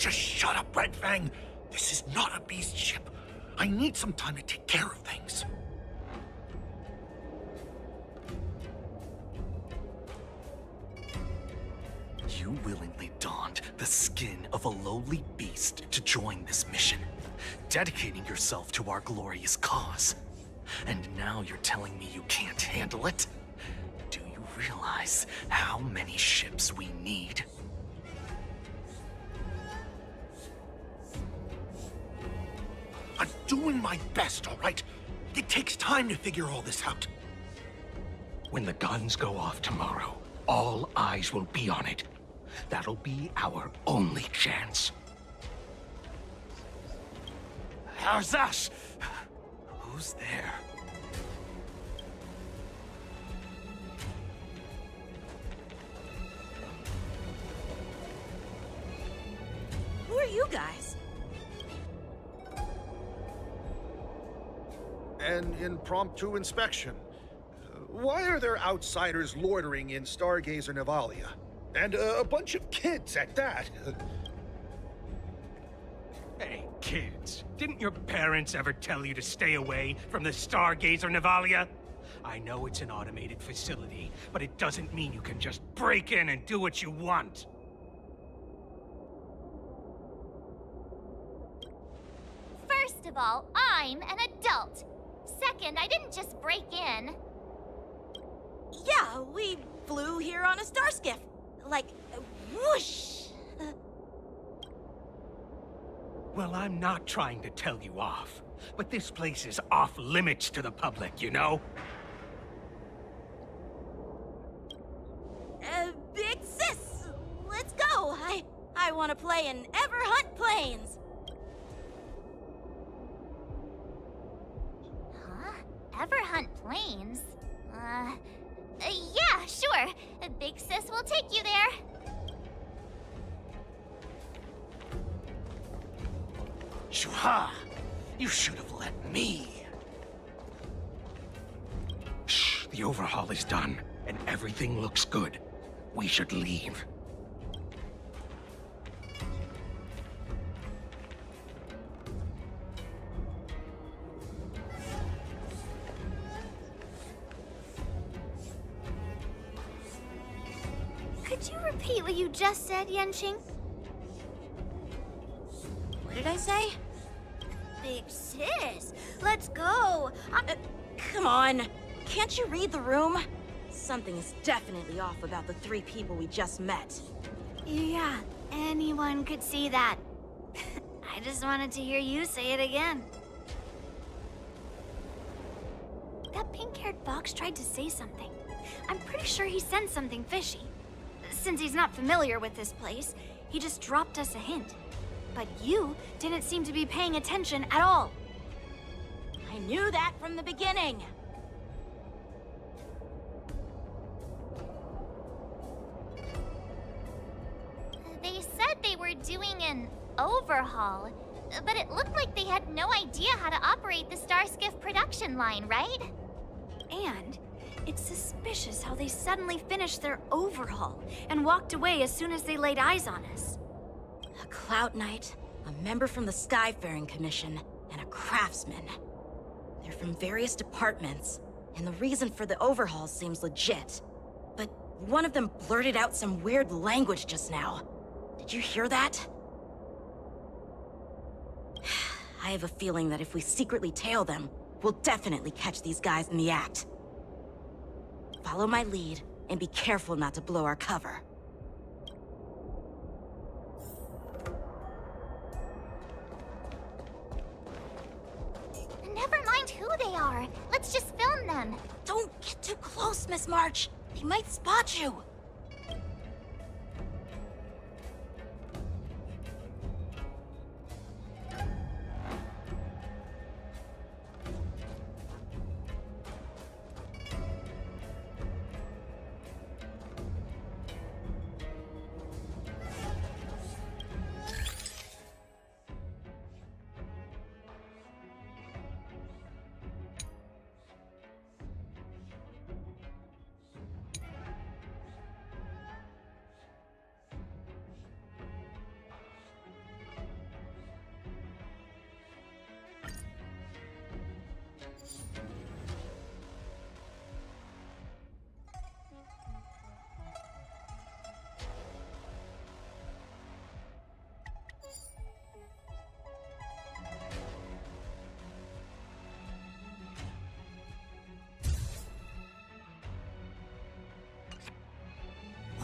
Just shut up, Red Fang. This is not a beast ship. I need some time to take care of things. You willingly donned the skin of a lowly beast to join this mission, dedicating yourself to our glorious cause. And now you're telling me you can't handle it? Do you realize how many ships we need? I'm doing my best, all right? It takes time to figure all this out. When the guns go off tomorrow, all eyes will be on it. That'll be our only chance. How's that? Who's there? Who are you guys? An impromptu inspection. Why are there outsiders loitering in Stargazer Navalia? And a bunch of kids at that. Hey, kids. Didn't your parents ever tell you to stay away from the Stargazer Navalia? I know it's an automated facility, but it doesn't mean you can just break in and do what you want. First of all, I'm an adult. Second, I didn't just break in. Yeah, we flew here on a star skiff. Like, whoosh! Well, I'm not trying to tell you off, but this place is off limits to the public, you know? Big sis! Let's go! I want to play in Ever Hunt Planes! Huh? Ever hunt planes? Yeah, sure. Big sis will take you there. Shuha! You should have let me. Shh, the overhaul is done, and everything looks good. We should leave. Could you repeat what you just said, Yanqing? What did I say? Big sis, let's go. Come on. Can't you read the room? Something is definitely off about the 3 people we just met. Yeah, anyone could see that. I just wanted to hear you say it again. That pink-haired fox tried to say something. I'm pretty sure he sensed something fishy. Since he's not familiar with this place, he just dropped us a hint. But you didn't seem to be paying attention at all. I knew that from the beginning. They said they were doing an overhaul, but it looked like they had no idea how to operate the Starskiff production line, right? And it's suspicious how they suddenly finished their overhaul and walked away as soon as they laid eyes on us. A Cloud Knight, a member from the Skyfaring Commission, and a craftsman. They're from various departments, and the reason for the overhaul seems legit. But one of them blurted out some weird language just now. Did you hear that? I have a feeling that if we secretly tail them, we'll definitely catch these guys in the act. Follow my lead, and be careful not to blow our cover. Never mind who they are. Let's just film them. Don't get too close, Miss March. They might spot you.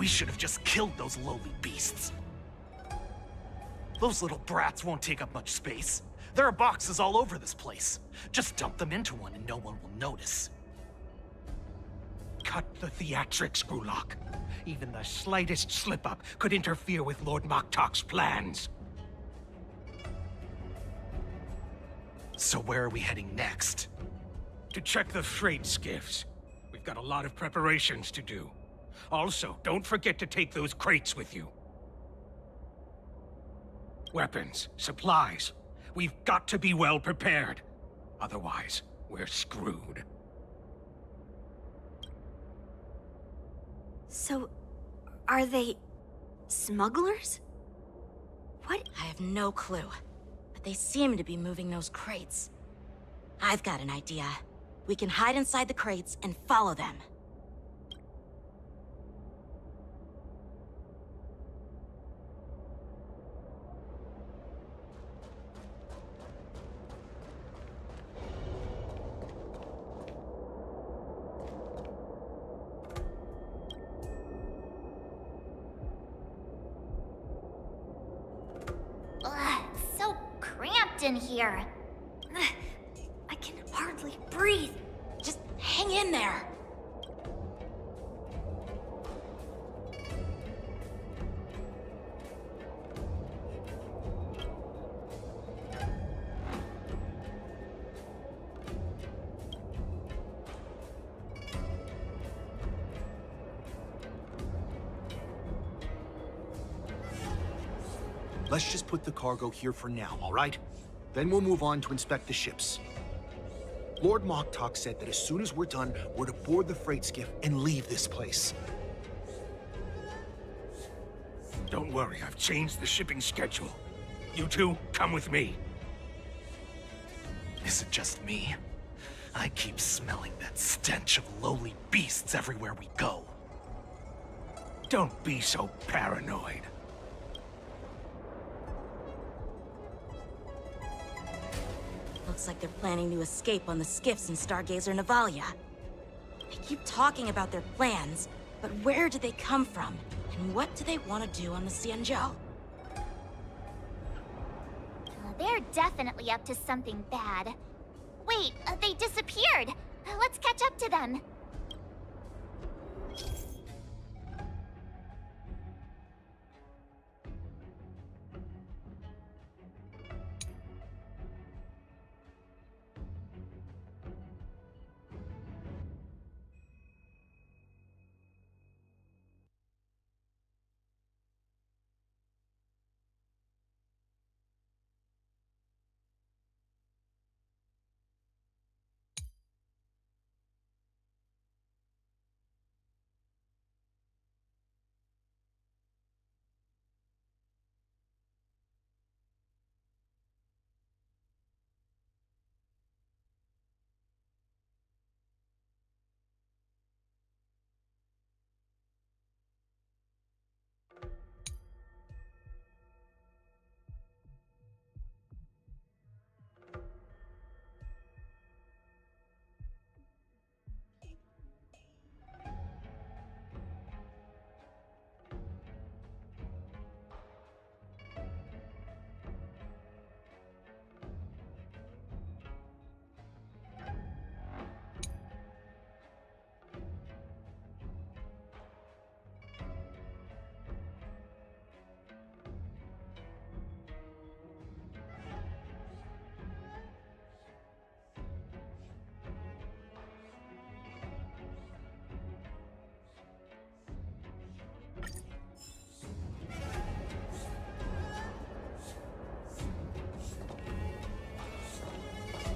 We should have just killed those lowly beasts. Those little brats won't take up much space. There are boxes all over this place. Just dump them into one and no one will notice. Cut the theatrics, Grulok. Even the slightest slip-up could interfere with Lord Moktok's plans. So where are we heading next? To check the freight skiffs. We've got a lot of preparations to do. Also, don't forget to take those crates with you. Weapons, supplies. We've got to be well prepared. Otherwise, we're screwed. So, are they smugglers? What? I have no clue, but they seem to be moving those crates. I've got an idea. We can hide inside the crates and follow them. Ugh, so cramped in here. I can hardly breathe. Just hang in there. Let's just put the cargo here for now, all right? Then we'll move on to inspect the ships. Lord Moktok said that as soon as we're done, we're to board the freight skiff and leave this place. Don't worry, I've changed the shipping schedule. You two, come with me. Is it just me? I keep smelling that stench of lowly beasts everywhere we go. Don't be so paranoid. Looks like they're planning to escape on the skiffs in Stargazer Navalia. They keep talking about their plans, but where do they come from? And what do they want to do on the Xianzhou? They're definitely up to something bad. Wait, they disappeared. Let's catch up to them.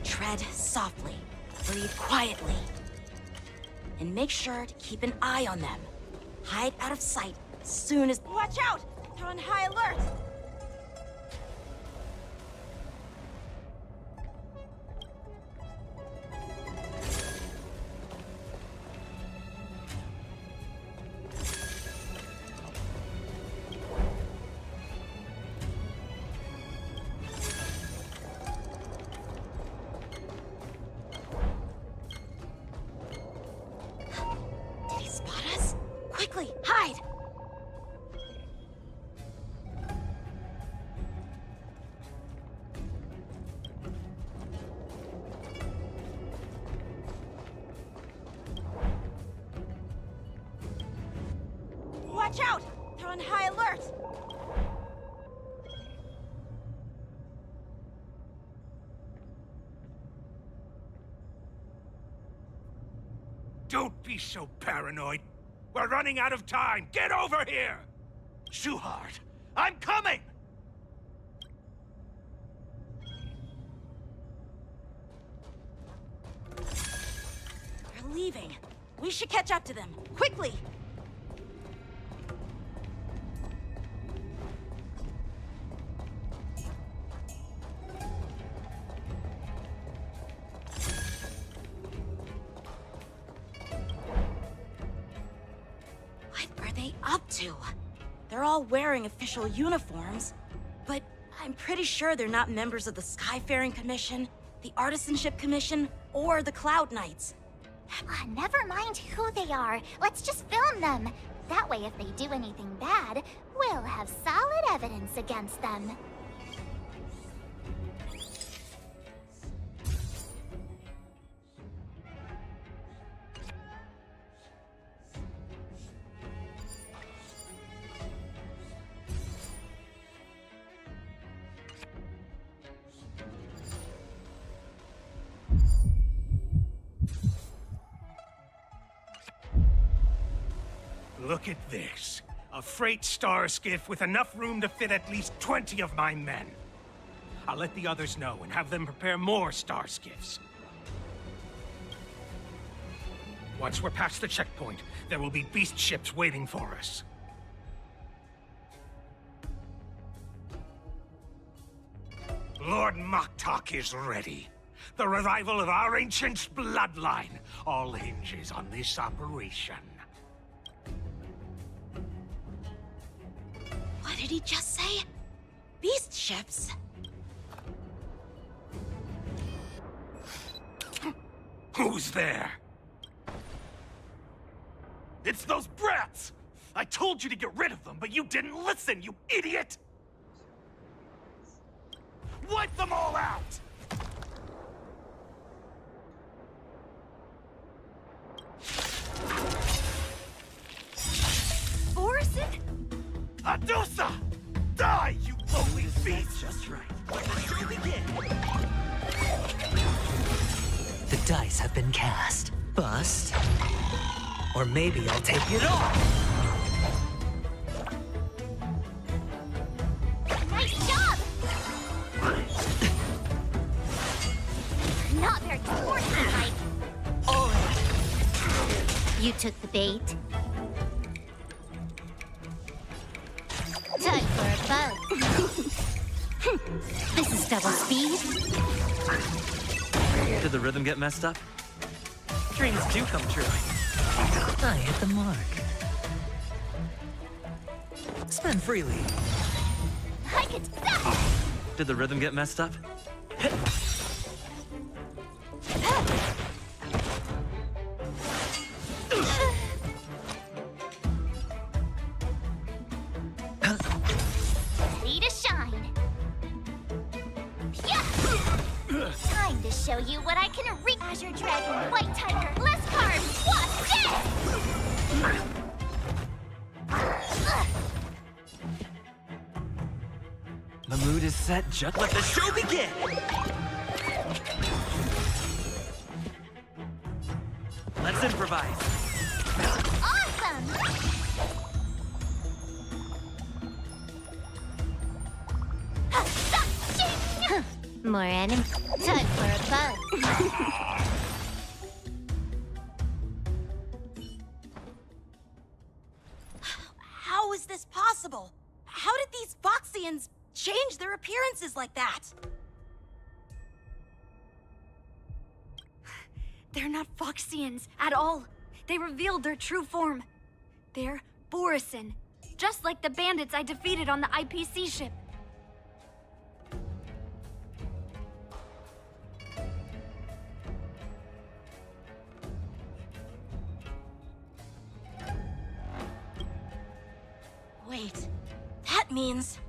Tread softly, breathe quietly, and make sure to keep an eye on them. Hide out of sight as soon as— Watch out! They're on high alert! Quickly, hide! Watch out! They're on high alert! Don't be so paranoid. We're running out of time. Get over here! Shuhard, I'm coming! They're leaving. We should catch up to them. Quickly! What are they up to? They're all wearing official uniforms, but I'm pretty sure they're not members of the Skyfaring Commission, the Artisanship Commission, or the Cloud Knights. Never mind who they are. Let's just film them. That way, if they do anything bad, we'll have solid evidence against them. Look at this. A freight star skiff with enough room to fit at least 20 of my men. I'll let the others know and have them prepare more star skiffs. Once we're past the checkpoint, there will be beast ships waiting for us. Lord Moktok is ready. The revival of our ancient bloodline all hinges on this operation. What did he just say? Beast ships? Who's there? It's those brats! I told you to get rid of them, but you didn't listen, you idiot! Wipe them all out! Borison? Adusa! Die, you lowly beast! Just right. Here we begin. The dice have been cast. Bust. Or maybe I'll take it all. Nice job! Not very sportsmanlike. You took the bait. Time for a boat. This is double speed. Did the rhythm get messed up? Dreams do come true. I hit the mark. Spend freely. I could stop. Did the rhythm get messed up? Ready to shine. Yeah. Time to show you what I can reach. Azure Dragon, White Tiger, less carbs. What's this? The mood is set, just let the show begin! Let's improvise. Awesome! More enemy. Time for a boat. How is this possible? How did these Foxians change their appearances like that? They're not Foxians at all. They revealed their true form. They're Borison, just like the bandits I defeated on the IPC ship. Wait, that means...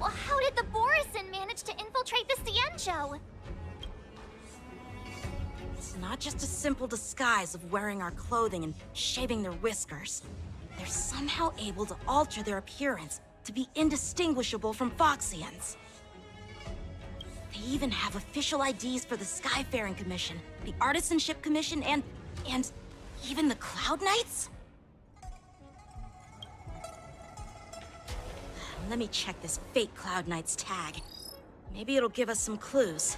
Well, how did the Borison manage to infiltrate the Xianzhou? It's not just a simple disguise of wearing our clothing and shaving their whiskers. They're somehow able to alter their appearance to be indistinguishable from Foxians. They even have official IDs for the Skyfaring Commission, the Artisanship Commission, and even the Cloud Knights? Let me check this fake Cloud Knight's tag. Maybe it'll give us some clues.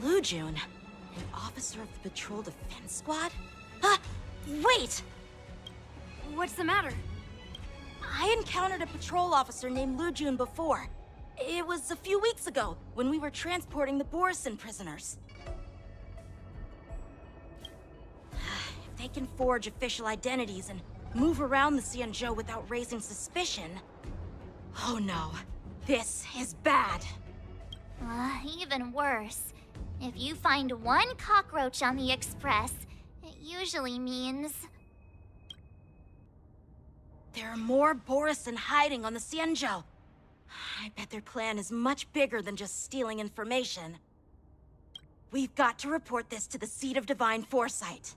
Lujun, an officer of the Patrol Defense Squad? Wait! What's the matter? I encountered a patrol officer named Lujun before. It was a few weeks ago, when we were transporting the Borison prisoners. If they can forge official identities and move around the Xianzhou without raising suspicion... Oh no, this is bad. Even worse. If you find one cockroach on the Express, it usually means... There are more Borison hiding on the Xianzhou. I bet their plan is much bigger than just stealing information. We've got to report this to the Seat of Divine Foresight.